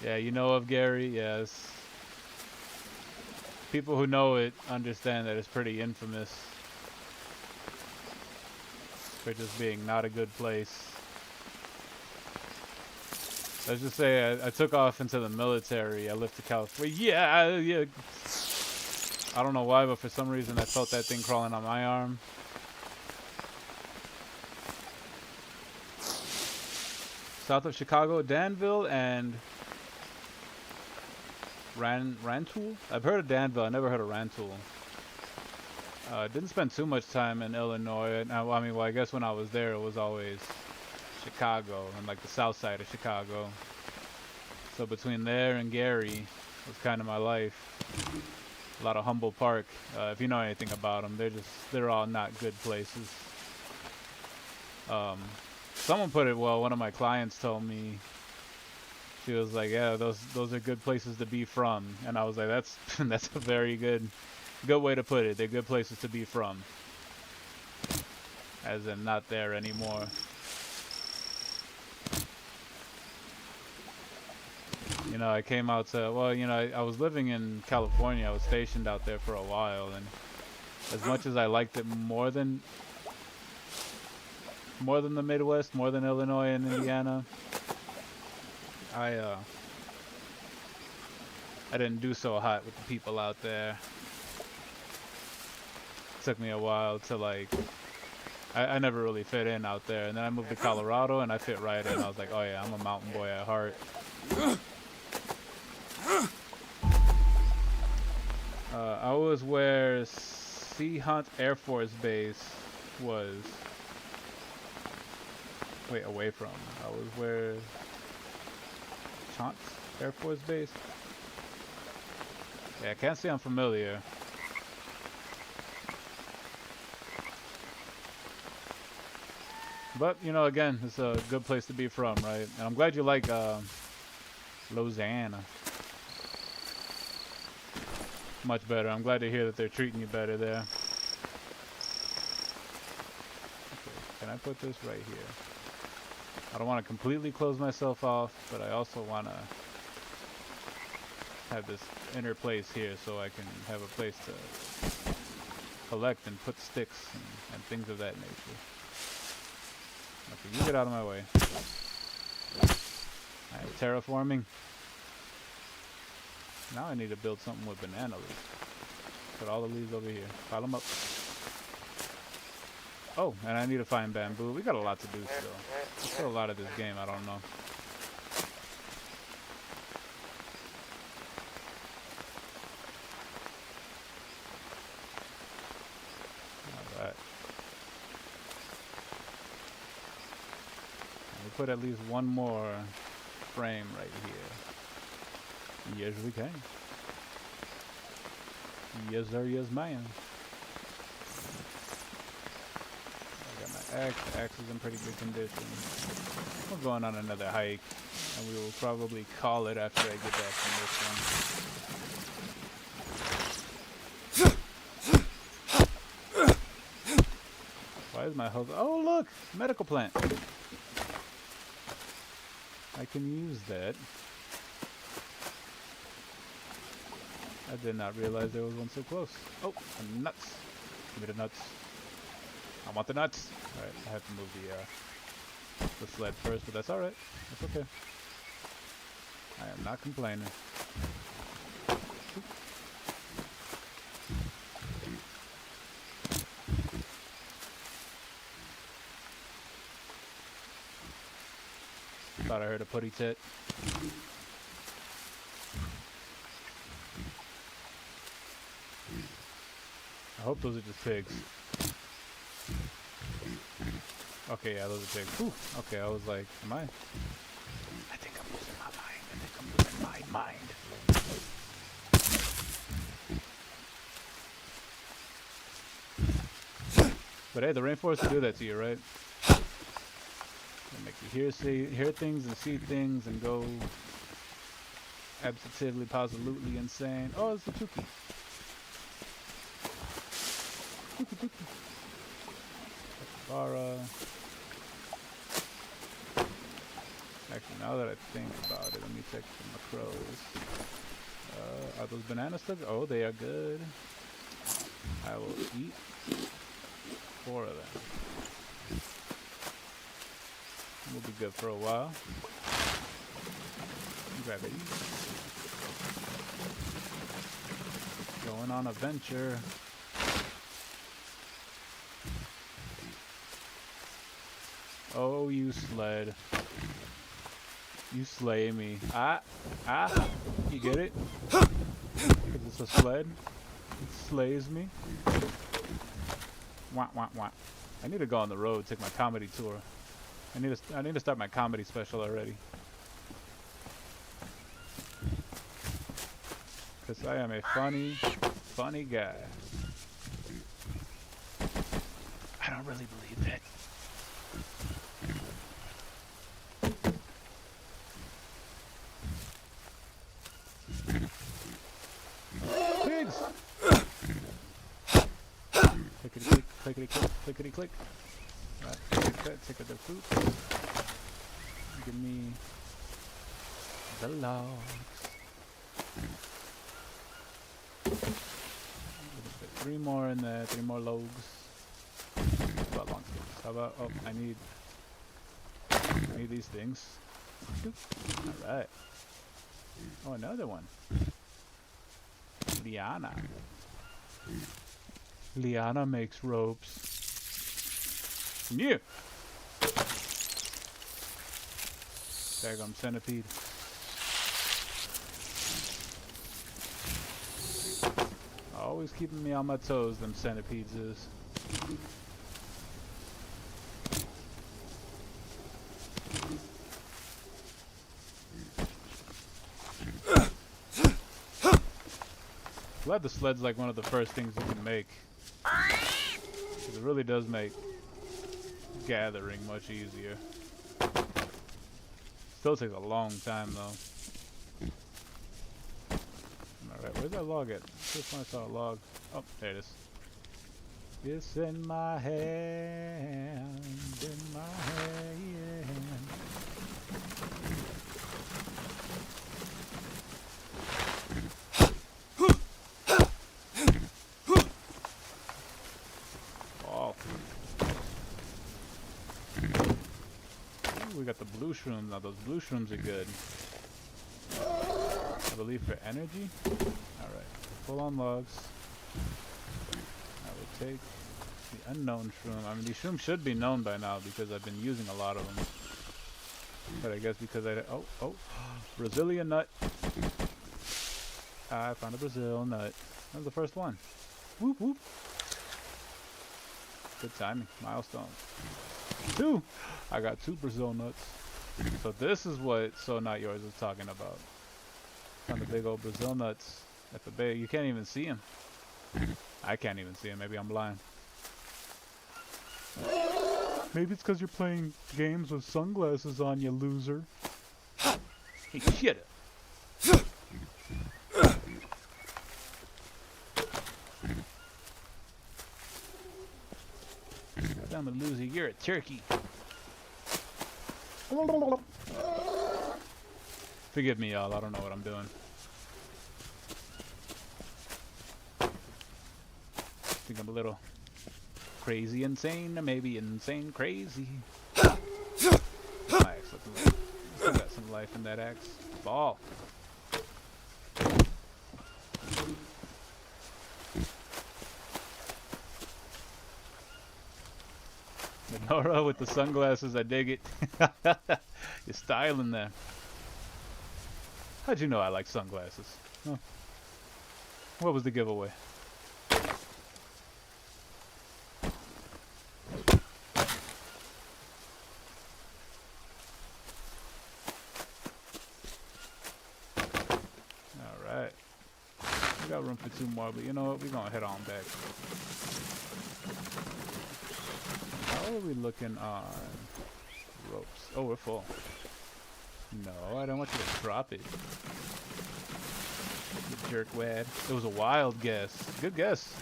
Yeah, you know of Gary? Yes. People who know it understand that it's pretty infamous for just being not a good place. Let's just say I took off into the military. I lived to California. Yeah. I don't know why, but for some reason I felt that thing crawling on my arm. South of Chicago, Danville and Rantoul? I've heard of Danville. I never heard of Rantoul. Didn't spend too much time in Illinois. Now, I mean, well, I guess when I was there, it was always Chicago and like the south side of Chicago. So between there and Gary was kind of my life. A lot of Humboldt Park. If you know anything about them, they're all not good places. Someone put it well. One of my clients told me. She was like, "Yeah, those are good places to be from," and I was like, "That's a very good way to put it. They're good places to be from, as in not there anymore." You know, I came out to, well, you know, I was living in California. I was stationed out there for a while, and as much as I liked it more than the Midwest, more than Illinois and Indiana, I didn't do so hot with the people out there. It took me a while to like. I never really fit in out there, and then I moved to Colorado, and I fit right in. I was like, oh yeah, I'm a mountain boy at heart. I was where Sea Hunt Air Force Base was. Wait, away from. I was where Chance Air Force Base. Yeah, I can't say I'm familiar. But, you know, again, it's a good place to be from, right? And I'm glad you like Louisiana. Much better. I'm glad to hear that they're treating you better there. Okay, can I put this right here? I don't want to completely close myself off, but I also want to have this inner place here so I can have a place to collect and put sticks and things of that nature. Okay, you get out of my way. Alright, terraforming. Now I need to build something with banana leaves. Put all the leaves over here. Pile them up. Oh, and I need to find bamboo. We got a lot to do still. There's still a lot of this game, I don't know. Alright. We put at least one more frame right here. Yes, we can. Yes, sir, yes, ma'am. I got my axe. The axe is in pretty good condition. We're going on another hike, and we will probably call it after I get back from this one. Why is my health? Oh, look! Medical plant. I can use that. I did not realize there was one so close. Oh, the nuts. Give me the nuts. I want the nuts. Alright, I have to move the sled first, but that's alright. That's okay. I am not complaining. Thought I heard a putty tit. I hope those are just pigs. Okay, yeah, those are pigs. Whew. Okay, I was like, am I? I think I'm losing my mind. I think I'm losing my mind. But hey, the rainforest will do that to you, right? It'll make you hear things and see things and go absolutely, positively insane. Oh, it's a Tuki. Actually, now that I think about it, let me check the macros. Are those bananas still? Oh, they are good. I will eat 4 of them. We'll be good for a while. Grab it. Going on a venture. Oh, you sled. You slay me. You get it? Because it's a sled. It slays me. Wah, wah, wah. I need to go on the road, take my comedy tour. I need to start my comedy special already. Because I am a funny, funny guy. I don't really believe that. Pigs! Clickety click, clickety click, clickety click. Right, take the fruit. Give me the logs. 3 more in there, 3 more logs. About long sticks. How about, oh, I need these things. Alright. Oh, another one. Liana. Liana makes ropes. Yeah. Daggum centipede. Always keeping me on my toes, them centipedes is. Glad the sled's like one of the first things you can make. 'Cause it really does make gathering much easier. Still takes a long time though. Alright, where's that log at? First time I saw a log. Oh, there it is. It's in my hand, in my hand. Oh. Ooh, we got the blue shrooms. Now those blue shrooms are good. I believe for energy. Alright, full on logs. I will take the unknown shroom. I mean, these shrooms should be known by now because I've been using a lot of them. But I guess because oh, Brazilian nut. I found a Brazil nut. That was the first one. Whoop whoop. Good timing. Milestone. 2! I got 2 Brazil nuts. So this is what So Not Yours is talking about. Found the big old Brazil nuts at the bay. You can't even see them. I can't even see them. Maybe I'm blind. Maybe it's because you're playing games with sunglasses on, you loser. Hey, shit. I'm a loser. You're a turkey. Forgive me, y'all. I don't know what I'm doing. I think I'm a little crazy insane, maybe insane crazy. My axe looking like still got some life in that axe. Ball. Nora with the sunglasses, I dig it. You're styling there. How'd you know I like sunglasses? Huh? What was the giveaway? Alright. We got room for 2 more, but you know what? We're gonna head on back. How are we looking on ropes? Oh, we're full. No, I don't want you to drop it. You jerkwad. It was a wild guess. Good guess.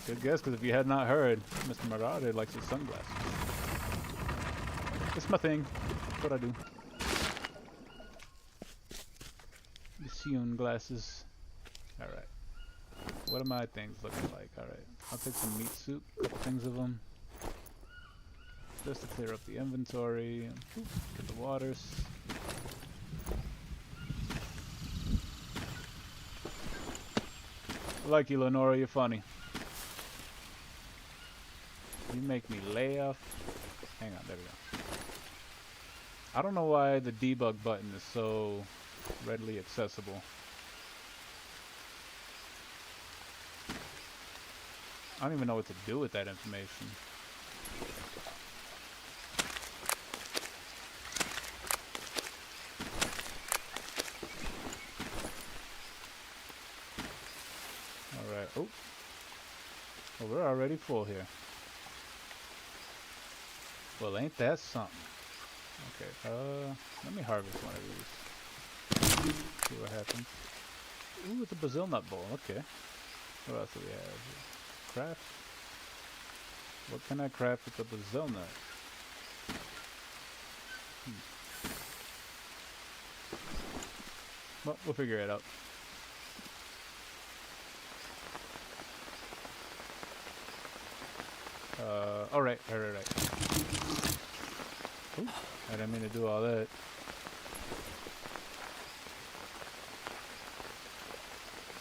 Good guess, because if you had not heard, Mr. Marauder likes his sunglasses. It's my thing. It's what I do. The Sion glasses. Alright. What are my things looking like? Alright. I'll take some meat soup. A couple things of them. Just to clear up the inventory. And get the waters. I like you, Lenora. You're funny. You make me laugh. Hang on. There we go. I don't know why the debug button is so readily accessible. I don't even know what to do with that information. Alright, oh. Well, we're already full here. Well, ain't that something? Okay, let me harvest one of these. See what happens. Ooh, it's a Brazil nut bowl, okay. What else do we have here? Craft? What can I craft with the Brazil nut? Well, we'll figure it out. Alright. Ooh, I didn't mean to do all that.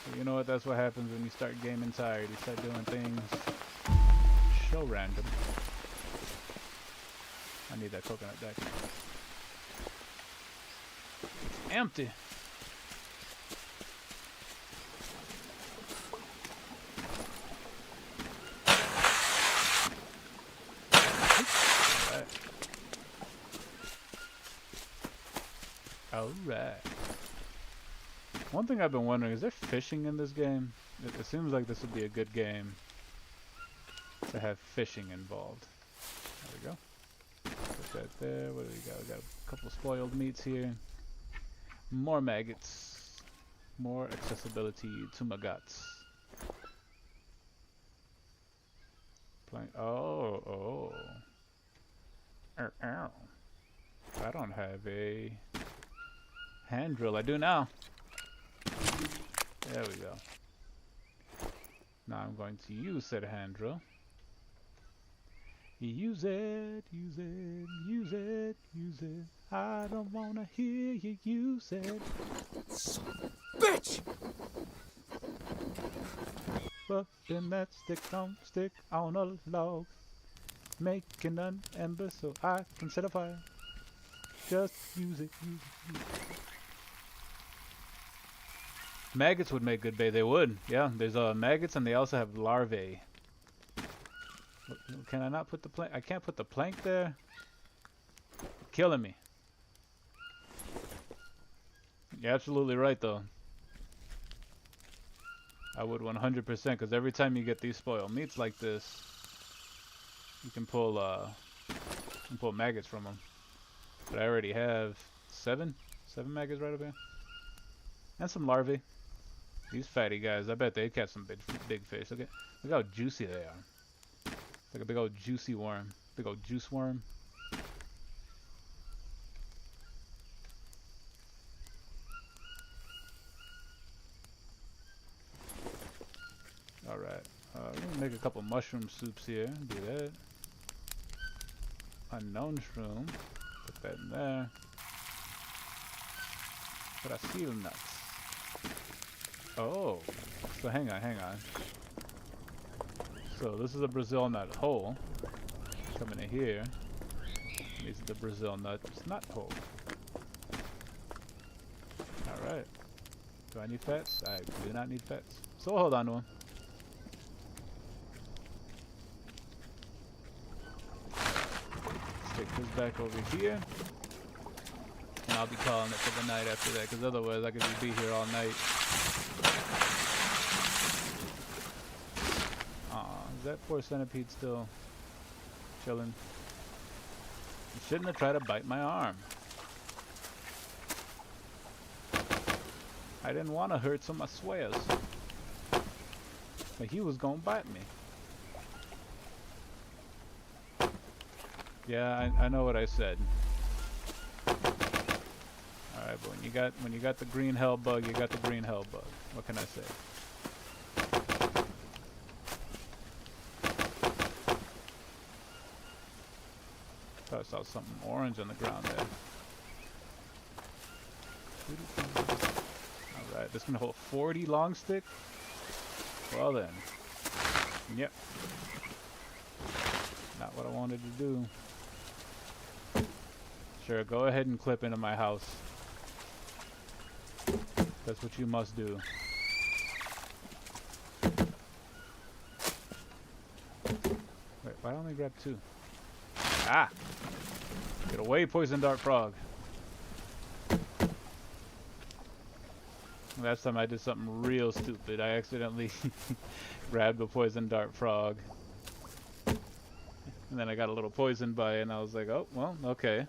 But you know what? That's what happens when you start gaming tired. You start doing things so random. I need that coconut deck. It's empty. Alright. One thing I've been wondering, is there fishing in this game? It seems like this would be a good game to have fishing involved. There we go. Put that there. What do we got? We got a couple of spoiled meats here. More maggots. More accessibility to my guts. Oh. Ow. I don't have a hand drill. I do now. There we go. Now I'm going to use said hand drill. Use it. I don't wanna hear you use it. Son of a bitch! Putting that stick on a log. Making an ember so I can set a fire. Just use it. Maggots would make good bait. They would. Yeah, there's maggots and they also have larvae. Can I not put the plank? I can't put the plank there. Killing me. You're absolutely right though. I would 100% because every time you get these spoiled meats like this, you can pull maggots from them. But I already have seven maggots right up here, and some larvae. These fatty guys, I bet they catch some big fish. Look how juicy they are. It's like a big old juicy worm, big old juice worm. All right, we're gonna make a couple mushroom soups here. Do that. Unknown shroom. Put that in there. Brazil nuts. Oh, so hang on. So this is a Brazil nut hole. Coming in here. These are the Brazil nuts nut hole. Alright. Do I need fats? I do not need fats. So we'll hold on to them. Stick this back over here. And I'll be calling it for the night after that, because otherwise I could just be here all night. Is that poor centipede still chilling? You shouldn't have tried to bite my arm. I didn't want to hurt some, I swears. But he was gonna bite me. Yeah, I know what I said. Alright, but when you got the green hell bug, you got the green hell bug. What can I say? I saw something orange on the ground there. Alright, this can hold 40 long stick? Well then. Yep. Not what I wanted to do. Sure, go ahead and clip into my house. That's what you must do. Wait, why don't I grab two? Ah! Get away, poison dart frog. Last time I did something real stupid. I accidentally grabbed a poison dart frog. And then I got a little poison by it and I was like, oh, well, okay.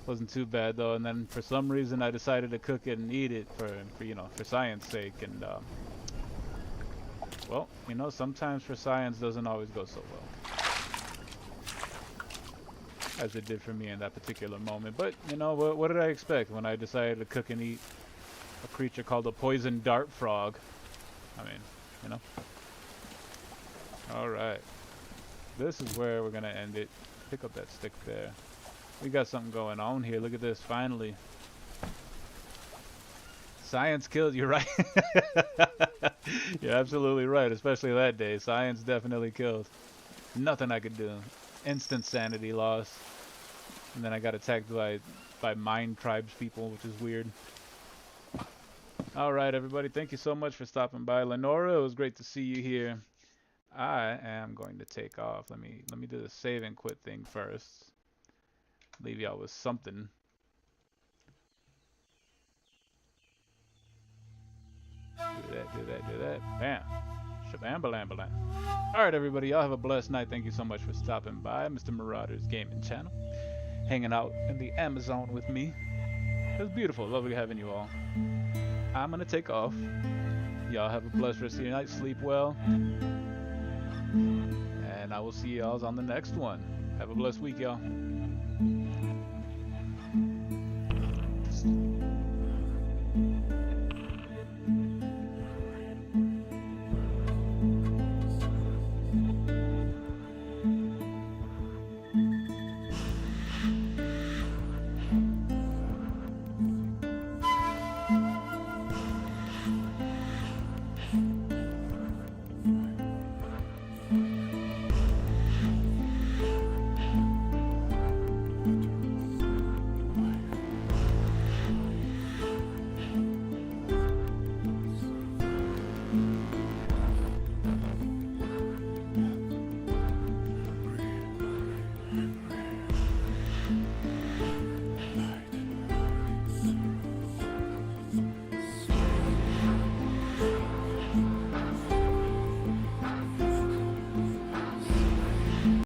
Wasn't too bad though. And then for some reason I decided to cook it and eat it for you know, for science sake. And well, you know, sometimes for science doesn't always go so well. As it did for me in that particular moment. But, you know, what did I expect when I decided to cook and eat a creature called a poison dart frog? I mean, you know. Alright. this is where we're gonna end it. Pick up that stick there. We got something going on here. Look at this, finally. Science kills you, right? You're absolutely right, especially that day. Science definitely kills. Nothing I could do. Instant sanity loss. And then I got attacked by mind tribes people, which is weird. Alright, everybody, thank you so much for stopping by. Lenora, it was great to see you here. I am going to take off. Let me do the save and quit thing first. Leave y'all with something. Do that. Bam. Shabam-balam-balam. Alright, everybody, y'all have a blessed night. Thank you so much for stopping by. Mr. Marauder's Gaming Channel. Hanging out in the Amazon with me. It was beautiful. Lovely having you all. I'm gonna take off. Y'all have a blessed rest of your night. Sleep well. And I will see y'all on the next one. Have a blessed week, y'all.